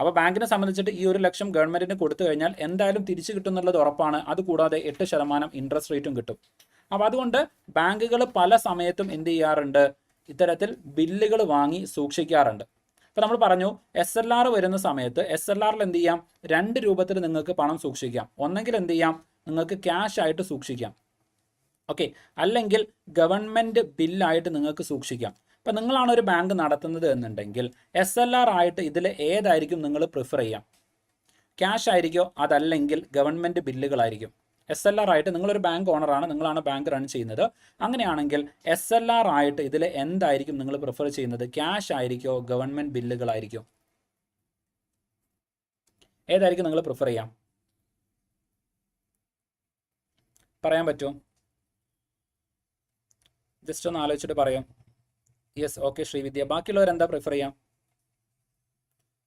അപ്പോൾ ബാങ്കിനെ സംബന്ധിച്ചിട്ട് ഈ 1 ലക്ഷം ഗവൺമെൻറ്റിന് കൊടുത്തു കഴിഞ്ഞാൽ എന്തായാലും തിരിച്ചു കിട്ടും എന്നുള്ളത് ഉറപ്പാണ്. അതുകൂടാതെ 8% ഇൻട്രസ്റ്റ് റേറ്റും കിട്ടും. അപ്പോൾ അതുകൊണ്ട് ബാങ്കുകൾ പല സമയത്തും എന്ത് ചെയ്യാറുണ്ട്, ഇത്തരത്തിൽ ബില്ലുകൾ വാങ്ങി സൂക്ഷിക്കാറുണ്ട്. ഇപ്പോൾ നമ്മൾ പറഞ്ഞു SLR വരുന്ന സമയത്ത് SLRൽ എന്ത് ചെയ്യാം, 2 രൂപത്തിൽ നിങ്ങൾക്ക് പണം സൂക്ഷിക്കാം. ഒന്നെങ്കിൽ എന്ത് ചെയ്യാം, നിങ്ങൾക്ക് ക്യാഷ് ആയിട്ട് സൂക്ഷിക്കാം. ഓക്കെ, അല്ലെങ്കിൽ ഗവൺമെൻറ് ബില്ലായിട്ട് നിങ്ങൾക്ക് സൂക്ഷിക്കാം. ഇപ്പം നിങ്ങളാണ് ഒരു ബാങ്ക് നടത്തുന്നത് എന്നുണ്ടെങ്കിൽ SLR ആയിട്ട് ഇതിൽ ഏതായിരിക്കും നിങ്ങൾ പ്രിഫർ ചെയ്യാം? ക്യാഷ് ആയിരിക്കോ, അതല്ലെങ്കിൽ ഗവൺമെൻറ് ബില്ലുകളായിരിക്കും? SLR ആയിട്ട് നിങ്ങളൊരു ബാങ്ക് ഓണറാണ്, നിങ്ങളാണ് ബാങ്ക് റൺ ചെയ്യുന്നത്. അങ്ങനെയാണെങ്കിൽ SLR ആയിട്ട് ഇതിൽ എന്തായിരിക്കും നിങ്ങൾ പ്രിഫർ ചെയ്യുന്നത്? ക്യാഷ് ആയിരിക്കോ, ഗവൺമെൻറ് ബില്ലുകളായിരിക്കും? ഏതായിരിക്കും നിങ്ങൾ പ്രിഫർ ചെയ്യാം? പറയാൻ പറ്റുമോ? ജസ്റ്റ് ഒന്ന് ആലോചിച്ചിട്ട് പറയാം. Yes, okay Srividya. ബാക്കിയുള്ളവർ എന്താ പ്രിഫർ ചെയ്യാം?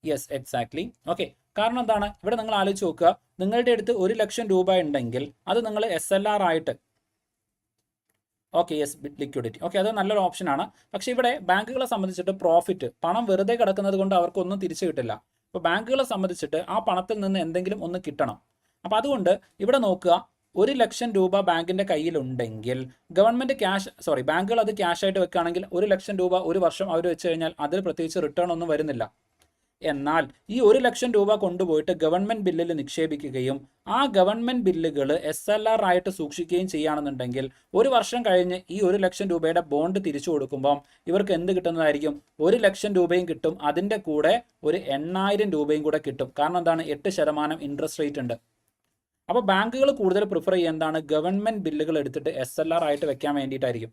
Yes, exactly. ഓക്കെ, കാരണം എന്താണ്, ഇവിടെ നിങ്ങൾ ആലോചിച്ച് നോക്കുക, നിങ്ങളുടെ അടുത്ത് 1 ലക്ഷം രൂപ ഉണ്ടെങ്കിൽ അത് നിങ്ങൾ SLR ആയിട്ട്, ഓക്കെ യെസ്, ലിക്വിഡിറ്റി, ഓക്കെ, അത് നല്ലൊരു ഓപ്ഷനാണ്. പക്ഷേ ഇവിടെ ബാങ്കുകളെ സംബന്ധിച്ചിട്ട് പ്രോഫിറ്റ്, പണം വെറുതെ കിടക്കുന്നത് കൊണ്ട് അവർക്കൊന്നും തിരിച്ചു കിട്ടില്ല. അപ്പോൾ ബാങ്കുകളെ സംബന്ധിച്ചിട്ട് ആ പണത്തിൽ നിന്ന് എന്തെങ്കിലും ഒന്ന് കിട്ടണം. അപ്പോൾ അതുകൊണ്ട് ഇവിടെ നോക്കുക, 1 ലക്ഷം രൂപ ബാങ്കിൻ്റെ കയ്യിലുണ്ടെങ്കിൽ ബാങ്കുകൾ അത് ക്യാഷ് ആയിട്ട് വെക്കുകയാണെങ്കിൽ 1 ലക്ഷം രൂപ ഒരു വർഷം അവർ വെച്ച് കഴിഞ്ഞാൽ അതിൽ പ്രത്യേകിച്ച് റിട്ടേൺ ഒന്നും വരുന്നില്ല. എന്നാൽ ഈ 1 ലക്ഷം രൂപ കൊണ്ടുപോയിട്ട് ഗവൺമെൻറ് ബില്ലിൽ നിക്ഷേപിക്കുകയും ആ ഗവൺമെൻറ് ബില്ലുകൾ SLR ആയിട്ട് സൂക്ഷിക്കുകയും ചെയ്യുകയാണെന്നുണ്ടെങ്കിൽ 1 വർഷം കഴിഞ്ഞ് ഈ 1 ലക്ഷം രൂപയുടെ ബോണ്ട് തിരിച്ചു കൊടുക്കുമ്പം ഇവർക്ക് എന്ത് കിട്ടുന്നതായിരിക്കും? 1 ലക്ഷം രൂപയും കിട്ടും, അതിൻ്റെ കൂടെ ഒരു 8,000 രൂപയും കൂടെ കിട്ടും. കാരണം എന്താണ്? 8% ഇൻട്രസ്റ്റ് റേറ്റ് ഉണ്ട്. അപ്പോൾ ബാങ്കുകൾ കൂടുതൽ പ്രിഫർ ചെയ്യുക എന്താണ്, ഗവൺമെന്റ് ബില്ലുകൾ എടുത്തിട്ട് SLR ആയിട്ട് വെക്കാൻ വേണ്ടിയിട്ടായിരിക്കും.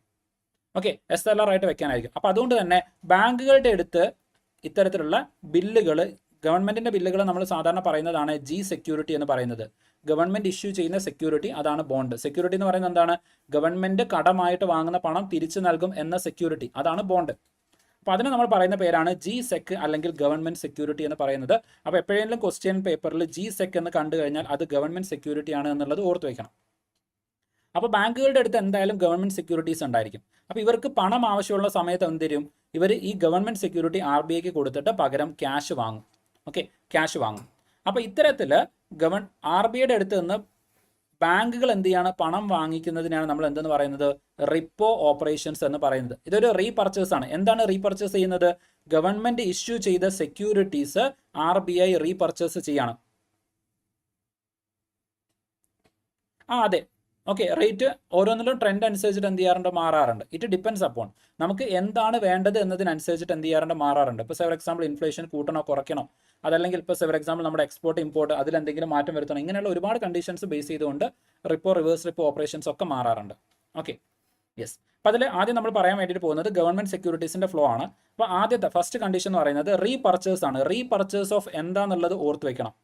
ഓക്കെ, SLR ആയിട്ട് വെക്കാനായിരിക്കും. അപ്പോൾ അതുകൊണ്ട് തന്നെ ബാങ്കുകളുടെ അടുത്ത് ഇത്തരത്തിലുള്ള ബില്ലുകൾ, ഗവൺമെന്റിന്റെ ബില്ലുകൾ നമ്മൾ സാധാരണ പറയുന്നതാണ് ജി സെക്യൂരിറ്റി എന്ന് പറയുന്നത്. ഗവൺമെന്റ് ഇഷ്യൂ ചെയ്യുന്ന സെക്യൂരിറ്റി, അതാണ് ബോണ്ട്. സെക്യൂരിറ്റി എന്ന് പറയുന്നത് എന്താണ്, ഗവൺമെന്റ് കടമായിട്ട് വാങ്ങുന്ന പണം തിരിച്ചു നൽകും എന്ന സെക്യൂരിറ്റി, അതാണ് ബോണ്ട്. അപ്പോൾ അതിന് നമ്മൾ പറയുന്ന പേരാണ് ജി സെക് അല്ലെങ്കിൽ ഗവൺമെന്റ് സെക്യൂരിറ്റി എന്ന് പറയുന്നത്. അപ്പോൾ എപ്പോഴെങ്കിലും ക്വസ്റ്റ്യൻ പേപ്പറിൽ ജി സെക് എന്ന് കണ്ടു കഴിഞ്ഞാൽ അത് ഗവൺമെന്റ് സെക്യൂരിറ്റി ആണ് എന്നുള്ളത് ഓർത്ത് വെക്കണം. അപ്പോൾ ബാങ്കുകളുടെ അടുത്ത് എന്തായാലും ഗവൺമെന്റ് സെക്യൂരിറ്റീസ് ഉണ്ടായിരിക്കും. അപ്പോൾ ഇവർക്ക് പണം ആവശ്യമുള്ള സമയത്ത് എന്ത് തരും, ഇവർ ഈ ഗവൺമെന്റ് സെക്യൂരിറ്റി RBIക്ക് കൊടുത്തിട്ട് പകരം ക്യാഷ് വാങ്ങും. ഓക്കെ, ക്യാഷ് വാങ്ങും. അപ്പോൾ ഇത്തരത്തിൽ RBIയുടെ അടുത്ത് നിന്ന് ബാങ്കുകൾ എന്ത് ചെയ്യാണ്, പണം വാങ്ങിക്കുന്നതിനാണ് നമ്മൾ എന്തെന്ന് പറയുന്നത്, റിപ്പോ ഓപ്പറേഷൻസ് എന്ന് പറയുന്നത്. ഇതൊരു റീപർച്ചേസ് ആണ്. എന്താണ് റീപർച്ചേസ് ചെയ്യുന്നത്, ഗവൺമെന്റ് ഇഷ്യൂ ചെയ്ത സെക്യൂരിറ്റീസ് RBI റീപർച്ചേസ് ചെയ്യാണ്. അതെ, ഓക്കെ. റേറ്റ് ഓരോന്നിലും ട്രെൻഡ് അനുസരിച്ചിട്ട് എന്ത് ചെയ്യാറുണ്ട്, മാറാറുണ്ട്. ഇറ്റ് ഡിപ്പെൻസ് അപ്പോൺ, നമുക്ക് എന്താണ് വേണ്ടത് എന്നതിനനുസരിച്ചിട്ട് എന്ത് ചെയ്യാറുണ്ട്, മാറാറുണ്ട്. ഇപ്പോൾ ഫോർ എക്സാമ്പിൾ ഇൻഫ്ലേഷൻ കൂട്ടണോ കുറയ്ക്കണോ, അതല്ലെങ്കിൽ ഇപ്പോൾ ഫോർ എക്സാമ്പിൾ നമ്മുടെ എക്സ്പോർട്ട് ഇമ്പോർട്ട് അതിൽ എന്തെങ്കിലും മാറ്റം വരുത്തണം, ഇങ്ങനെയുള്ള ഒരുപാട് കണ്ടീഷൻസ് ബേസ് ചെയ്തുകൊണ്ട് റിപ്പോ റിവേഴ്സ് റിപ്പോ ഓപ്പറേഷൻസ് ഒക്കെ മാറാറുണ്ട്. Okay, yes. അപ്പോൾ അതിൽ ആദ്യം നമ്മൾ പറയാൻ വേണ്ടിയിട്ട് പോകുന്നത് ഗവൺമെന്റ് സെക്യൂരിറ്റീസിന്റെ ഫ്ലോ ആണ്. അപ്പോൾ ആദ്യത്തെ ഫസ്റ്റ് കണ്ടീഷൻ എന്ന് പറയുന്നത് റീപർച്ചേസ് ആണ്. റീപർച്ചേസ് ഓഫ് എന്താന്നുള്ളത് ഓർത്ത് വെക്കണം.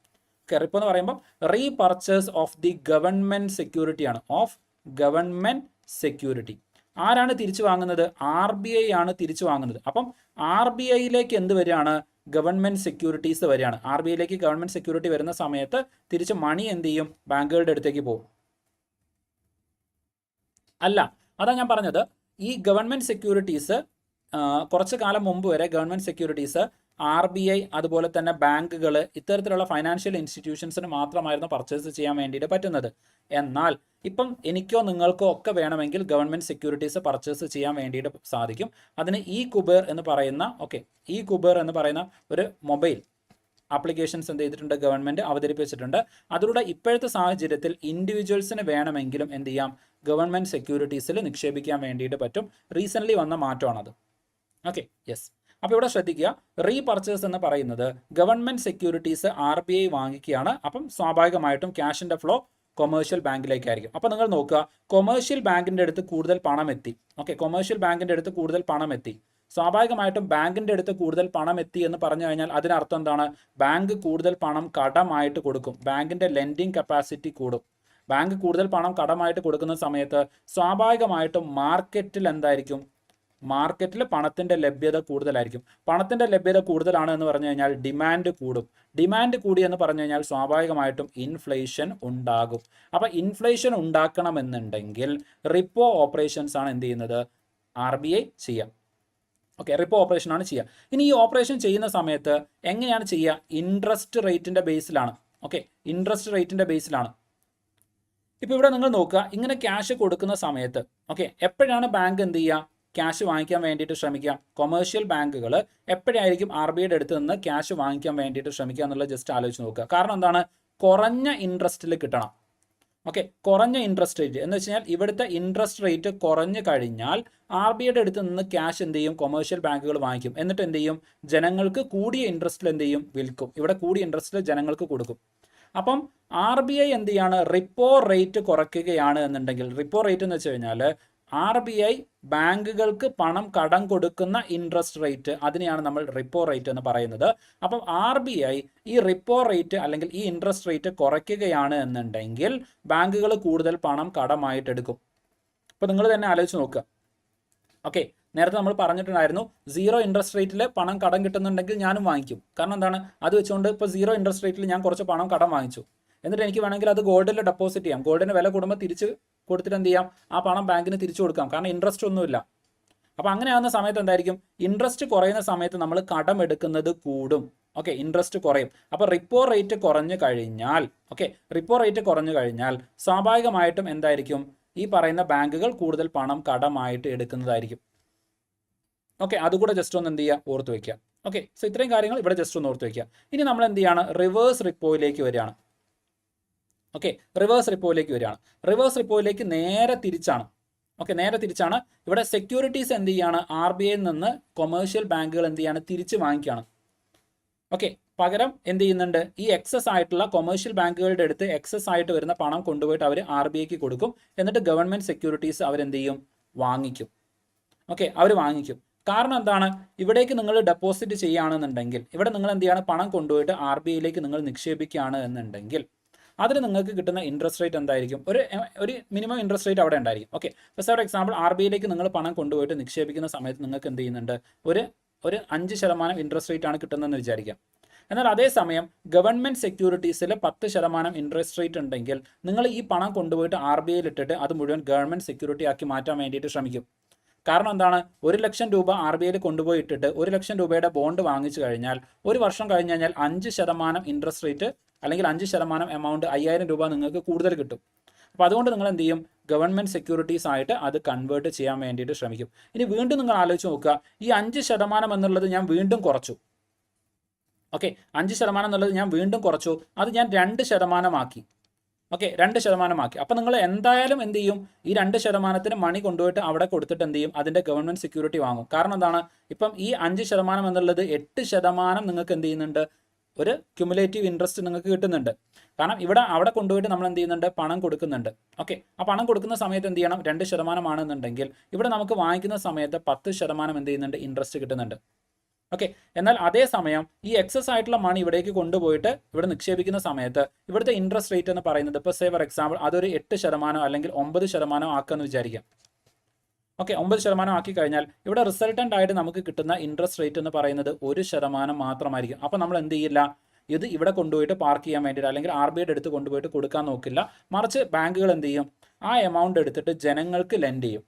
റിപ്പോ എന്ന് പറയുമ്പോൾ repurchase of the government security ആണ്, ഓഫ് ഗവൺമെന്റ് സെക്യൂരിറ്റി. ആരാണ് തിരിച്ചു വാങ്ങുന്നത്, RBI ആണ് തിരിച്ചു വാങ്ങുന്നത്. അപ്പം RBIയിലേക്ക് എന്ത് വരികയാണ്, ഗവൺമെന്റ് സെക്യൂരിറ്റീസ് വരികയാണ്. RBIയിലേക്ക് ഗവൺമെന്റ് സെക്യൂരിറ്റി വരുന്ന സമയത്ത് തിരിച്ച് മണി എന്ത് ചെയ്യും, ബാങ്കുകളുടെ അടുത്തേക്ക് പോകും. അല്ല, അതാ ഞാൻ പറഞ്ഞത്, ഈ ഗവൺമെന്റ് സെക്യൂരിറ്റീസ് കുറച്ച് കാലം മുമ്പ് വരെ ഗവൺമെന്റ് സെക്യൂരിറ്റീസ് RBI അതുപോലെ തന്നെ ബാങ്കുകൾ ഇത്തരത്തിലുള്ള ഫൈനാൻഷ്യൽ ഇൻസ്റ്റിറ്റ്യൂഷൻസിന് മാത്രമായിരുന്നു പർച്ചേസ് ചെയ്യാൻ വേണ്ടിയിട്ട് പറ്റുന്നത്. എന്നാൽ ഇപ്പം എനിക്കോ നിങ്ങൾക്കോ ഒക്കെ വേണമെങ്കിൽ ഗവൺമെന്റ് സെക്യൂരിറ്റീസ് പർച്ചേസ് ചെയ്യാൻ വേണ്ടിയിട്ട് സാധിക്കും. അതിന് കുബേർ എന്ന് പറയുന്ന ഒരു മൊബൈൽ ആപ്ലിക്കേഷൻസ് എന്ത് ചെയ്തിട്ടുണ്ട്, ഗവൺമെന്റ് അവതരിപ്പിച്ചിട്ടുണ്ട്. അതിലൂടെ ഇപ്പോഴത്തെ സാഹചര്യത്തിൽ ഇൻഡിവിജ്വൽസിന് വേണമെങ്കിലും എന്ത് ചെയ്യാം, ഗവൺമെന്റ് സെക്യൂരിറ്റീസിൽ നിക്ഷേപിക്കാൻ വേണ്ടിയിട്ട് പറ്റും. റീസെൻ്റ്ലി വന്ന മാറ്റമാണത്. Okay, yes. അപ്പോൾ ഇവിടെ ശ്രദ്ധിക്കുക, റീപർച്ചേസ് എന്ന് പറയുന്നത് ഗവൺമെന്റ് സെക്യൂരിറ്റീസ് RBI വാങ്ങിക്കുകയാണ്. അപ്പം സ്വാഭാവികമായിട്ടും ക്യാഷിന്റെ ഫ്ലോ കൊമേഴ്ഷ്യൽ ബാങ്കിലേക്കായിരിക്കും. അപ്പോൾ നിങ്ങൾ നോക്കുക, കൊമേഴ്ഷ്യൽ ബാങ്കിന്റെ അടുത്ത് കൂടുതൽ പണം എത്തി. ഓക്കെ, കൊമേഴ്ഷ്യൽ ബാങ്കിന്റെ അടുത്ത് കൂടുതൽ പണം എത്തി. സ്വാഭാവികമായിട്ടും ബാങ്കിന്റെ അടുത്ത് കൂടുതൽ പണം എത്തി എന്ന് പറഞ്ഞു കഴിഞ്ഞാൽ അതിനർത്ഥം എന്താണ്, ബാങ്ക് കൂടുതൽ പണം കടമായിട്ട് കൊടുക്കും. ബാങ്കിന്റെ ലെൻഡിങ് കപ്പാസിറ്റി കൂടും. ബാങ്ക് കൂടുതൽ പണം കടമായിട്ട് കൊടുക്കുന്ന സമയത്ത് സ്വാഭാവികമായിട്ടും മാർക്കറ്റിൽ എന്തായിരിക്കും, മാർക്കറ്റിൽ പണത്തിന്റെ ലഭ്യത കൂടുതലായിരിക്കും. പണത്തിന്റെ ലഭ്യത കൂടുതലാണ് എന്ന് പറഞ്ഞു കഴിഞ്ഞാൽ ഡിമാൻഡ് കൂടും. ഡിമാൻഡ് കൂടി എന്ന് പറഞ്ഞു കഴിഞ്ഞാൽ സ്വാഭാവികമായിട്ടും ഇൻഫ്ലേഷൻ ഉണ്ടാകും. അപ്പോൾ ഇൻഫ്ലേഷൻ ഉണ്ടാക്കണമെന്നുണ്ടെങ്കിൽ റിപ്പോ ഓപ്പറേഷൻസ് ആണ് എന്ത് ചെയ്യുന്നത്, RBI ചെയ്യാം. ഓക്കെ, റിപ്പോ ഓപ്പറേഷൻ ആണ് ചെയ്യുക. ഇനി ഈ ഓപ്പറേഷൻ ചെയ്യുന്ന സമയത്ത് എങ്ങനെയാണ് ചെയ്യുക, ഇൻട്രസ്റ്റ് റേറ്റിന്റെ ബേസിലാണ്. ഓക്കെ, ഇൻട്രസ്റ്റ് റേറ്റിന്റെ ബേസിലാണ്. ഇപ്പോൾ ഇവിടെ നിങ്ങൾ നോക്കുക, ഇങ്ങനെ ക്യാഷ് കൊടുക്കുന്ന സമയത്ത് ഓക്കെ, എപ്പോഴാണ് ബാങ്ക് എന്ത് ചെയ്യുക, ക്യാഷ് വാങ്ങിക്കാൻ വേണ്ടിയിട്ട് ശ്രമിക്കുക, കൊമേഴ്ഷ്യൽ ബാങ്കുകൾ എപ്പോഴായിരിക്കും RBIയുടെ അടുത്ത് നിന്ന് ക്യാഷ് വാങ്ങിക്കാൻ വേണ്ടിയിട്ട് ശ്രമിക്കുക എന്നുള്ളത് ജസ്റ്റ് ആലോചിച്ച് നോക്കുക. കാരണം എന്താണ്, കുറഞ്ഞ ഇൻട്രസ്റ്റിൽ കിട്ടണം. ഓക്കെ, കുറഞ്ഞ ഇൻട്രസ്റ്റ് റേറ്റ് എന്ന് വെച്ച് കഴിഞ്ഞാൽ ഇവിടുത്തെ ഇൻട്രസ്റ്റ് റേറ്റ് കുറഞ്ഞു കഴിഞ്ഞാൽ RBIയുടെ അടുത്ത് നിന്ന് ക്യാഷ് എന്ത് ചെയ്യും, കൊമേഴ്ഷ്യൽ ബാങ്കുകൾ വാങ്ങിക്കും. എന്നിട്ട് എന്ത് ചെയ്യും, ജനങ്ങൾക്ക് കൂടിയ ഇൻട്രസ്റ്റിൽ എന്ത് ചെയ്യും, വിൽക്കും. ഇവിടെ കൂടിയ ഇൻട്രസ്റ്റിൽ ജനങ്ങൾക്ക് കൊടുക്കും. അപ്പം RBI എന്ത് ചെയ്യാണ്, റിപ്പോ റേറ്റ് കുറയ്ക്കുകയാണ് എന്നുണ്ടെങ്കിൽ, റിപ്പോ റേറ്റ് എന്ന് വെച്ച് കഴിഞ്ഞാൽ RBI ബാങ്കുകൾക്ക് പണം കടം കൊടുക്കുന്ന ഇൻട്രസ്റ്റ് റേറ്റ്, അതിനെയാണ് നമ്മൾ റിപ്പോ റേറ്റ് എന്ന് പറയുന്നത്. അപ്പം RBI ഈ റിപ്പോ റേറ്റ് അല്ലെങ്കിൽ ഈ ഇൻട്രസ്റ്റ് റേറ്റ് കുറയ്ക്കുകയാണ് എന്നുണ്ടെങ്കിൽ ബാങ്കുകൾ കൂടുതൽ പണം കടമായിട്ട് എടുക്കും. അപ്പോൾ നിങ്ങൾ തന്നെ ആലോചിച്ച് നോക്കുക. ഓക്കെ, നേരത്തെ നമ്മൾ പറഞ്ഞിട്ടുണ്ടായിരുന്നു, 0 ഇൻട്രസ്റ്റ് റേറ്റിൽ പണം കടം കിട്ടുന്നുണ്ടെങ്കിൽ ഞാനും വാങ്ങിക്കും. കാരണം എന്താണ്, അത് വെച്ചുകൊണ്ട് ഇപ്പോൾ 0 ഇൻട്രസ്റ്റ് റേറ്റിൽ ഞാൻ കുറച്ച് പണം കടം വാങ്ങിച്ചു, എന്നിട്ട് എനിക്ക് വേണമെങ്കിൽ അത് ഗോൾഡിൽ ഡെപ്പോസിറ്റ് ചെയ്യാം. ഗോൾഡിന് വില കൂടുമ്പോൾ തിരിച്ച് കൊടുത്തിട്ട് എന്ത് ചെയ്യാം, ആ പണം ബാങ്കിന് തിരിച്ചു കൊടുക്കാം. കാരണം ഇൻട്രസ്റ്റ് ഒന്നുമില്ല. അപ്പോൾ അങ്ങനെ ആവുന്ന സമയത്ത് എന്തായിരിക്കും, ഇൻട്രസ്റ്റ് കുറയുന്ന സമയത്ത് നമ്മൾ കടം എടുക്കുന്നത് കൂടും. ഓക്കെ, ഇൻട്രസ്റ്റ് കുറയും. അപ്പോൾ റിപ്പോ റേറ്റ് കുറഞ്ഞു കഴിഞ്ഞാൽ റിപ്പോ റേറ്റ് കുറഞ്ഞു കഴിഞ്ഞാൽ സ്വാഭാവികമായിട്ടും എന്തായിരിക്കും, ഈ പറയുന്ന ബാങ്കുകൾ കൂടുതൽ പണം കടമായിട്ട് എടുക്കുന്നതായിരിക്കും. ഓക്കെ, അതുകൂടെ ജസ്റ്റ് ഒന്ന് എന്ത് ചെയ്യുക, ഓർത്ത് വയ്ക്കുക. ഓക്കെ, സോ ഇത്രയും കാര്യങ്ങൾ ഇവിടെ ജസ്റ്റ് ഒന്ന് ഓർത്ത് വയ്ക്കുക. ഇനി നമ്മൾ എന്ത് ചെയ്യാണ്, റിവേഴ്സ് റിപ്പോയിലേക്ക് വരികയാണ്. ഓക്കെ, റിവേഴ്സ് റിപ്പോയിലേക്ക് വരികയാണ്. റിവേഴ്സ് റിപ്പോയിലേക്ക് നേരെ തിരിച്ചാണ്. ഓക്കെ, നേരെ തിരിച്ചാണ്. ഇവിടെ സെക്യൂരിറ്റീസ് എന്ത് ചെയ്യാണ്, RBIയിൽ നിന്ന് കൊമേഴ്ഷ്യൽ ബാങ്കുകൾ എന്ത് ചെയ്യാണ്, തിരിച്ച് വാങ്ങിക്കുകയാണ്. ഓക്കെ, പകരം എന്ത് ചെയ്യുന്നുണ്ട്, ഈ എക്സസ് ആയിട്ടുള്ള കൊമേഴ്ഷ്യൽ ബാങ്കുകളുടെ അടുത്ത് എക്സസ് ആയിട്ട് വരുന്ന പണം കൊണ്ടുപോയിട്ട് അവർ RBIക്ക് കൊടുക്കും. എന്നിട്ട് ഗവൺമെന്റ് സെക്യൂരിറ്റീസ് അവരെന്ത് ചെയ്യും, വാങ്ങിക്കും. ഓക്കെ, അവർ വാങ്ങിക്കും. കാരണം എന്താണ്, ഇവിടേക്ക് നിങ്ങൾ ഡെപ്പോസിറ്റ് ചെയ്യുകയാണെന്നുണ്ടെങ്കിൽ, ഇവിടെ നിങ്ങൾ എന്ത് ചെയ്യാണ്, പണം കൊണ്ടുപോയിട്ട് RBIയിലേക്ക് നിങ്ങൾ നിക്ഷേപിക്കുകയാണ് എന്നുണ്ടെങ്കിൽ അതിന് നിങ്ങൾക്ക് കിട്ടുന്ന ഇൻട്രസ്റ്റ് റേറ്റ് എന്തായിരിക്കും, ഒരു മിനിമം ഇൻട്രസ്റ്റ് റേറ്റ് അവിടെ ഉണ്ടായിരിക്കും. ഓക്കെ, ഫോർ എക്സാമ്പിൾ RBIയിലേക്ക് നിങ്ങൾ പണം കൊണ്ടുപോയിട്ട് നിക്ഷേപിക്കുന്ന സമയത്ത് നിങ്ങൾക്ക് എന്ത് ചെയ്യുന്നുണ്ട്, ഒരു 5% ഇൻട്രസ്റ്റ് റേറ്റ് ആണ് കിട്ടുന്നതെന്ന് വിചാരിക്കാം. എന്നാൽ അതേസമയം ഗവൺമെന്റ് സെക്യൂരിറ്റീസിൽ 10% ഇൻട്രസ്റ്റ് റേറ്റ് ഉണ്ടെങ്കിൽ നിങ്ങൾ ഈ പണം കൊണ്ടുപോയിട്ട് RBIയിൽ ഇട്ടിട്ട് അത് മുഴുവൻ ഗവൺമെന്റ് സെക്യൂരിറ്റി ആക്കി മാറ്റാൻ വേണ്ടിയിട്ട് ശ്രമിക്കും. കാരണം എന്താണ്, 1 ലക്ഷം രൂപ RBIയിൽ കൊണ്ടുപോയി ഇട്ടിട്ട് 1 ലക്ഷം രൂപയുടെ ബോണ്ട് വാങ്ങിച്ചു കഴിഞ്ഞാൽ 1 വർഷം കഴിഞ്ഞ് കഴിഞ്ഞാൽ 5% ഇൻട്രസ്റ്റ് റേറ്റ് അല്ലെങ്കിൽ 5% എമൗണ്ട് 5000 രൂപ നിങ്ങൾക്ക് കൂടുതൽ കിട്ടും. അപ്പോൾ അതുകൊണ്ട് നിങ്ങൾ എന്ത് ചെയ്യും, ഗവൺമെന്റ് സെക്യൂരിറ്റീസ് ആയിട്ട് അത് കൺവേർട്ട് ചെയ്യാൻ വേണ്ടിയിട്ട് ശ്രമിക്കും. ഇനി വീണ്ടും നിങ്ങൾ ആലോചിച്ച് നോക്കുക, ഈ 5% എന്നുള്ളത് ഞാൻ വീണ്ടും കുറച്ചു. ഓക്കെ, 5% എന്നുള്ളത് ഞാൻ വീണ്ടും കുറച്ചു, അത് ഞാൻ 2% ആക്കി. ഓക്കെ, 2% ആക്കി. അപ്പം നിങ്ങൾ എന്തായാലും എന്ത് ചെയ്യും, ഈ 2% മണി കൊണ്ടുപോയിട്ട് അവിടെ കൊടുത്തിട്ട് എന്ത് ചെയ്യും, അതിൻ്റെ ഗവൺമെന്റ് സെക്യൂരിറ്റി വാങ്ങും. കാരണം എന്താണ്, ഇപ്പം ഈ 5% എന്നുള്ളത് 8% നിങ്ങൾക്ക് എന്ത് ചെയ്യുന്നുണ്ട്, ഒരു ക്യുമുലേറ്റീവ് ഇൻട്രസ്റ്റ് നിങ്ങൾക്ക് കിട്ടുന്നുണ്ട്. കാരണം അവിടെ കൊണ്ടുപോയിട്ട് നമ്മൾ എന്ത് ചെയ്യുന്നുണ്ട്, പണം കൊടുക്കുന്നുണ്ട്. ഓക്കെ, ആ പണം കൊടുക്കുന്ന സമയത്ത് എന്ത് ചെയ്യണം, 2% ആണെന്നുണ്ടെങ്കിൽ ഇവിടെ നമുക്ക് വാങ്ങിക്കുന്ന സമയത്ത് 10% എന്ത് ചെയ്യുന്നുണ്ട്, ഇൻട്രസ്റ്റ് കിട്ടുന്നുണ്ട്. ഓക്കെ, എന്നാൽ അതേസമയം ഈ എക്സസ് ആയിട്ടുള്ള മണി ഇവിടേക്ക് കൊണ്ടുപോയിട്ട് ഇവിടെ നിക്ഷേപിക്കുന്ന സമയത്ത് ഇവിടുത്തെ ഇൻട്രസ്റ്റ് റേറ്റ് എന്ന് പറയുന്നത് ഇപ്പോൾ ഫോർ എക്സാമ്പിൾ അതൊരു 8% അല്ലെങ്കിൽ 9% ആക്കാമെന്ന് വിചാരിക്കാം. ഓക്കെ, 9% ആക്കി കഴിഞ്ഞാൽ ഇവിടെ റിസൾട്ടൻ്റ് ആയിട്ട് നമുക്ക് കിട്ടുന്ന ഇൻട്രസ്റ്റ് റേറ്റ് എന്ന് പറയുന്നത് 1% മാത്രമായിരിക്കും. അപ്പോൾ നമ്മൾ എന്ത് ചെയ്യില്ല, ഇത് ഇവിടെ കൊണ്ടുപോയിട്ട് പാർക്ക് ചെയ്യാൻ വേണ്ടിയിട്ട് അല്ലെങ്കിൽ RBIയുടെ അടുത്ത് കൊണ്ടുപോയിട്ട് കൊടുക്കാൻ നോക്കില്ല. മറിച്ച് ബാങ്കുകൾ എന്ത് ചെയ്യും, ആ എമൗണ്ട് എടുത്തിട്ട് ജനങ്ങൾക്ക് ലെൻഡ് ചെയ്യും.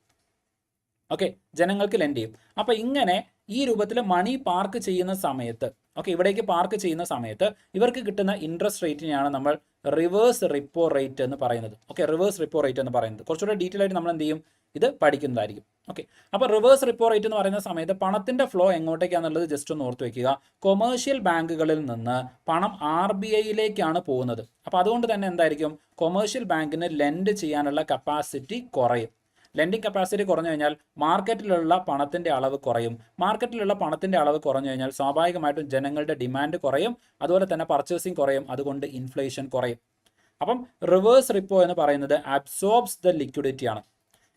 ഓക്കെ, ജനങ്ങൾക്ക് ലെൻഡ് ചെയ്യും. അപ്പോൾ ഇങ്ങനെ ഈ രൂപത്തിൽ മണി പാർക്ക് ചെയ്യുന്ന സമയത്ത്, ഓക്കെ, ഇവിടേക്ക് പാർക്ക് ചെയ്യുന്ന സമയത്ത് ഇവർക്ക് കിട്ടുന്ന ഇൻട്രസ്റ്റ് റേറ്റിനെയാണ് നമ്മൾ റിവേഴ്സ് റിപ്പോ റേറ്റ് എന്ന് പറയുന്നത്. ഓക്കെ, റിവേഴ്സ് റിപ്പോ റേറ്റ് എന്ന് പറയുന്നത് കുറച്ചുകൂടെ ഡീറ്റെയിൽ ആയിട്ട് നമ്മൾ എന്ത് ചെയ്യും, ഇത് പഠിക്കുന്നതായിരിക്കും. ഓക്കെ, അപ്പോൾ റിവേഴ്സ് റിപ്പോ റേറ്റ് എന്ന് പറയുന്ന സമയത്ത് പണത്തിൻ്റെ ഫ്ലോ എങ്ങോട്ടേക്കാണെന്നുള്ളത് ജസ്റ്റ് ഒന്ന് ഓർത്ത് വയ്ക്കുക. കൊമേഴ്ഷ്യൽ ബാങ്കുകളിൽ നിന്ന് പണം RBIയിലേക്കാണ് പോകുന്നത്. അപ്പോൾ അതുകൊണ്ട് തന്നെ എന്തായിരിക്കും, കൊമേഴ്ഷ്യൽ ബാങ്കിന് ലെൻഡ് ചെയ്യാനുള്ള കപ്പാസിറ്റി കുറയും. ലെൻഡിങ് കപ്പാസിറ്റി കുറഞ്ഞു കഴിഞ്ഞാൽ മാർക്കറ്റിലുള്ള പണത്തിൻ്റെ അളവ് കുറയും. മാർക്കറ്റിലുള്ള പണത്തിൻ്റെ അളവ് കുറഞ്ഞു കഴിഞ്ഞാൽ സ്വാഭാവികമായിട്ടും ജനങ്ങളുടെ ഡിമാൻഡ് കുറയും, അതുപോലെ തന്നെ പർച്ചേസിങ് കുറയും, അതുകൊണ്ട് ഇൻഫ്ലേഷൻ കുറയും. അപ്പം റിവേഴ്സ് റിപ്പോ എന്ന് പറയുന്നത് അബ്സോർബ്സ് ദ ലിക്വിഡിറ്റി ആണ്.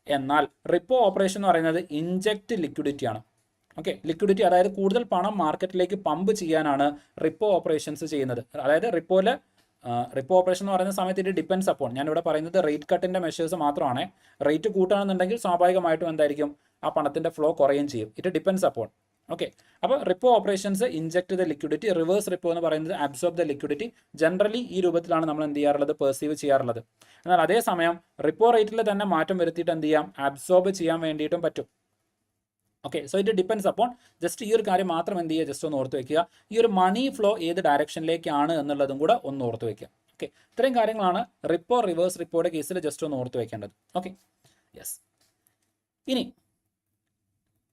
എന്നാൽ റിപ്പോ ഓപ്പറേഷൻ എന്ന് പറയുന്നത് ഇൻജെക്റ്റ് ലിക്വിഡിറ്റി ആണ്. ഓക്കെ, ലിക്വിഡിറ്റി അതായത് കൂടുതൽ പണം മാർക്കറ്റിലേക്ക് പമ്പ് ചെയ്യാനാണ് റിപ്പോ ഓപ്പറേഷൻസ് ചെയ്യുന്നത്. അതായത് റിപ്പോ ഓപ്പറേഷൻ എന്ന് പറയുന്ന സമയത്ത് ഇത് ഡിപ്പെൻസ് അപ്പോൺ, ഞാനിവിടെ പറയുന്നത് റേറ്റ് കട്ടിൻ്റെ മെഷേഴ്സ് മാത്രമാണ്. റേറ്റ് കൂട്ടുകയാണെന്നുണ്ടെങ്കിൽ സ്വാഭാവികമായിട്ടും എന്തായിരിക്കും, ആ പണത്തിൻ്റെ ഫ്ലോ കുറയുകയും ചെയ്യും. It depends upon. ഓക്കെ, അപ്പോൾ repo operations inject the liquidity, reverse repo എന്ന് പറയുന്നത് അബ്സോർബ് ദ ലിക്വിഡിറ്റി. ജനറലി ഈ രൂപത്തിലാണ് നമ്മൾ എന്ത് ചെയ്യാറുള്ളത്, പെർസീവ് ചെയ്യാറുള്ളത്. എന്നാൽ അതേസമയം റിപ്പോ റേറ്റിൽ തന്നെ മാറ്റം വരുത്തിയിട്ട് എന്ത് ചെയ്യാം, അബ്സോർബ് ചെയ്യാൻ വേണ്ടിയിട്ടും പറ്റും. Okay, so it depends upon. Just ഈ ഒരു കാര്യം മാത്രം എന്ത് ചെയ്യുക, ജസ്റ്റ് ഒന്ന് ഓർത്ത് വയ്ക്കുക. ഈ ഒരു മണി ഫ്ലോ ഏത് ഡയറക്ഷനിലേക്കാണ് എന്നുള്ളതും കൂടെ ഒന്ന് ഓർത്ത് വയ്ക്കുക. ഓക്കെ, ഇത്രയും കാര്യങ്ങളാണ് റിപ്പോ റിവേഴ്സ് റിപ്പോയുടെ കേസിൽ ജസ്റ്റ് ഒന്ന് ഓർത്ത് വയ്ക്കേണ്ടത്. Okay, yes. ഇനി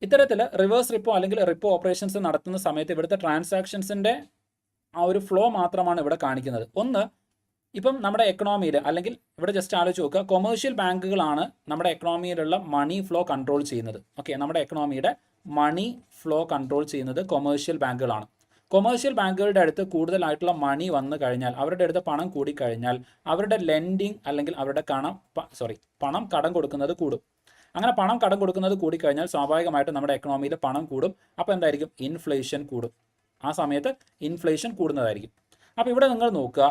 ഇത്തരത്തിൽ റിവേഴ്സ് റിപ്പോ അല്ലെങ്കിൽ റിപ്പോ ഓപ്പറേഷൻസ് നടത്തുന്ന സമയത്ത് ഇവിടുത്തെ ട്രാൻസാക്ഷൻസിൻ്റെ ആ ഒരു ഫ്ലോ മാത്രമാണ് ഇവിടെ കാണിക്കുന്നത്. ഒന്ന്, ഇപ്പം നമ്മുടെ എക്കണോമിയിൽ അല്ലെങ്കിൽ ഇവിടെ ജസ്റ്റ് ആലോചിച്ച് നോക്കുക, കൊമേഴ്ഷ്യൽ ബാങ്കുകളാണ് നമ്മുടെ എക്കണോമിയിലുള്ള മണി ഫ്ലോ കൺട്രോൾ ചെയ്യുന്നത്. ഓക്കെ, നമ്മുടെ എക്കണോമിയുടെ മണി ഫ്ലോ കൺട്രോൾ ചെയ്യുന്നത് കൊമേഴ്ഷ്യൽ ബാങ്കുകളാണ്. കൊമേഴ്ഷ്യൽ ബാങ്കുകളുടെ അടുത്ത് കൂടുതലായിട്ടുള്ള മണി വന്നു കഴിഞ്ഞാൽ, അവരുടെ അടുത്ത് പണം കൂടിക്കഴിഞ്ഞാൽ അവരുടെ ലെൻഡിങ് അല്ലെങ്കിൽ അവരുടെ പണം കടം കൊടുക്കുന്നത് കൂടും. അങ്ങനെ പണം കടം കൊടുക്കുന്നത് കൂടിക്കഴിഞ്ഞാൽ സ്വാഭാവികമായിട്ടും നമ്മുടെ എക്കണോമിയിൽ പണം കൂടും. അപ്പോൾ എന്തായിരിക്കും, ഇൻഫ്ലേഷൻ കൂടും. ആ സമയത്ത് ഇൻഫ്ലേഷൻ കൂടുന്നതായിരിക്കും. അപ്പോൾ ഇവിടെ നിങ്ങൾ നോക്കുക,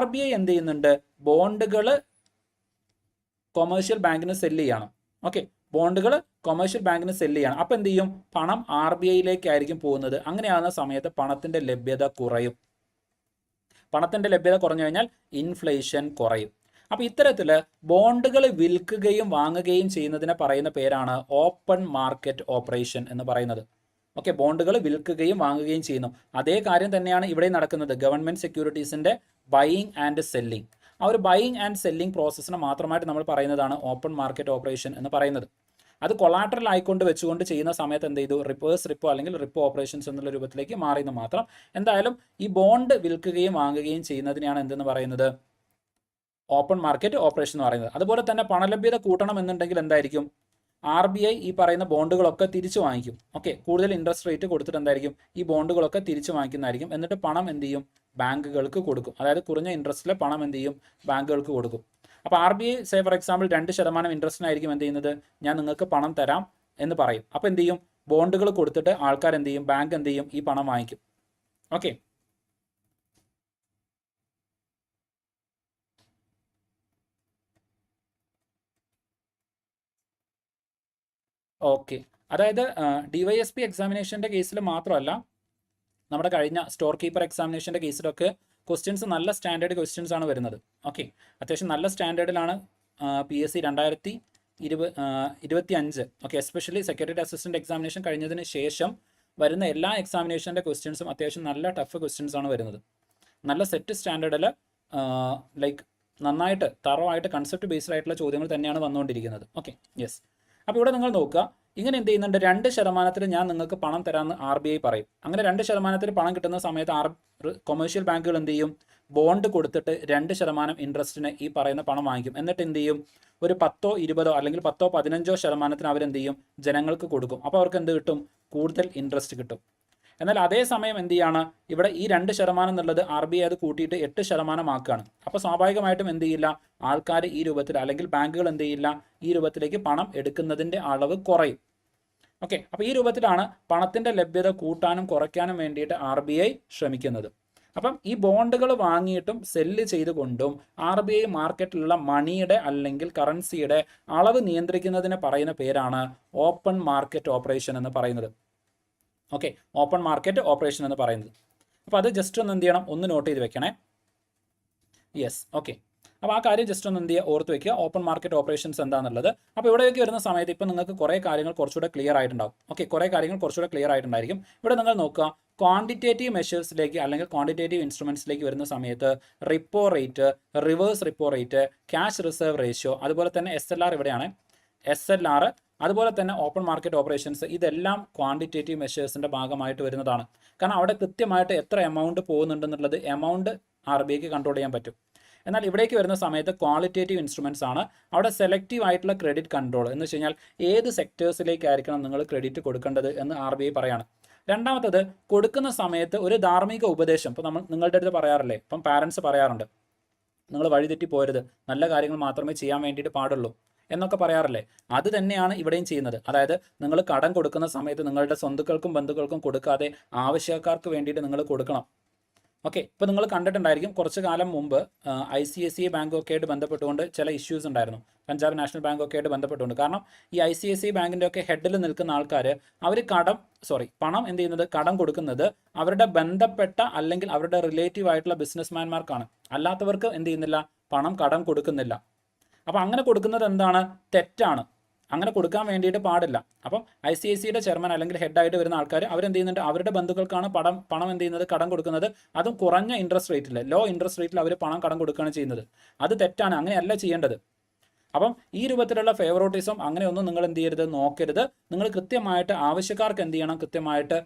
RBI എന്ത് ചെയ്യുന്നുണ്ട്, ബോണ്ടുകൾ കൊമേഴ്ഷ്യൽ ബാങ്കിന് സെല്ല് ചെയ്യണം. ഓക്കെ, ബോണ്ടുകൾ കൊമേഴ്ഷ്യൽ ബാങ്കിന് സെല്ല് ചെയ്യണം. അപ്പോൾ എന്ത് ചെയ്യും, പണം RBIയിലേക്കായിരിക്കും പോകുന്നത്. അങ്ങനെയാകുന്ന സമയത്ത് പണത്തിൻ്റെ ലഭ്യത കുറയും. പണത്തിൻ്റെ ലഭ്യത കുറഞ്ഞു കഴിഞ്ഞാൽ ഇൻഫ്ലേഷൻ കുറയും. അപ്പോൾ ഇത്തരത്തിൽ ബോണ്ടുകൾ വിൽക്കുകയും വാങ്ങുകയും ചെയ്യുന്നതിനെ പറയുന്ന പേരാണ് ഓപ്പൺ മാർക്കറ്റ് ഓപ്പറേഷൻ എന്ന് പറയുന്നത്. ഓക്കെ, ബോണ്ടുകൾ വിൽക്കുകയും വാങ്ങുകയും ചെയ്യുന്നു. അതേ കാര്യം തന്നെയാണ് ഇവിടെ നടക്കുന്നത്. ഗവൺമെൻറ് സെക്യൂരിറ്റീസിൻ്റെ ബൈയിങ് ആൻഡ് സെല്ലിംഗ്, ആ ഒരു ബൈയിങ് ആൻഡ് സെല്ലിംഗ് പ്രോസസ്സിനെ മാത്രമായിട്ട് നമ്മൾ പറയുന്നതാണ് ഓപ്പൺ മാർക്കറ്റ് ഓപ്പറേഷൻ എന്ന് പറയുന്നത്. അത് കൊളാട്രൽ ആയിക്കൊണ്ട് വെച്ചുകൊണ്ട് ചെയ്യുന്ന സമയത്ത് എന്ത് ചെയ്തു, റിവേഴ്സ് റിപ്പോ അല്ലെങ്കിൽ റിപ്പോ ഓപ്പറേഷൻസ് എന്നുള്ള രൂപത്തിലേക്ക് മാറിയെന്ന് മാത്രം. എന്തായാലും ഈ ബോണ്ട് വിൽക്കുകയും വാങ്ങുകയും ചെയ്യുന്നതിനെയാണ് എന്തെന്ന് പറയുന്നത്, ഓപ്പൺ മാർക്കറ്റ് ഓപ്പറേഷൻ എന്ന് പറയുന്നത്. അതുപോലെ തന്നെ പണലഭ്യത കൂട്ടണം എന്നുണ്ടെങ്കിൽ എന്തായിരിക്കും, RBI ഈ പറയുന്ന ബോണ്ടുകളൊക്കെ തിരിച്ചു വാങ്ങിക്കും. ഓക്കെ, കൂടുതൽ ഇൻട്രസ്റ്റ് റേറ്റ് കൊടുത്തിട്ട് എന്തായിരിക്കും ഈ ബോണ്ടുകളൊക്കെ തിരിച്ചു വാങ്ങിക്കുന്നതായിരിക്കും. എന്നിട്ട് പണം എന്ത് ചെയ്യും, ബാങ്കുകൾക്ക് കൊടുക്കും. അതായത് കുറഞ്ഞ ഇൻട്രസ്റ്റിൽ പണം എന്ത് ചെയ്യും, ബാങ്കുകൾക്ക് കൊടുക്കും. അപ്പോൾ RBI സേ ഫോർ എക്സാമ്പിൾ 2% ഇൻട്രസ്റ്റിനായിരിക്കും എന്ത് ചെയ്യുന്നത്, ഞാൻ നിങ്ങൾക്ക് പണം തരാം എന്ന് പറയും. അപ്പോൾ എന്ത് ചെയ്യും, ബോണ്ടുകൾ കൊടുത്തിട്ട് ആൾക്കാർ എന്ത് ചെയ്യും, ബാങ്ക് എന്ത് ചെയ്യും, ഈ പണം വാങ്ങിക്കും. Okay, okay. അതായത് DYSP എക്സാമിനേഷൻ്റെ കേസിൽ മാത്രമല്ല, നമ്മുടെ കഴിഞ്ഞ സ്റ്റോർ കീപ്പർ എക്സാമിനേഷൻ്റെ കേസിലൊക്കെ ക്വസ്റ്റ്യൻസ് നല്ല സ്റ്റാൻഡേർഡ് ക്വസ്റ്റ്യൻസ് ആണ് വരുന്നത്. ഓക്കെ, അത്യാവശ്യം നല്ല സ്റ്റാൻഡേർഡിലാണ് PSC 2025. Okay, especially secretary assistant examination കഴിഞ്ഞതിന് ശേഷം വരുന്ന എല്ലാ എക്സാമിനേഷൻ്റെ ക്വസ്റ്റ്യൻസും അത്യാവശ്യം നല്ല ടഫ് ക്വസ്റ്റ്യൻസ് ആണ് വരുന്നത്. നല്ല സെറ്റ് സ്റ്റാൻഡേർഡിൽ ലൈക്ക് നന്നായിട്ട് തറവായിട്ട് കൺസെപ്റ്റ് ബേസ്ഡ് ആയിട്ടുള്ള ചോദ്യങ്ങൾ തന്നെയാണ് വന്നുകൊണ്ടിരിക്കുന്നത്. Okay, yes. അപ്പോൾ ഇവിടെ നിങ്ങൾ നോക്കുക, ഇങ്ങനെ എന്ത് ചെയ്യുന്നുണ്ട്, 2% ഞാൻ നിങ്ങൾക്ക് പണം തരാമെന്ന് RBI പറയും. അങ്ങനെ 2% പണം കിട്ടുന്ന സമയത്ത് കൊമേഴ്ഷ്യൽ ബാങ്കുകൾ എന്ത് ചെയ്യും, ബോണ്ട് കൊടുത്തിട്ട് 2% ഇൻട്രസ്റ്റിന് ഈ പറയുന്ന പണം വാങ്ങിക്കും. എന്നിട്ട് എന്ത് ചെയ്യും, ഒരു 10, 20 അല്ലെങ്കിൽ 10, 15% അവരെന്ത് ചെയ്യും, ജനങ്ങൾക്ക് കൊടുക്കും. അപ്പോൾ അവർക്ക് എന്ത് കിട്ടും, കൂടുതൽ ഇൻട്രസ്റ്റ് കിട്ടും. എന്നാൽ അതേസമയം എന്ത് ചെയ്യാണ്, ഇവിടെ ഈ 2% എന്നുള്ളത് RBI അത് കൂട്ടിയിട്ട് 8% ആക്കുകയാണ്. അപ്പോൾ സ്വാഭാവികമായിട്ടും എന്ത് ചെയ്യില്ല, ആൾക്കാർ ഈ രൂപത്തിൽ അല്ലെങ്കിൽ ബാങ്കുകൾ എന്ത് ചെയ്യില്ല, ഈ രൂപത്തിലേക്ക് പണം എടുക്കുന്നതിൻ്റെ അളവ് കുറയും. ഓക്കെ, അപ്പോൾ ഈ രൂപത്തിലാണ് പണത്തിൻ്റെ ലഭ്യത കൂട്ടാനും കുറയ്ക്കാനും വേണ്ടിയിട്ട് RBI ശ്രമിക്കുന്നത്. അപ്പം ഈ ബോണ്ടുകൾ വാങ്ങിയിട്ടും സെല്ല് ചെയ്തുകൊണ്ടും RBI മാർക്കറ്റിലുള്ള മണിയുടെ അല്ലെങ്കിൽ കറൻസിയുടെ അളവ് നിയന്ത്രിക്കുന്നതിന് പറയുന്ന പേരാണ് ഓപ്പൺ മാർക്കറ്റ് ഓപ്പറേഷൻ എന്ന് പറയുന്നത്. ഓക്കെ, ഓപ്പൺ മാർക്കറ്റ് ഓപ്പറേഷൻ എന്ന് പറയുന്നത്. അപ്പോൾ അത് ജസ്റ്റ് ഒന്ന് എന്ത് ചെയ്യണം, ഒന്ന് നോട്ട് ചെയ്ത് വെക്കണേ. Yes, okay. അപ്പോൾ ആ കാര്യം ജസ്റ്റ് ഒന്ന് എന്ത് ചെയ്യുക, ഓർത്ത് വെക്കുക, ഓപ്പൺ മാർക്കറ്റ് ഓപ്പറേഷൻസ് എന്താണെന്നുള്ളത്. അപ്പോൾ ഇവിടേക്ക് വരുന്ന സമയത്ത് ഇപ്പോൾ നിങ്ങൾക്ക് കുറേ കാര്യങ്ങൾ കുറച്ചുകൂടെ ക്ലിയർ ആയിട്ടുണ്ടാവും. ഓക്കെ, കുറേ കാര്യങ്ങൾ കുറച്ചുകൂടെ ക്ലിയർ ആയിട്ടുണ്ടായിരിക്കും. ഇവിടെ നിങ്ങൾ നോക്കുക, ക്വാണ്ടിറ്റേറ്റീവ് മെഷേഴ്സിലേക്ക് അല്ലെങ്കിൽ ക്വാണ്ടിറ്റേറ്റീവ് ഇൻസ്ട്രുമെൻറ്റ്സിലേക്ക് വരുന്ന സമയത്ത് repo rate, reverse repo rate, cash reserve ratio, അതുപോലെ തന്നെ SLR ഇവിടെയാണ്, SLR, അതുപോലെ തന്നെ ഓപ്പൺ മാർക്കറ്റ് ഓപ്പറേഷൻസ്, ഇതെല്ലാം ക്വാണ്ടിറ്റേറ്റീവ് മെഷേഴ്സിൻ്റെ ഭാഗമായിട്ട് വരുന്നതാണ്. കാരണം അവിടെ കൃത്യമായിട്ട് എത്ര എമൗണ്ട് പോകുന്നുണ്ടെന്നുള്ളത് എമൗണ്ട് RBIക്ക് കൺട്രോൾ ചെയ്യാൻ പറ്റും. എന്നാൽ ഇവിടേക്ക് വരുന്ന സമയത്ത് ക്വാളിറ്റേറ്റീവ് ഇൻസ്ട്രുമെൻറ്റ്സ് ആണ്. അവിടെ സെലക്റ്റീവ് ആയിട്ടുള്ള ക്രെഡിറ്റ് കൺട്രോൾ എന്ന് വെച്ച് കഴിഞ്ഞാൽ ഏത് സെക്ടേഴ്സിലേക്കായിരിക്കണം നിങ്ങൾ ക്രെഡിറ്റ് കൊടുക്കേണ്ടത് എന്ന് RBI പറയാണ്. രണ്ടാമത്തത്, കൊടുക്കുന്ന സമയത്ത് ഒരു ധാർമ്മിക ഉപദേശം. ഇപ്പോൾ നിങ്ങളുടെ അടുത്ത് പറയാറില്ലേ, ഇപ്പം പാരൻസ് പറയാറുണ്ട്, നിങ്ങൾ വഴിതെറ്റി പോരുത്, നല്ല കാര്യങ്ങൾ മാത്രമേ ചെയ്യാൻ വേണ്ടിയിട്ട് പാടുള്ളൂ എന്നൊക്കെ പറയാറില്ലേ. അത് തന്നെയാണ് ഇവിടെയും ചെയ്യുന്നത്. അതായത് നിങ്ങൾ കടം കൊടുക്കുന്ന സമയത്ത് നിങ്ങളുടെ സ്വന്തക്കൾക്കും ബന്ധുക്കൾക്കും കൊടുക്കാതെ ആവശ്യക്കാർക്ക് വേണ്ടിയിട്ട് നിങ്ങൾ കൊടുക്കണം. ഓക്കെ, ഇപ്പോൾ നിങ്ങൾ കണ്ടിട്ടുണ്ടായിരിക്കും, കുറച്ച് കാലം മുമ്പ് ICICI ബാങ്കൊക്കെ ആയിട്ട് ബന്ധപ്പെട്ടുകൊണ്ട് ചില ഇഷ്യൂസ് ഉണ്ടായിരുന്നു, പഞ്ചാബ് നാഷണൽ ബാങ്കൊക്കെ ആയിട്ട് ബന്ധപ്പെട്ടുകൊണ്ട്. കാരണം ഈ ICICI ബാങ്കിൻ്റെ ഒക്കെ ഹെഡിൽ നിൽക്കുന്ന ആൾക്കാർ അവർ പണം എന്ത് ചെയ്യുന്നത്, കടം കൊടുക്കുന്നത് അവരുടെ ബന്ധപ്പെട്ട അല്ലെങ്കിൽ അവരുടെ റിലേറ്റീവ് ആയിട്ടുള്ള ബിസിനസ്മാൻമാർക്കാണ്. അല്ലാത്തവർക്ക് എന്ത് ചെയ്യുന്നില്ല, പണം കടം കൊടുക്കുന്നില്ല. അപ്പോൾ അങ്ങനെ കൊടുക്കുന്നത് എന്താണ്, തെറ്റാണ്. അങ്ങനെ കൊടുക്കാൻ വേണ്ടിയിട്ട് പാടില്ല. അപ്പം ICICIയുടെ ചെയർമാൻ അല്ലെങ്കിൽ ഹെഡായിട്ട് വരുന്ന ആൾക്കാർ അവരെന്ത് ചെയ്യുന്നുണ്ട്, അവരുടെ ബന്ധുക്കൾക്കാണ് പണം എന്ത് ചെയ്യുന്നത്, കടം കൊടുക്കുന്നത്. അതും കുറഞ്ഞ ഇൻട്രസ്റ്റ് റേറ്റിൽ, ലോ ഇൻട്രസ്റ്റ് റേറ്റിൽ അവർ പണം കടം കൊടുക്കുകയാണ് ചെയ്യുന്നത്. അത് തെറ്റാണ്, അങ്ങനെയല്ല ചെയ്യേണ്ടത്. അപ്പം ഈ രൂപത്തിലുള്ള ഫേവറോട്ടിസം അങ്ങനെയൊന്നും നിങ്ങൾ എന്ത് ചെയ്യരുത്, നോക്കരുത്. നിങ്ങൾ കൃത്യമായിട്ട് ആവശ്യക്കാർക്ക് എന്ത് ചെയ്യണം, കൃത്യമായിട്ട്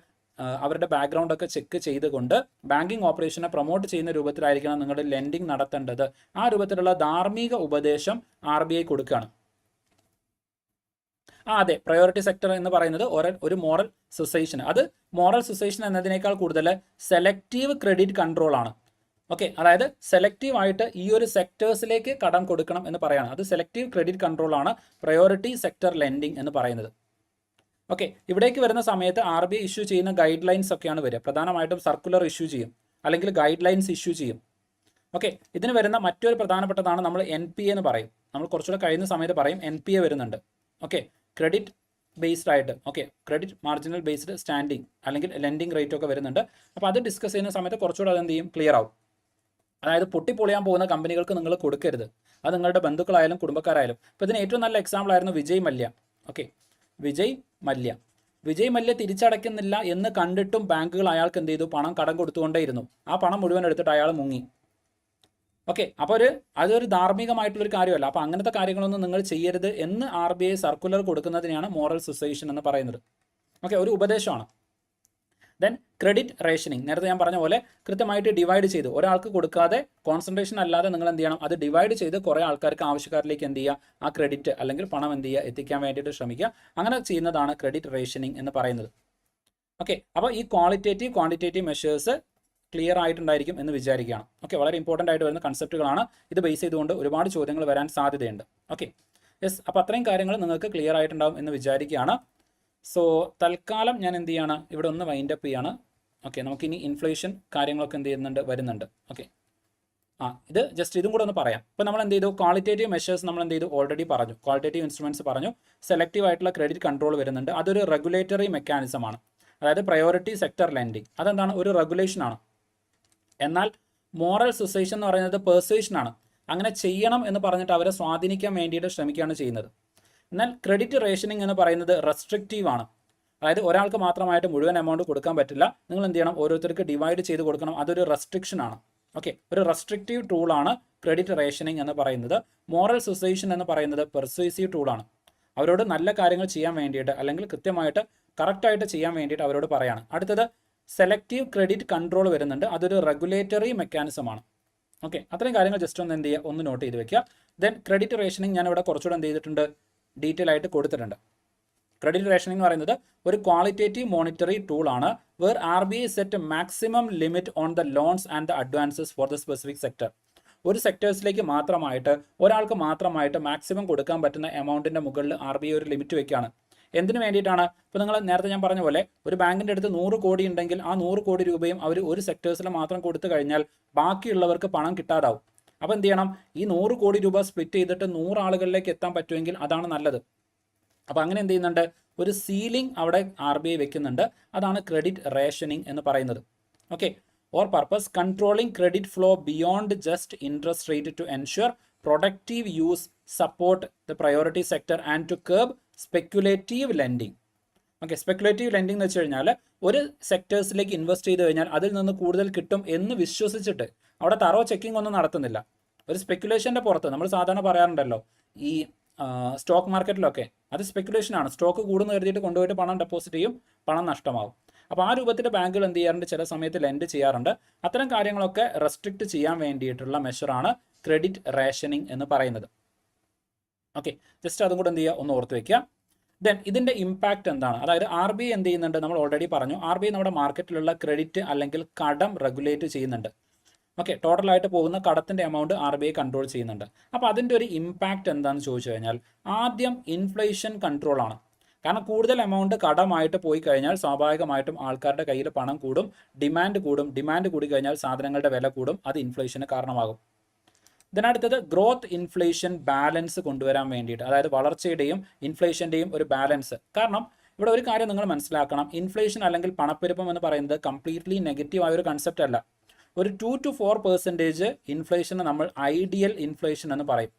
അവരുടെ ബാക്ക്ഗ്രൗണ്ടൊക്കെ ചെക്ക് ചെയ്തുകൊണ്ട് ബാങ്കിങ് ഓപ്പറേഷനെ പ്രൊമോട്ട് ചെയ്യുന്ന രൂപത്തിലായിരിക്കണം നിങ്ങളുടെ ലെൻഡിങ് നടത്തേണ്ടത്. ആ രൂപത്തിലുള്ള ധാർമ്മിക ഉപദേശം RBI കൊടുക്കുകയാണ്. അതെ, പ്രയോറിറ്റി സെക്ടർ എന്ന് പറയുന്നത് ഒരു മോറൽ സൊസൈഷൻ. അത് മോറൽ സൊസൈഷൻ എന്നതിനേക്കാൾ കൂടുതൽ സെലക്റ്റീവ് ക്രെഡിറ്റ് കൺട്രോൾ ആണ്. ഓക്കെ, അതായത് സെലക്റ്റീവ് ആയിട്ട് ഈ ഒരു സെക്ടേഴ്സിലേക്ക് കടം കൊടുക്കണം എന്ന് പറയാണ്. അത് സെലക്റ്റീവ് ക്രെഡിറ്റ് കൺട്രോൾ ആണ് പ്രയോറിറ്റി സെക്ടർ ലെൻഡിങ് എന്ന് പറയുന്നത്. ഓക്കെ, ഇവിടേക്ക് വരുന്ന സമയത്ത് RBI ഇഷ്യൂ ചെയ്യുന്ന ഗൈഡ് ലൈൻസ് ഒക്കെയാണ് വരിക. പ്രധാനമായിട്ടും സർക്കുലർ ഇഷ്യൂ ചെയ്യും അല്ലെങ്കിൽ ഗൈഡ് ലൈൻസ് ഇഷ്യൂ ചെയ്യും. ഓക്കെ, ഇതിന് വരുന്ന മറ്റൊരു പ്രധാനപ്പെട്ടതാണ് നമ്മൾ NPA എന്ന് പറയും. നമ്മൾ കുറച്ചുകൂടെ കഴിയുന്ന സമയത്ത് പറയും NPA വരുന്നുണ്ട്. ഓക്കെ, ക്രെഡിറ്റ് ബേസ്ഡ് ആയിട്ട്, okay, credit marginal based standing അല്ലെങ്കിൽ ലെൻഡിങ് റേറ്റ് ഒക്കെ വരുന്നുണ്ട്. അപ്പോൾ അത് ഡിസ്കസ് ചെയ്യുന്ന സമയത്ത് കുറച്ചുകൂടെ അതെന്ത് ചെയ്യും, ക്ലിയർ ആവും. അതായത് പൊട്ടിപ്പൊളിയാൻ പോകുന്ന കമ്പനികൾക്ക് നിങ്ങൾ കൊടുക്കരുത്, അത് നിങ്ങളുടെ ബന്ധുക്കളായാലും കുടുംബക്കാരായാലും. ഇപ്പോൾ ഇതിന് ഏറ്റവും നല്ല എക്സാമ്പിൾ ആയിരുന്നു വിജയ് മല്യ. ഓക്കെ, വിജയ് മല്യ തിരിച്ചടയ്ക്കുന്നില്ല എന്ന് കണ്ടിട്ടും ബാങ്കുകൾ അയാൾക്ക് എന്ത് ചെയ്തു, പണം കടം കൊടുത്തുകൊണ്ടേയിരുന്നു. ആ പണം മുഴുവൻ എടുത്തിട്ട് അയാൾ മുങ്ങി. ഓക്കെ, അപ്പോൾ അതൊരു ധാർമ്മികമായിട്ടുള്ളൊരു കാര്യമല്ല. അപ്പോൾ അങ്ങനത്തെ കാര്യങ്ങളൊന്നും നിങ്ങൾ ചെയ്യരുത് എന്ന് RBI സർക്കുലർ കൊടുക്കുന്നതിനെയാണ് മോറൽ സൊസൈഷൻ എന്ന് പറയുന്നത്. ഓക്കെ, ഒരു ഉപദേശമാണ്. ദെൻ ക്രെഡിറ്റ് റേഷനിങ്, നേരത്തെ ഞാൻ പറഞ്ഞ പോലെ കൃത്യമായിട്ട് ഡിവൈഡ് ചെയ്ത് ഒരാൾക്ക് കൊടുക്കാതെ കോൺസെൻട്രേഷൻ അല്ലാതെ നിങ്ങൾ എന്ത് ചെയ്യണം, അത് ഡിവൈഡ് ചെയ്ത് കുറേ ആൾക്കാർക്ക് ആവശ്യക്കാരിലേക്ക് എന്ത് ചെയ്യുക, ആ ക്രെഡിറ്റ് അല്ലെങ്കിൽ പണം എന്ത് ചെയ്യുക, എത്തിക്കാൻ വേണ്ടിയിട്ട് ശ്രമിക്കുക. അങ്ങനെ ചെയ്യുന്നതാണ് ക്രെഡിറ്റ് റേഷനിങ് എന്ന് പറയുന്നത്. ഓക്കെ, അപ്പോൾ ഈ ക്വാളിറ്റേറ്റീവ് ക്വാണ്ടിറ്റേറ്റീവ് മെഷേഴ്സ് ക്ലിയർ ആയിട്ടുണ്ടായിരിക്കും എന്ന് വിചാരിക്കുകയാണ്. ഓക്കെ, വളരെ ഇമ്പോർട്ടൻ്റ് ആയിട്ട് വരുന്ന കൺസെപ്റ്റുകളാണ്. ഇത് ബേസ് ചെയ്തുകൊണ്ട് ഒരുപാട് ചോദ്യങ്ങൾ വരാൻ സാധ്യതയുണ്ട്. ഓക്കെ, യെസ്, അപ്പോൾ അത്രയും കാര്യങ്ങൾ നിങ്ങൾക്ക് ക്ലിയർ ആയിട്ടുണ്ടാവും എന്ന് വിചാരിക്കുകയാണ്. സോ തൽക്കാലം ഞാൻ എന്ത് ചെയ്യാണ്, ഇവിടെ ഒന്ന് വൈൻഡ് അപ്പ് ചെയ്യാണ്. ഓക്കെ, നമുക്കിനി ഇൻഫ്ലേഷൻ കാര്യങ്ങളൊക്കെ എന്ത് ചെയ്യുന്നുണ്ട്, വരുന്നുണ്ട്. ഓക്കെ, ഇത് ജസ്റ്റ് ഇതും കൂടെ ഒന്ന് പറയാം. ഇപ്പോൾ നമ്മൾ എന്ത് ചെയ്തു, ക്വാളിറ്റേറ്റീവ് മെഷേഴ്സ് നമ്മൾ എന്ത് ചെയ്തു, ഓൾറെഡി പറഞ്ഞു. ക്വാളിറ്റേറ്റീവ് ഇൻസ്ട്രുമെൻറ്റ്സ് പറഞ്ഞു. സെലക്റ്റീവ് ആയിട്ടുള്ള ക്രെഡിറ്റ് കൺട്രോൾ വരുന്നുണ്ട്. അതൊരു റെഗുലേറ്ററി മെക്കാനിസമാണ്. അതായത് പ്രയോറിറ്റി സെക്ടർ ലെൻഡിങ്, അതെന്താണ്, ഒരു റെഗുലേഷനാണ്. എന്നാൽ മോറൽ സുസൈഷൻ എന്ന് പറയുന്നത് പെർsuasion-ആണ്. അങ്ങനെ ചെയ്യണം എന്ന് പറഞ്ഞിട്ട് അവരെ സ്വാധീനിക്കാൻ വേണ്ടിയിട്ട് ശ്രമിക്കുകയാണ് ചെയ്യുന്നത്. എന്നാൽ ക്രെഡിറ്റ് റേഷനിങ് എന്ന് പറയുന്നത് റെസ്ട്രിക്റ്റീവ് ആണ്. അതായത് ഒരാൾക്ക് മാത്രമായിട്ട് മുഴുവൻ എമൗണ്ട് കൊടുക്കാൻ പറ്റില്ല, നിങ്ങൾ എന്ത് ചെയ്യണം, ഓരോരുത്തർക്ക് ഡിവൈഡ് ചെയ്ത് കൊടുക്കണം. അതൊരു റെസ്ട്രിക്ഷൻ ആണ്. ഓക്കെ, ഒരു റെസ്ട്രിക്റ്റീവ് ടൂളാണ് ക്രെഡിറ്റ് റേഷനിങ് എന്ന് പറയുന്നത്. മോറൽ സുസൈഷൻ എന്ന് പറയുന്നത് പെർsuasive ടൂളാണ്. അവരോട് നല്ല കാര്യങ്ങൾ ചെയ്യാൻ വേണ്ടിയിട്ട് അല്ലെങ്കിൽ കൃത്യമായിട്ട് കറക്റ്റായിട്ട് ചെയ്യാൻ വേണ്ടിയിട്ട് അവരോട് പറയാണ്. അടുത്തത് സെലക്റ്റീവ് ക്രെഡിറ്റ് കൺട്രോൾ വരുന്നുണ്ട്. അതൊരു റെഗുലേറ്ററി മെക്കാനിസമാണ്. ഓക്കെ, അത്രയും കാര്യങ്ങൾ ജസ്റ്റ് ഒന്ന് എന്ത് ചെയ്യുക, ഒന്ന് നോട്ട് ചെയ്ത് വെക്കുക. ദെൻ ക്രെഡിറ്റ് റേഷനിങ് ഞാൻ ഇവിടെ കുറച്ചുകൂടെ എന്ത് ചെയ്തിട്ടുണ്ട്, ഡീറ്റെയിൽ ആയിട്ട് കൊടുത്തിട്ടുണ്ട്. ക്രെഡിറ്റ് റേഷനിങ് എന്ന് പറയുന്നത് ഒരു ക്വാളിറ്റേറ്റീവ് മോണിറ്ററി ടൂളാണ്. Where RBI set maximum limit on the loans and the advances for the specific sector. ഒരു സെക്ടേഴ്സിലേക്ക് മാത്രമായിട്ട് ഒരാൾക്ക് മാത്രമായിട്ട് മാക്സിമം കൊടുക്കാൻ പറ്റുന്ന എമൗണ്ടിൻ്റെ മുകളിൽ RBI ഒരു ലിമിറ്റ് വെക്കുകയാണ്. എന്തിനു വേണ്ടിയിട്ടാണ്? ഇപ്പോൾ നിങ്ങൾ നേരത്തെ ഞാൻ പറഞ്ഞ പോലെ ഒരു ബാങ്കിൻ്റെ അടുത്ത് 100 കോടി ഉണ്ടെങ്കിൽ ആ 100 കോടി രൂപയും അവർ ഒരു സെക്ടേഴ്സിൽ മാത്രം കൊടുത്തു കഴിഞ്ഞാൽ ബാക്കിയുള്ളവർക്ക് പണം കിട്ടാതാവും. അപ്പോൾ എന്ത് ചെയ്യണം, ഈ 100 കോടി രൂപ സ്പ്ലിറ്റ് ചെയ്തിട്ട് 100 ആളുകളിലേക്ക് എത്താൻ പറ്റുമെങ്കിൽ അതാണ് നല്ലത്. അപ്പോൾ അങ്ങനെ എന്ത് ചെയ്യുന്നുണ്ട്, ഒരു സീലിംഗ് അവിടെ RBI വെക്കുന്നുണ്ട്. അതാണ് ക്രെഡിറ്റ് റേഷനിങ് എന്ന് പറയുന്നത്. Okay, or purpose controlling credit flow beyond just interest rate to ensure productive use, support the priority sector and to curb speculative lending. Okay, speculative lending എന്ന് വെച്ച് കഴിഞ്ഞാൽ ഒരു സെക്ടേഴ്സിലേക്ക് ഇൻവെസ്റ്റ് ചെയ്ത് കഴിഞ്ഞാൽ അതിൽ നിന്ന് കൂടുതൽ കിട്ടും എന്ന് വിശ്വസിച്ചിട്ട് അവിടെ തറോ ചെക്കിംഗ് ഒന്നും നടത്തുന്നില്ല. ഒരു സ്പെക്യുലേഷൻ്റെ പുറത്ത് നമ്മൾ സാധാരണ പറയാറുണ്ടല്ലോ, ഈ സ്റ്റോക്ക് മാർക്കറ്റിലൊക്കെ അത് സ്പെക്യുലേഷനാണ്. സ്റ്റോക്ക് കൂടുന്നു കരുതിയിട്ട് കൊണ്ടുപോയിട്ട് പണം ഡെപ്പോസിറ്റ് ചെയ്യും, പണം നഷ്ടമാവും. അപ്പോൾ ആ രൂപത്തിൽ ബാങ്കുകൾ എന്ത് ചെയ്യാറുണ്ട്, ചില സമയത്ത് ലെൻഡ് ചെയ്യാറുണ്ട്. അത്തരം കാര്യങ്ങളൊക്കെ റെസ്ട്രിക്റ്റ് ചെയ്യാൻ വേണ്ടിയിട്ടുള്ള മെഷറാണ് ക്രെഡിറ്റ് റേഷനിങ് എന്ന് പറയുന്നത്. ഓക്കെ, ജസ്റ്റ് അതും കൂടെ എന്ത് ചെയ്യുക, ഒന്ന് ഓർത്ത് വയ്ക്കുക. ദെൻ ഇതിൻ്റെ ഇമ്പാക്റ്റ് എന്താണ്? അതായത് RBI എന്ത് ചെയ്യുന്നുണ്ട്, നമ്മൾ ഓൾറെഡി പറഞ്ഞു. RBI നമ്മുടെ മാർക്കറ്റിലുള്ള ക്രെഡിറ്റ് അല്ലെങ്കിൽ കടം റെഗുലേറ്റ് ചെയ്യുന്നുണ്ട്. ഓക്കെ, ടോട്ടലായിട്ട് പോകുന്ന കടത്തിൻ്റെ എമൗണ്ട് RBI കൺട്രോൾ ചെയ്യുന്നുണ്ട്. അപ്പോൾ അതിൻ്റെ ഒരു ഇമ്പാക്റ്റ് എന്താണെന്ന് ചോദിച്ചു കഴിഞ്ഞാൽ ആദ്യം ഇൻഫ്ലേഷൻ കൺട്രോളാണ്. കാരണം കൂടുതൽ എമൗണ്ട് കടമായിട്ട് പോയി കഴിഞ്ഞാൽ സ്വാഭാവികമായിട്ടും ആൾക്കാരുടെ കയ്യിൽ പണം കൂടും, ഡിമാൻഡ് കൂടും. ഡിമാൻഡ് കൂടി കഴിഞ്ഞാൽ സാധനങ്ങളുടെ വില കൂടും, അത് ഇൻഫ്ലേഷന് കാരണമാകും. ഇതിനടുത്തത് ഗ്രോത്ത് ഇൻഫ്ലേഷൻ ബാലൻസ് കൊണ്ടുവരാൻ വേണ്ടിയിട്ട്, അതായത് വളർച്ചയുടെയും ഇൻഫ്ലേഷൻ്റെയും ഒരു ബാലൻസ്. കാരണം ഇവിടെ ഒരു കാര്യം നിങ്ങൾ മനസ്സിലാക്കണം, ഇൻഫ്ലേഷൻ അല്ലെങ്കിൽ പണപ്പെരുപ്പം എന്ന് പറയുന്നത് കംപ്ലീറ്റ്ലി നെഗറ്റീവ് ആയൊരു കൺസെപ്റ്റ് അല്ല. ഒരു 2 to 4% ഇൻഫ്ലേഷന് നമ്മൾ ഐഡിയൽ ഇൻഫ്ലേഷൻ എന്ന് പറയും.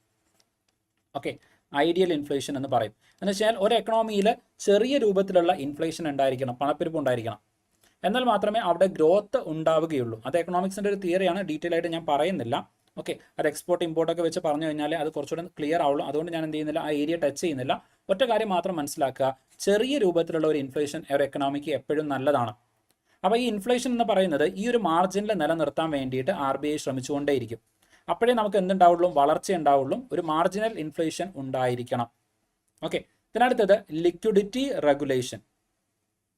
ഓക്കെ, ഐഡിയൽ ഇൻഫ്ലേഷൻ എന്ന് പറയും. എന്ന് വെച്ചാൽ ഒരു എക്കണോമിയിൽ ചെറിയ രൂപത്തിലുള്ള ഇൻഫ്ലേഷൻ ഉണ്ടായിരിക്കണം, പണപ്പെരുപ്പം ഉണ്ടായിരിക്കണം. എന്നാൽ മാത്രമേ അവിടെ ഗ്രോത്ത് ഉണ്ടാവുകയുള്ളൂ. അത് എക്കണോമിക്സിൻ്റെ ഒരു തിയറിയാണ്, ഡീറ്റെയിൽ ആയിട്ട് ഞാൻ പറയുന്നില്ല. ഓക്കെ, അത് എക്സ്പോർട്ട് ഇമ്പോർട്ടൊക്കെ വെച്ച് പറഞ്ഞു കഴിഞ്ഞാൽ അത് കുറച്ചുകൂടെ ക്ലിയർ ആവുള്ളൂ. അതുകൊണ്ട് ഞാൻ എന്ത് ചെയ്യുന്നില്ല, ആ ഏരിയ ടച്ച് ചെയ്യുന്നില്ല. ഒറ്റ കാര്യം മാത്രം മനസ്സിലാക്കുക, ചെറിയ രൂപത്തിലുള്ള ഒരു ഇൻഫ്ലേഷൻ ഒരു എക്കണോമിക്ക് എപ്പോഴും നല്ലതാണ്. അപ്പോൾ ഈ ഇൻഫ്ലേഷൻ എന്ന് പറയുന്നത് ഈ ഒരു മാർജിനിൽ നിലനിർത്താൻ വേണ്ടിയിട്ട് RBI ശ്രമിച്ചുകൊണ്ടേയിരിക്കും. അപ്പോഴേ നമുക്ക് എന്തുണ്ടാവുള്ളൂ, വളർച്ച ഉണ്ടാവുള്ളൂ. ഒരു മാർജിനൽ ഇൻഫ്ലേഷൻ ഉണ്ടായിരിക്കണം. ഓക്കെ, ഇതിനടുത്തത് liquidity regulation.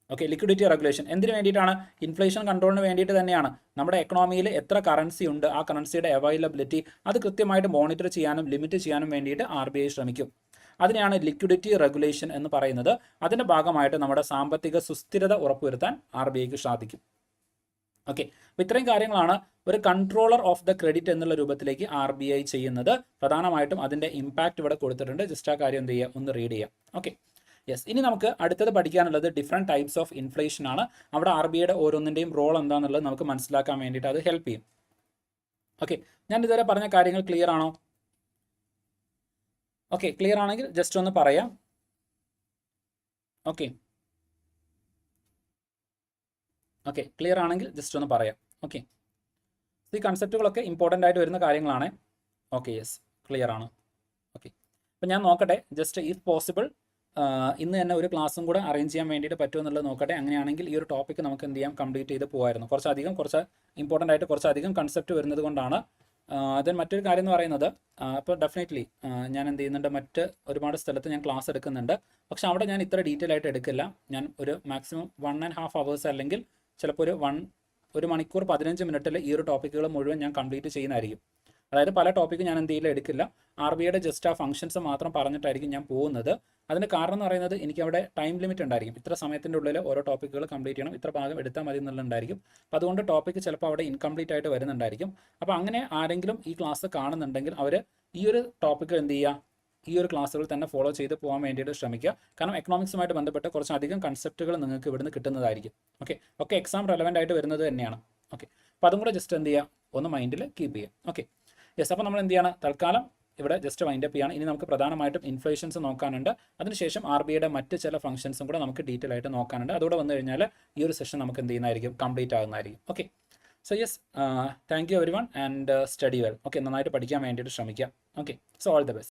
Okay, liquidity regulation എന്തിനു വേണ്ടിയിട്ടാണ്? ഇൻഫ്ലേഷൻ കൺട്രോളിന് വേണ്ടിയിട്ട് തന്നെയാണ്. നമ്മുടെ എക്കണോമിയിൽ എത്ര കറൻസി ഉണ്ട്, ആ കറൻസിയുടെ അവൈലബിലിറ്റി അത് കൃത്യമായിട്ട് മോണിറ്റർ ചെയ്യാനും ലിമിറ്റ് ചെയ്യാനും വേണ്ടിയിട്ട് RBI ശ്രമിക്കും. അതിനെയാണ് ലിക്വിഡിറ്റി റെഗുലേഷൻ എന്ന് പറയുന്നത്. അതിൻ്റെ ഭാഗമായിട്ട് നമ്മുടെ സാമ്പത്തിക സുസ്ഥിരത ഉറപ്പുവരുത്താൻ RBIക്ക് സാധിക്കും. ഓക്കെ, അപ്പോൾ ഇത്രയും കാര്യങ്ങളാണ് ഒരു കൺട്രോളർ ഓഫ് ദ ക്രെഡിറ്റ് എന്നുള്ള രൂപത്തിലേക്ക് RBI ചെയ്യുന്നത്. പ്രധാനമായിട്ടും അതിൻ്റെ ഇമ്പാക്റ്റ് ഇവിടെ കൊടുത്തിട്ടുണ്ട്. ജസ്റ്റ് ആ കാര്യം എന്ത് ചെയ്യുക, ഒന്ന് റീഡ് ചെയ്യാം. ഓക്കെ, യെസ്, ഇനി നമുക്ക് അടുത്തത് പഠിക്കാനുള്ളത് ഡിഫറെൻറ്റ് ടൈപ്സ് ഓഫ് ഇൻഫ്ലേഷൻ ആണ്. അവിടെ RBIയുടെ ഓരോന്നിൻ്റെയും റോൾ എന്താണെന്നുള്ളത് നമുക്ക് മനസ്സിലാക്കാൻ വേണ്ടിയിട്ട് അത് ഹെൽപ്പ് ചെയ്യും. ഓക്കെ, ഞാൻ ഇതുവരെ പറഞ്ഞ കാര്യങ്ങൾ ക്ലിയർ ആണോ? ഓക്കെ, ക്ലിയർ ആണെങ്കിൽ ജസ്റ്റ് ഒന്ന് പറയാം. ഓക്കെ, ക്ലിയർ ആണെങ്കിൽ ജസ്റ്റ് ഒന്ന് പറയാം. ഓക്കെ, ഈ കൺസെപ്റ്റുകളൊക്കെ ഇമ്പോർട്ടൻ്റ് ആയിട്ട് വരുന്ന കാര്യങ്ങളാണ്. ഓക്കെ, യെസ്, ക്ലിയർ ആണ്. ഓക്കെ, അപ്പം ഞാൻ നോക്കട്ടെ, ജസ്റ്റ് ഇഫ് പോസിബിൾ ഇന്ന് തന്നെ ഒരു ക്ലാസ്സും കൂടെ അറേഞ്ച് ചെയ്യാൻ വേണ്ടിയിട്ട് പറ്റുമെന്നുള്ളത് നോക്കട്ടെ. അങ്ങനെയാണെങ്കിൽ ഈ ഒരു ടോപ്പിക്ക് നമുക്ക് എന്ത് ചെയ്യാം, കംപ്ലീറ്റ് ചെയ്ത് പോകുമായിരുന്നു. കുറച്ച് ഇമ്പോർട്ടൻ്റ് ആയിട്ട് കുറച്ചധികം കൺസെപ്റ്റ് വരുന്നത് കൊണ്ടാണ്. ദെൻ മറ്റൊരു കാര്യം എന്ന് പറയുന്നത്, അപ്പോൾ ഡെഫിനറ്റ്ലി ഞാൻ എന്ത് ചെയ്യുന്നുണ്ട്, മറ്റ് ഒരുപാട് സ്ഥലത്ത് ഞാൻ ക്ലാസ് എടുക്കുന്നുണ്ട്. പക്ഷെ അവിടെ ഞാൻ ഇത്ര ഡീറ്റെയിൽ ആയിട്ട് എടുക്കില്ല. ഞാൻ ഒരു മാക്സിമം 1.5 hours അല്ലെങ്കിൽ ചിലപ്പോൾ ഒരു മണിക്കൂർ 15 മിനിറ്റിൽ ഈ ഒരു ടോപ്പിക്കുകൾ മുഴുവൻ ഞാൻ കംപ്ലീറ്റ് ചെയ്യുന്നതായിരിക്കും. അതായത് പല ടോപ്പിക്ക് ഞാൻ എന്ത് ചെയ്യില്ല, എടുക്കില്ല. RBIയുടെ ജസ്റ്റ് ആ ഫംഗ്ഷൻസ് മാത്രം പറഞ്ഞിട്ടായിരിക്കും ഞാൻ പോകുന്നത്. അതിന് കാരണം എന്ന് പറയുന്നത്, എനിക്ക് അവിടെ ടൈം ലിമിറ്റ് ഉണ്ടായിരിക്കും. ഇത്ര സമയത്തിൻ്റെ ഉള്ളിൽ ഓരോ ടോപ്പിക്കുകൾ കംപ്ലീറ്റ് ചെയ്യണം, ഇത്ര ഭാഗം എടുത്താൽ മതി എന്നുള്ളതുണ്ടായിരിക്കും. അപ്പോൾ അതുകൊണ്ട് ടോപ്പിക്ക് ചിലപ്പോൾ അവിടെ ഇൻകംപ്ലീറ്റ് ആയിട്ട് വരുന്നുണ്ടായിരിക്കും. അപ്പോൾ അങ്ങനെ ആരെങ്കിലും ഈ ക്ലാസ് കാണുന്നുണ്ടെങ്കിൽ അവർ ഈ ഒരു ടോപ്പിക്ക് എന്ത് ചെയ്യുക, ഈ ഒരു ക്ലാസ്സുകൾ തന്നെ ഫോളോ ചെയ്ത് പോകാൻ വേണ്ടിയിട്ട് ശ്രമിക്കുക. കാരണം എക്കണോമിക്സുമായിട്ട് ബന്ധപ്പെട്ട് കുറച്ചധികം കൺസെപ്റ്റുകൾ നിങ്ങൾക്ക് ഇവിടുന്ന് കിട്ടുന്നതായിരിക്കും. ഒക്കെ എക്സാം റെലവൻ്റ് ആയിട്ട് വരുന്നത് തന്നെയാണ്. അപ്പോൾ അതും കൂടെ ജസ്റ്റ് എന്ത് ചെയ്യുക, ഒന്ന് മൈൻഡിൽ കീപ്പ് ചെയ്യുക. യെസ്, അപ്പോൾ നമ്മൾ എന്ത് ചെയ്യണം, തൽക്കാലം ഇവിടെ ജസ്റ്റ് വൈൻഡ് അപ്പ് ചെയ്യാണ്. ഇനി നമുക്ക് പ്രധാനമായിട്ടും ഇൻഫ്ലേഷൻസ് നോക്കാനുണ്ട്. അതിനുശേഷം RBIയുടെ മറ്റ് ചില ഫംഗ്ഷൻസും കൂടെ നമുക്ക് ഡീറ്റെയിൽ ആയിട്ട് നോക്കാനുണ്ട്. അതോടെ വന്നു കഴിഞ്ഞാൽ ഈ ഒരു സെഷൻ നമുക്ക് എന്ത് ചെയ്യുന്നതായിരിക്കും, കംപ്ലീറ്റ് ആകുന്നതായിരിക്കും. So yes, thank you every one and study well. നന്നായിട്ട് പഠിക്കാൻ വേണ്ടിയിട്ട് ശ്രമിക്കുക. So all the best.